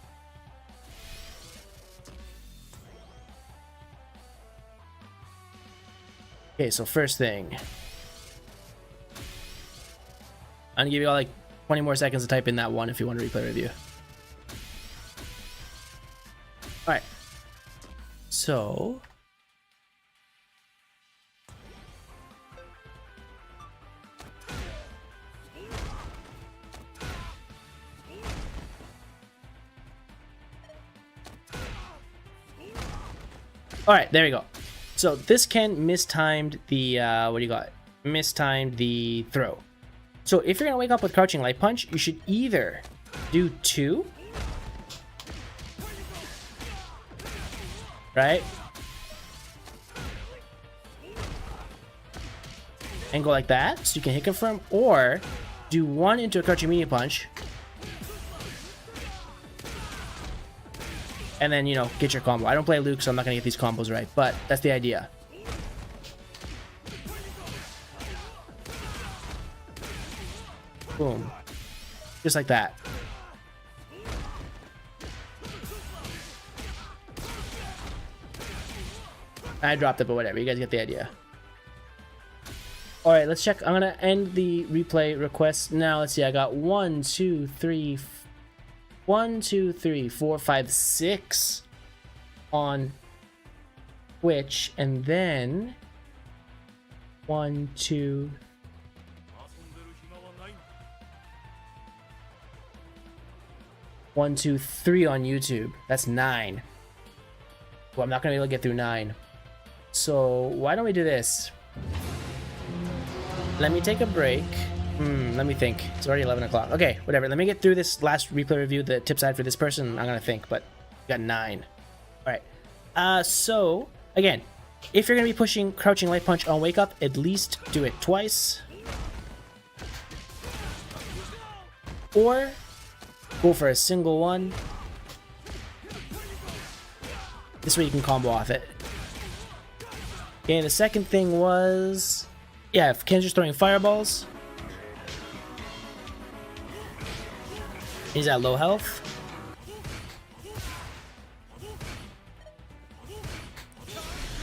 Okay, so first thing. I'm gonna give you all like 20 more seconds to type in that 1 if you want to replay review. Alright. So alright, there we go. So this Ken mistimed the, what do you got? Mistimed the throw. So if you're going to wake up with crouching light punch, you should either do 2. Right? And go like that, so you can hit confirm. Or do 1 into a crouching medium punch. And then, you know, get your combo. I don't play Luke, so I'm not going to get these combos right. But that's the idea. Boom. Just like that. I dropped it, but whatever. You guys get the idea. Alright, let's check. I'm going to end the replay requests now. Let's see. I got 1, 2, 3, 4, 5, 6 on Twitch, and then 1, 2, 1, 2, 3 on YouTube. That's 9. Well, I'm not gonna be able to get through 9. So why don't we do this? Let me take a break. Let me think. It's already 11 o'clock. Okay, whatever. Let me get through this last replay review, the tips I had for this person. I'm gonna think, but we got 9. All right. So again, if you're gonna be pushing crouching light punch on wake up, at least do it twice, or go for a single one. This way you can combo off it. Okay, the second thing was, yeah, if Ken's just throwing fireballs. He's at low health.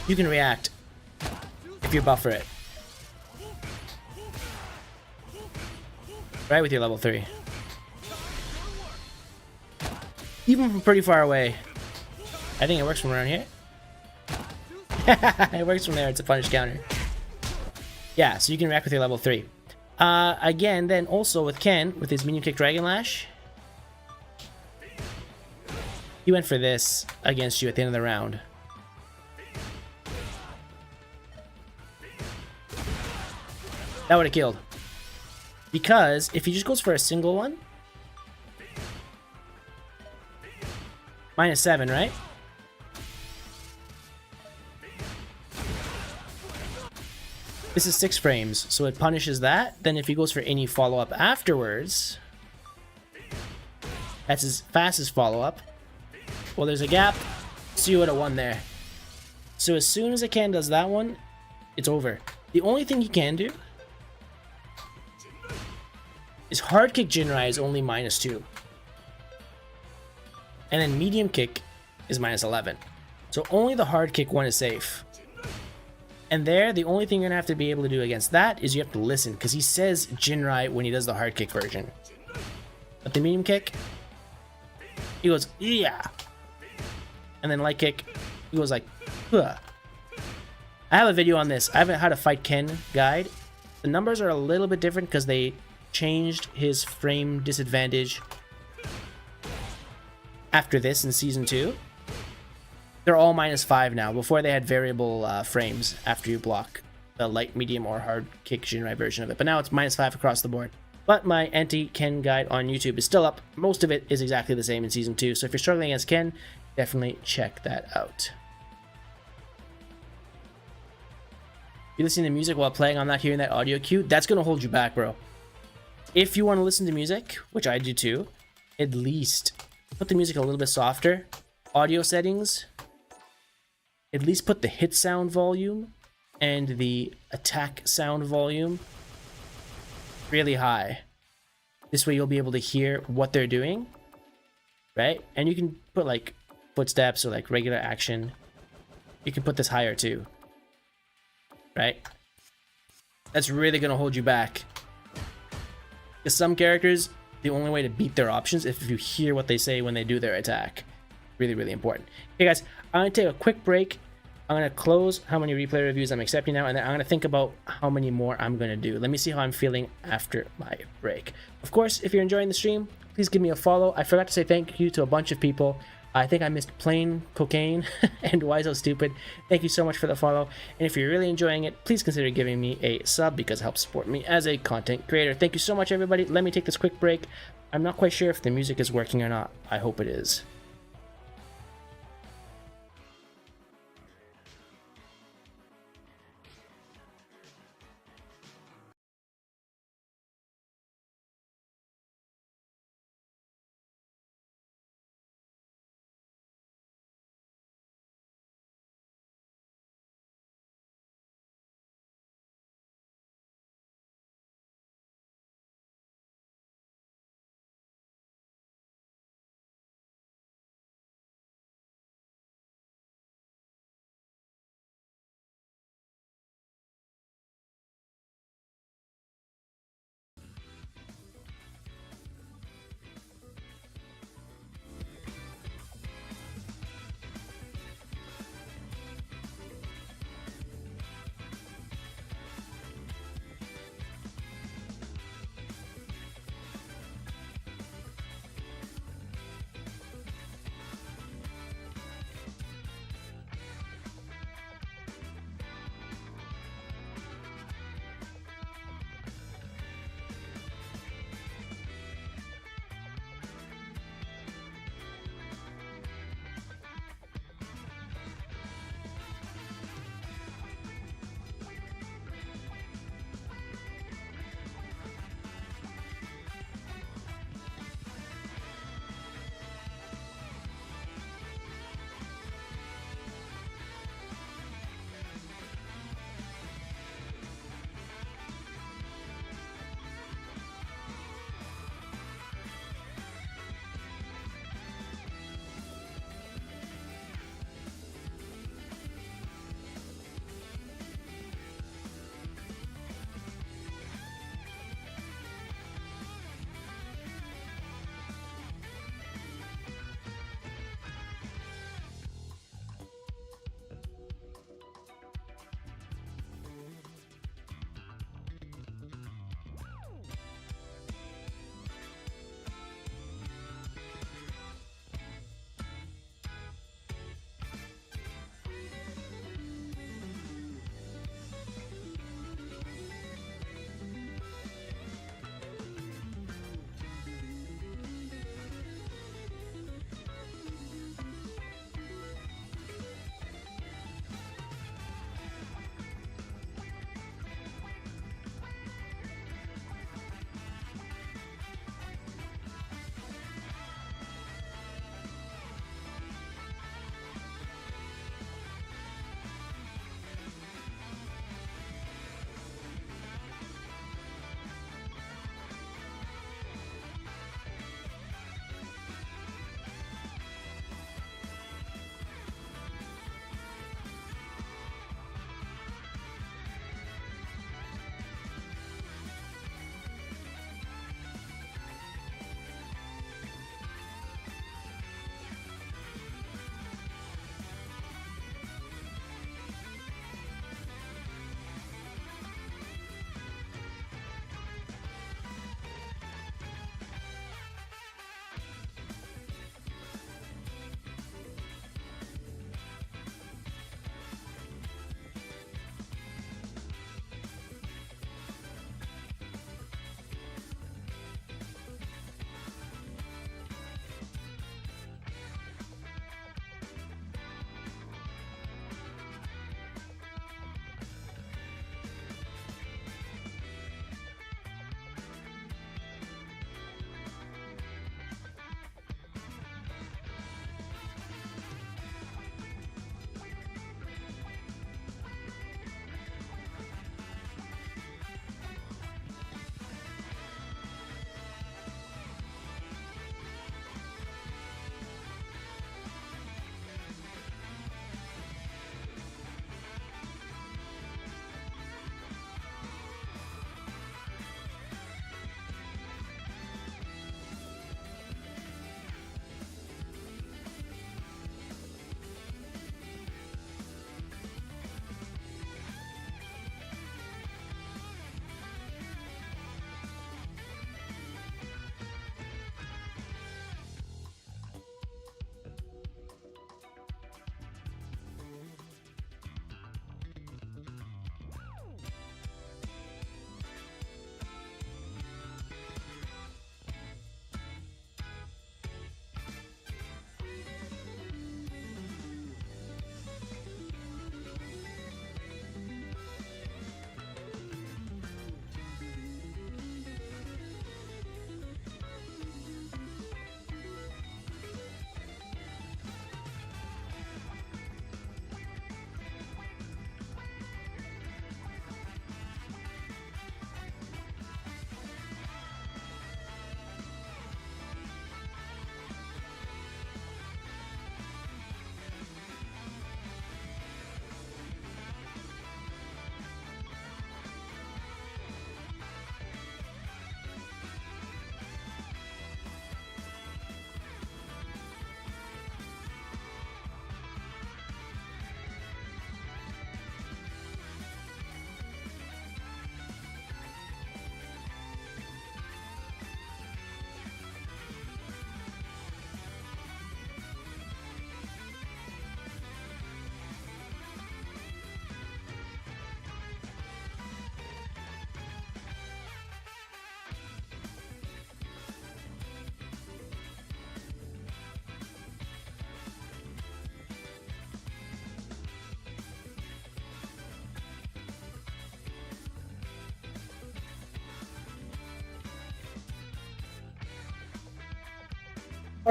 You can react if you buffer it. Right, with your level 3. Even from pretty far away. I think it works from around here. It works from there, it's a punish counter. Yeah, so you can react with your level 3. Again, then also with Ken, with his minion kick Dragon Lash, he went for this against you at the end of the round. That would have killed. Because if he just goes for a single one, -7, right? This is 6 frames, so it punishes that. Then if he goes for any follow-up afterwards, that's his fastest follow-up. Well, there's a gap, so you would have won there. So as soon as a Ken does that one, it's over. The only thing he can do is hard kick Jinrai is only -2. And then medium kick is -11. So only the hard kick one is safe. And there, the only thing you're gonna have to be able to do against that is you have to listen, because he says Jinrai when he does the hard kick version. But the medium kick, he goes, yeah. And then light kick, he goes like, ugh. I have a video on this. I have a how to fight Ken guide. The numbers are a little bit different because they changed his frame disadvantage after this in Season 2. They're all -5 now. Before they had variable frames after you block the light, medium, or hard kick Jinrai version of it. But now it's -5 across the board. But my anti-Ken guide on YouTube is still up. Most of it is exactly the same in Season 2. So if you're struggling against Ken, definitely check that out. You're listening to music while playing, I'm not hearing that audio cue. That's going to hold you back, bro. If you want to listen to music, which I do too, at least put the music a little bit softer. Audio settings, at least put the hit sound volume and the attack sound volume really high. This way you'll be able to hear what they're doing, right? And you can put like footsteps or like regular action. You can put this higher too, right? That's really going to hold you back. Because some characters, the only way to beat their options is if you hear what they say when they do their attack. Really, really important. Okay, guys, I'm going to take a quick break. I'm going to close how many replay reviews I'm accepting now, and then I'm going to think about how many more I'm going to do. Let me see how I'm feeling after my break. Of course, if you're enjoying the stream, please give me a follow. I forgot to say thank you to a bunch of people. I think I missed Plain Cocaine and Why So Stupid. Thank you so much for the follow. And if you're really enjoying it, please consider giving me a sub because it helps support me as a content creator. Thank you so much, everybody. Let me take this quick break. I'm not quite sure if the music is working or not. I hope it is.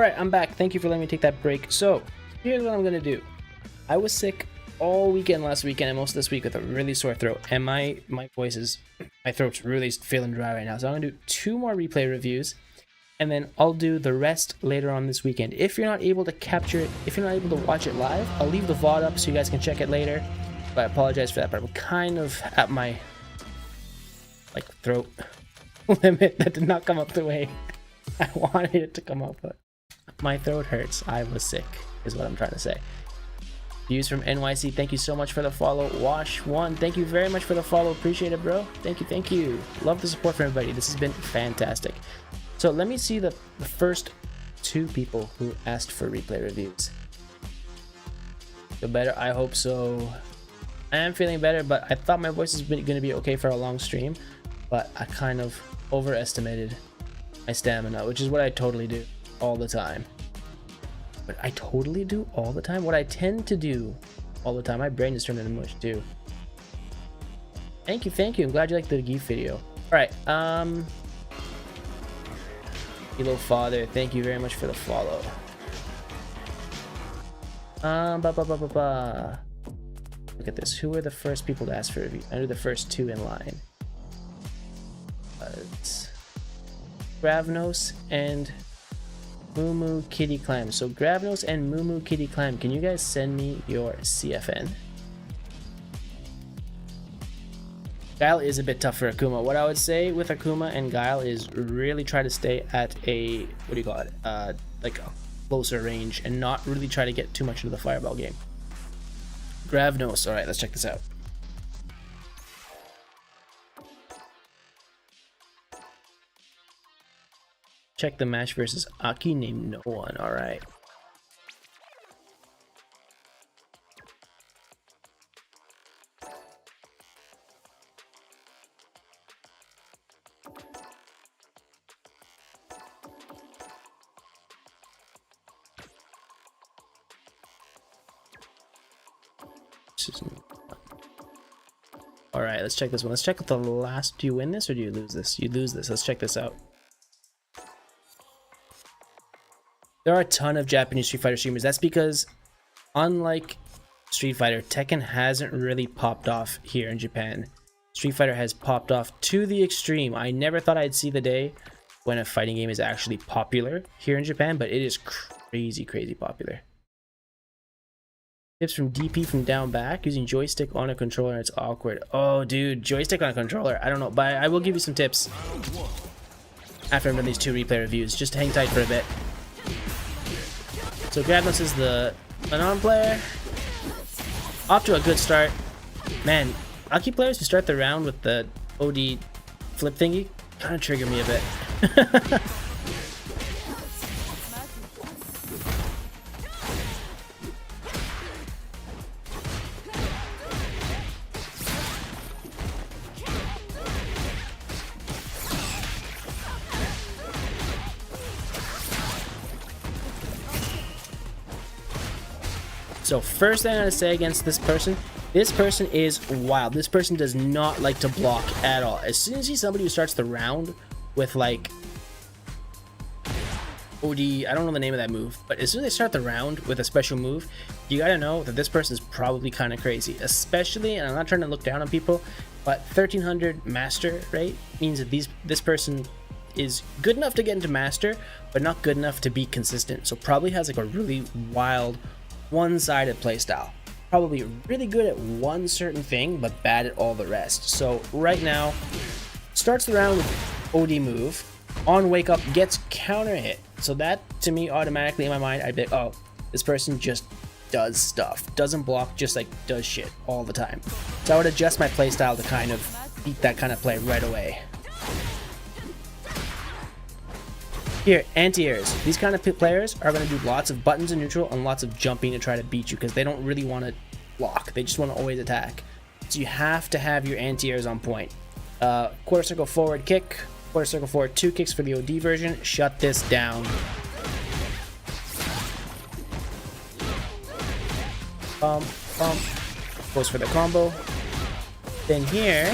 Alright, I'm back. Thank you for letting me take that break. So, here's what I'm gonna do. I was sick all weekend last weekend and most of this week with a really sore throat. And my voice is, my throat's really feeling dry right now. So I'm gonna do 2 more replay reviews. And then I'll do the rest later on this weekend. If you're not able to capture it, if you're not able to watch it live, I'll leave the VOD up so you guys can check it later. But I apologize for that, but I'm kind of at my, like, throat limit. That did not come up the way I wanted it to come up, but my throat hurts. I was sick, is what I'm trying to say. Views from NYC, thank you so much for the follow. Wash1, thank you very much for the follow. Appreciate it, bro. Thank you, thank you. Love the support from everybody. This has been fantastic. So let me see the first 2 people who asked for replay reviews. Feel better? I hope so. I am feeling better, but I thought my voice is going to be okay for a long stream, but I kind of overestimated my stamina, which is what I totally do all the time. But I totally do all the time? What I tend to do all the time. My brain is turned into mush too. Thank you, thank you. I'm glad you liked the GIF video. Alright, Hello Father, thank you very much for the follow. Look at this. Who are the first people to ask for a review? I know the first 2 in line. It's Gravnos and Moo Kitty Clam. So Gravnos and Moo Kitty Clam, can you guys send me your CFN? Guile is a bit tough for Akuma. What I would say with Akuma and Guile is really try to stay at a, what do you call it? Like a closer range and not really try to get too much into the fireball game. Gravnos. Alright, let's check this out. Check the match versus Aki named no one. Alright. Alright, let's check this one. Let's check the last. Do you win this or do you lose this? You lose this. Let's check this out. There are a ton of Japanese Street Fighter streamers. That's because, unlike Street Fighter, Tekken hasn't really popped off here in Japan. Street Fighter has popped off to the extreme. I never thought I'd see the day when a fighting game is actually popular here in Japan, but it is crazy, crazy popular. Tips from DP from down back. Using joystick on a controller, it's awkward. Oh, dude, joystick on a controller. I don't know, but I will give you some tips after I'm done these 2 replay reviews. Just hang tight for a bit. So Gravnos is the Manon player. Off to a good start. Man, Aki players who start the round with the OD flip thingy kind of trigger me a bit. So first thing I'm gonna say against this person is wild. This person does not like to block at all. As soon as you see somebody who starts the round with like OD, I don't know the name of that move, but as soon as they start the round with a special move, you gotta know that this person is probably kind of crazy. Especially, and I'm not trying to look down on people, but 1300 master rate means that this person is good enough to get into master, but not good enough to be consistent. So probably has like a really wild one-sided playstyle. Probably really good at one certain thing, but bad at all the rest. So right now, starts the round with OD move, on wake up, gets counter hit. So that, to me, automatically in my mind, I'd be like, oh, this person just does stuff. Doesn't block, just like does shit all the time. So I would adjust my playstyle to kind of beat that kind of play right away. Here, anti-airs. These kind of players are going to do lots of buttons in neutral and lots of jumping to try to beat you because they don't really want to block. They just want to always attack. So you have to have your anti-airs on point. Quarter circle forward kick, quarter circle forward 2 kicks for the OD version. Shut this down. Goes for the combo. Then here,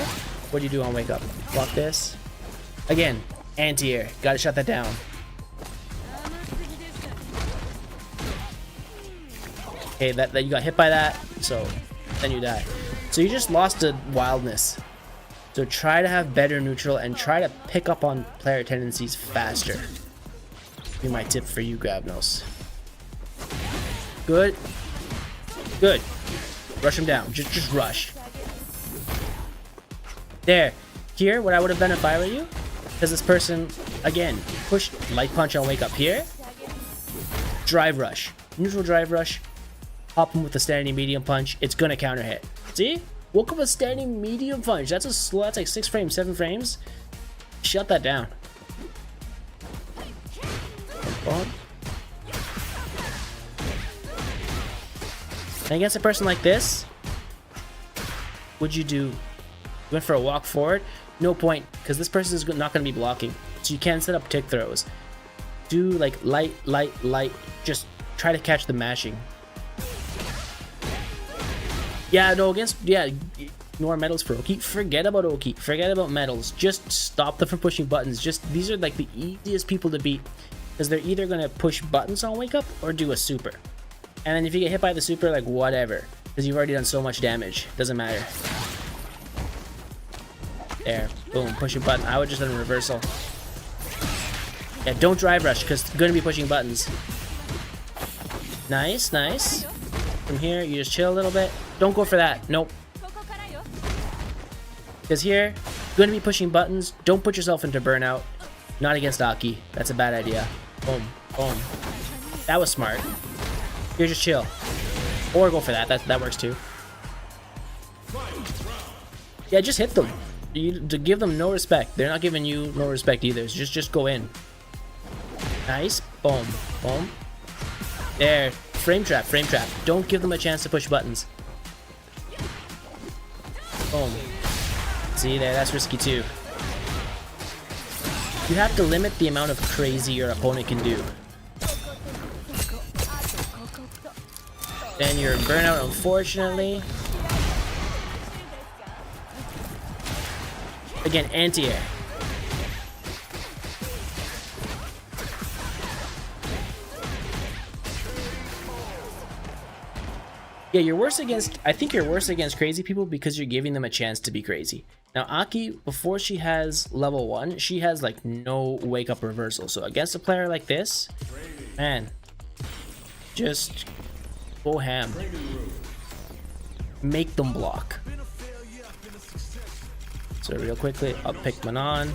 what do you do on wake up? Block this. Again, anti-air. Gotta shut that down. Okay, that you got hit by that, so then you die. So you just lost to wildness. So try to have better neutral and try to pick up on player tendencies faster. Be my tip for you, Grabnos. Good. Good. Rush him down. Just rush. There. Here, what I would have done if I were you, because this person, again, push light punch on wake up here. Drive rush. Neutral drive rush. Pop him with a standing medium punch. It's gonna counter hit. See? Woke up a standing medium punch. That's a slow. That's like 6 frames, 7 frames. Shut that down. Boom. And against a person like this, what'd you do? You went for a walk forward? No point, because this person is not going to be blocking. So you can set up tick throws. Do like light. Just try to catch the mashing. Yeah, no, ignore metals for Oki. Forget about Oki. Forget about metals. Just stop them from pushing buttons. These are like the easiest people to beat, because they're either going to push buttons on wake up or do a super. And then if you get hit by the super, like whatever, because you've already done so much damage. Doesn't matter. There, boom, push a button. I would just done a reversal. Yeah, don't drive rush, because you're going to be pushing buttons. Nice. From here, you just chill a little bit. Don't go for that. Nope. Because here, you're going to be pushing buttons. Don't put yourself into burnout. Not against Aki. That's a bad idea. Boom. That was smart. Here, just chill. Or go for that. That works too. Yeah, just hit them. To give them no respect. They're not giving you no respect either. So just go in. Nice. Boom. There. Frame trap. Don't give them a chance to push buttons. Boom. See there, that's risky too. You have to limit the amount of crazy your opponent can do. Then you're burnout, unfortunately. Again, anti-air. Yeah, you're worse against, I think you're worse against crazy people because you're giving them a chance to be crazy. Now, Aki, before she has level 1, she has like no wake up reversal. So against a player like this, man, just go ham. Make them block. So real quickly, I'll pick Manon.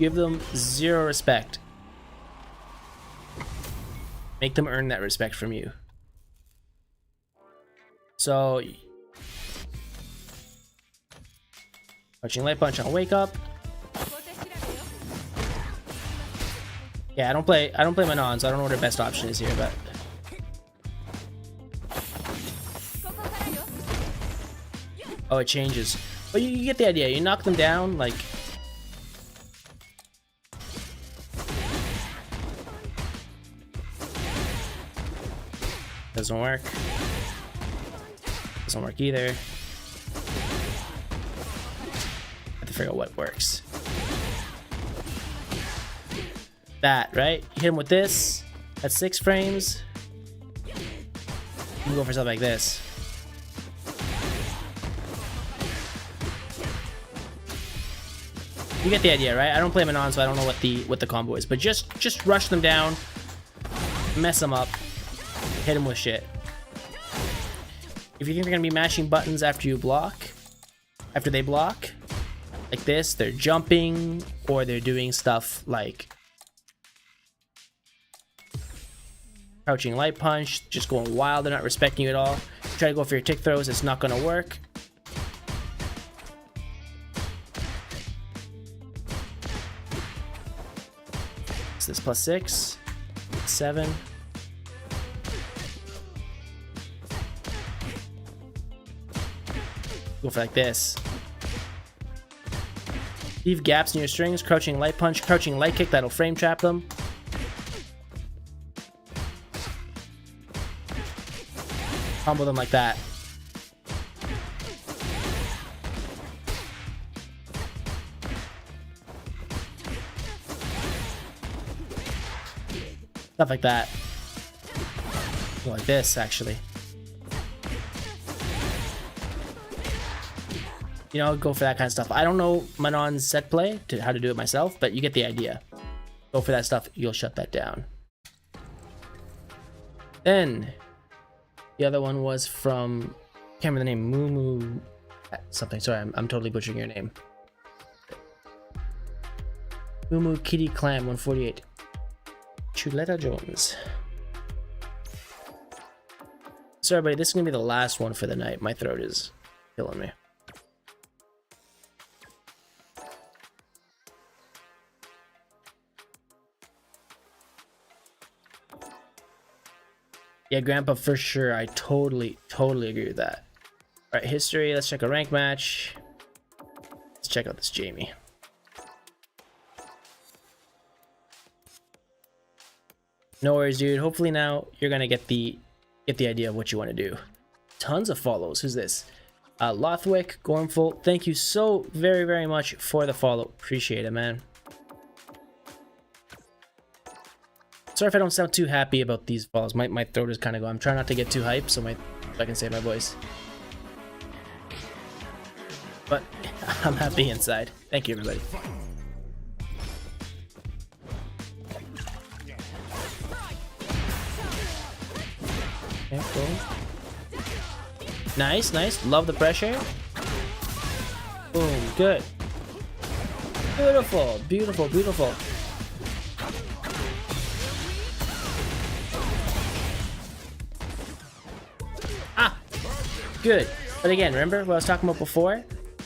Give them 0 respect. Make them earn that respect from you. So, touching light punch on wake up. Yeah, I don't play Manon, so I don't know what her best option is here, but oh, it changes. But you get the idea. You knock them down, like. Doesn't work. Doesn't work either. I have to figure out what works. That, right? You hit him with this. That's 6 frames. You can go for something like this. You get the idea, right? I don't play Manon, so I don't know what the combo is. But just rush them down, mess them up. Hit him with shit. If you think they're gonna be mashing buttons after they block, like this, they're jumping, or they're doing stuff like crouching light punch, just going wild, they're not respecting you at all. Try to go for your tick throws, it's not gonna work. So this +6, 7. Go for like this. Leave gaps in your strings. Crouching light punch. Crouching light kick. That'll frame trap them. Combo them like that. Stuff like that. More like this, actually. You know, go for that kind of stuff. I don't know Manon's set play to how to do it myself, but you get the idea. Go for that stuff, you'll shut that down. Then the other one was from, can't remember the name, Moo something. Sorry, I'm totally butchering your name. Moo Kitty Clam 148. Chuleta Jones. Sorry, buddy, this is gonna be the last one for the night. My throat is killing me. Yeah, Grandpa, for sure. I totally agree with that. All right, history. Let's check a rank match. Let's check out this Jamie. No worries, dude. Hopefully now you're gonna get the idea of what you want to do. Tons of follows. Who's this? Lothwick, Gormful. Thank you so very much for the follow. Appreciate it, man. Sorry if I don't sound too happy about these follows. My throat is kind of going. I'm trying not to get too hyped, so I can save my voice. But I'm happy inside. Thank you, everybody. Okay, cool. Nice. Love the pressure. Boom. Good. Beautiful. Good. But again, remember what I was talking about before?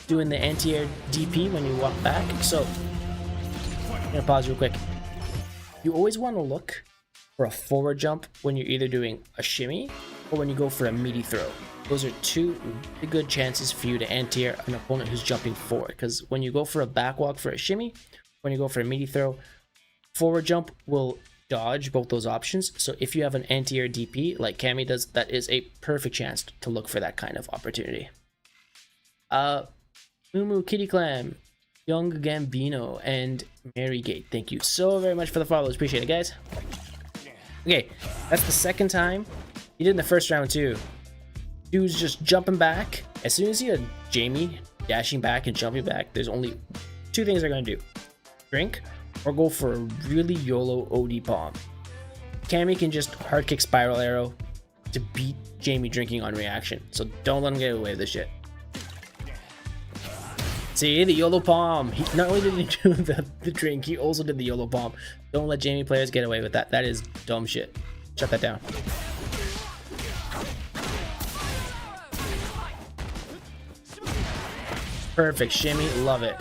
Doing the anti-air DP when you walk back. So, I'm gonna pause real quick. You always want to look for a forward jump when you're either doing a shimmy or when you go for a meaty throw. Those are two really good chances for you to anti-air an opponent who's jumping forward. Because when you go for a back walk for a shimmy, when you go for a meaty throw, forward jump will dodge both those options. So if you have an anti-air DP like Cammy does, that is a perfect chance to look for that kind of opportunity. Mumu, Kitty Clam, Young Gambino, and Marygate, thank you so very much for the follows. Appreciate it, guys. Okay, that's the second time. He did in the first round too. Dude's just jumping back. As soon as you see a Jamie dashing back and jumping back, there's only two things they're gonna do: drink or go for a really YOLO OD palm. Cammy can just hard kick spiral arrow to beat Jamie drinking on reaction, so don't let him get away with this shit. See, the YOLO palm. He not only did he do the drink, he also did the YOLO palm. Don't let Jamie players get away with that. That is dumb shit. Shut that down. Perfect shimmy, love it.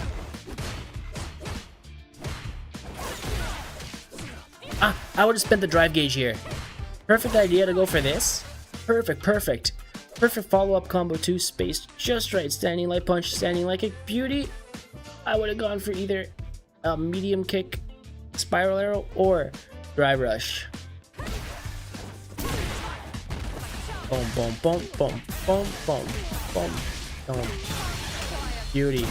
I would have spent the drive gauge here. Perfect idea to go for this. Perfect. Perfect follow-up combo too, spaced just right. Standing light punch, standing like a beauty. I would have gone for either a medium kick, spiral arrow, or drive rush. Boom, boom, boom, boom, boom, boom, boom, boom. Beauty.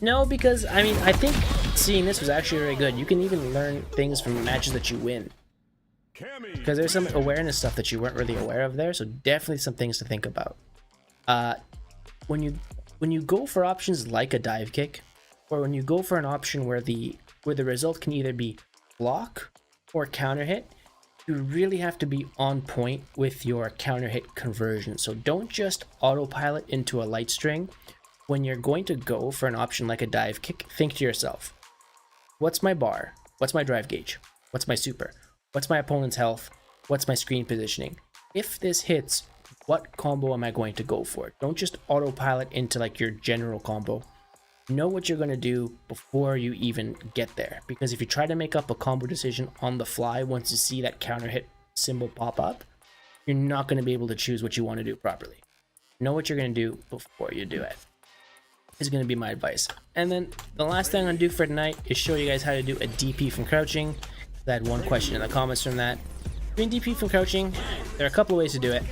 No, because I mean, I think seeing this was actually very good. You can even learn things from matches that you win, because there's some awareness stuff that you weren't really aware of there. So definitely some things to think about. When you go for options like a dive kick, or when you go for an option where the result can either be block or counter hit, you really have to be on point with your counter hit conversion. So don't just autopilot into a light string. When you're going to go for an option like a dive kick, think to yourself, what's my bar? What's my drive gauge? What's my super? What's my opponent's health? What's my screen positioning? If this hits, what combo am I going to go for? Don't just autopilot into like your general combo. Know what you're going to do before you even get there. Because if you try to make up a combo decision on the fly once you see that counter hit symbol pop up, you're not going to be able to choose what you want to do properly. Know what you're going to do before you do it. Is going to be my advice. And then the last thing I'm going to do for tonight is show you guys how to do a DP from crouching. I had one question in the comments from that. Doing DP from crouching, there are a couple of ways to do it.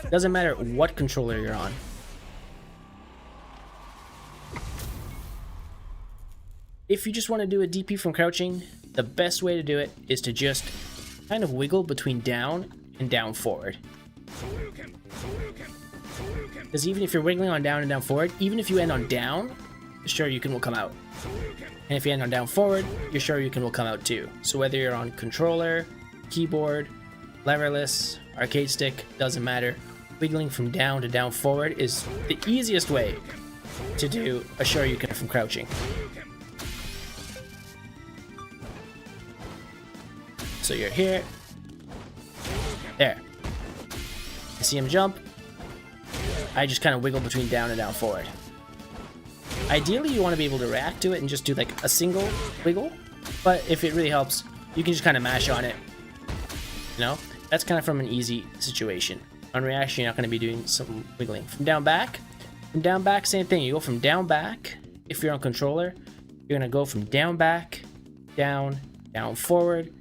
Doesn't matter what controller you're on. If you just want to do a DP from crouching, the best way to do it is to just kind of wiggle between down and down forward. Because even if you're wiggling on down and down forward, even if you end on down, sure you can will come out. And if you end on down forward, you're sure you can will come out too. So whether you're on controller, keyboard, leverless, arcade stick, doesn't matter. Wiggling from down to down forward is the easiest way to do a sure you can from crouching. So you're here. There. I see him jump. I just kind of wiggle between down and down forward. Ideally, you want to be able to react to it and just do like a single wiggle. But if it really helps, you can just kind of mash on it. You know? That's kind of from an easy situation. On reaction, you're not going to be doing some wiggling. From down back, same thing. You go from down back. If you're on controller, you're going to go from down back, down, down forward,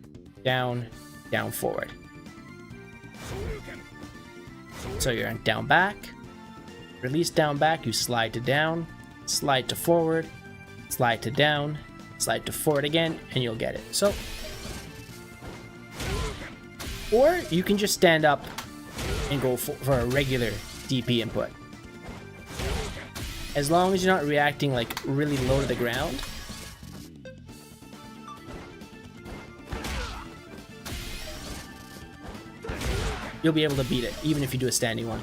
down, down forward. So you're on down back, release down back, you slide to down, slide to forward, slide to down, slide to forward again, and you'll get it. So, or you can just stand up and go for a regular DP input. As long as you're not reacting like really low to the ground. You'll be able to beat it, even if you do a standing one.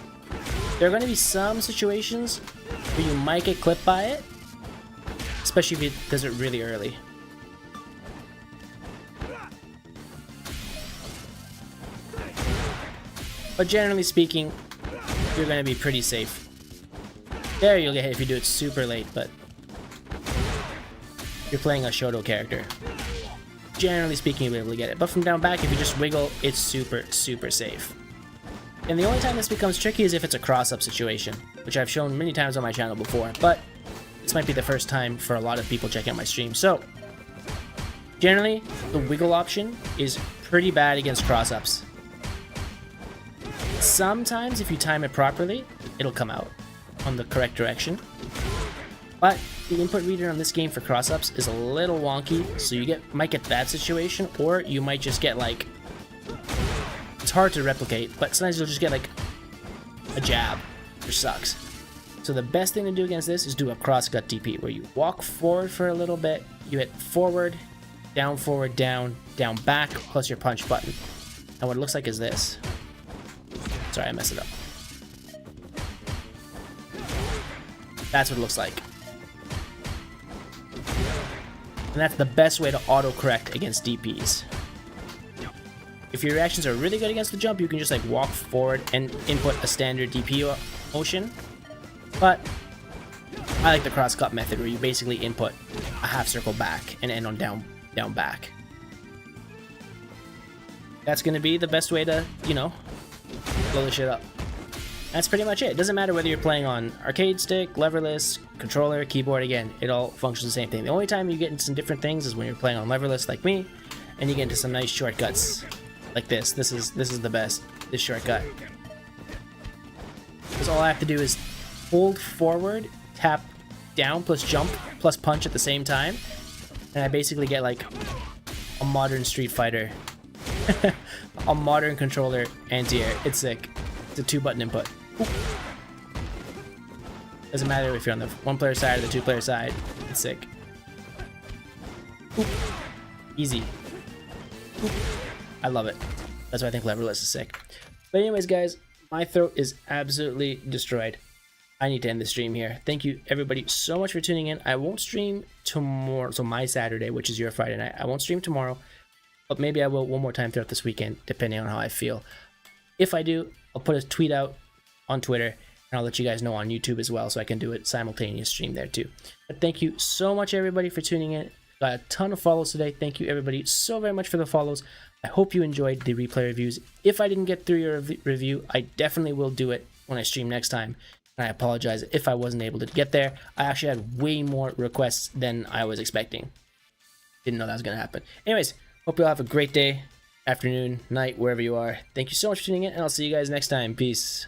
There are going to be some situations where you might get clipped by it, especially if it does it really early. But generally speaking, you're going to be pretty safe. There you'll get hit if you do it super late, but you're playing a Shoto character. Generally speaking, you'll be able to get it. But from down back, if you just wiggle, it's super, super safe. And the only time this becomes tricky is if it's a cross-up situation, which I've shown many times on my channel before, but this might be the first time for a lot of people checking out my stream. So, generally, the wiggle option is pretty bad against cross-ups. Sometimes, if you time it properly, it'll come out on the correct direction. But the input reader on this game for cross-ups is a little wonky, so you might get that situation, or you might just get like... It's hard to replicate, but sometimes you'll just get like a jab, which sucks. So the best thing to do against this is do a cross-cut DP, where you walk forward for a little bit, you hit forward, down, down, back, plus your punch button. And what it looks like is this. Sorry, I messed it up. That's what it looks like. And that's the best way to auto-correct against DPs. If your reactions are really good against the jump, you can just like walk forward and input a standard DP motion. But I like the cross-cut method where you basically input a half circle back and end on down back. That's going to be the best way to, you know, blow the shit up. That's pretty much it. It doesn't matter whether you're playing on arcade stick, leverless, controller, keyboard, again, it all functions the same thing. The only time you get into some different things is when you're playing on leverless like me, and you get into some nice shortcuts like this. This is the best, this shortcut. Because all I have to do is hold forward, tap down, plus jump, plus punch at the same time, and I basically get like a modern Street Fighter, a modern controller anti-air. It's sick. It's a 2-button input. Oop. Doesn't matter if you're on the 1-player side or the 2-player side. It's sick. Oop. Easy. Oop. I love it. That's why I think leverless is sick. But anyways, guys, my throat is absolutely destroyed. I need to end the stream here. Thank you, everybody, so much for tuning in. I won't stream tomorrow, so my Saturday, which is your Friday night. I won't stream tomorrow, but maybe I will one more time throughout this weekend, depending on how I feel. If I do, I'll put a tweet out on Twitter, and I'll let you guys know on YouTube as well, so I can do it simultaneous stream there too. But thank you so much, everybody, for tuning in. Got a ton of follows today. Thank you, everybody, so very much for the follows. I hope you enjoyed the replay reviews. If I didn't get through your review, I definitely will do it when I stream next time. And I apologize if I wasn't able to get there. I actually had way more requests than I was expecting. Didn't know that was going to happen. Anyways, hope you all have a great day, afternoon, night, wherever you are. Thank you so much for tuning in, and I'll see you guys next time. Peace.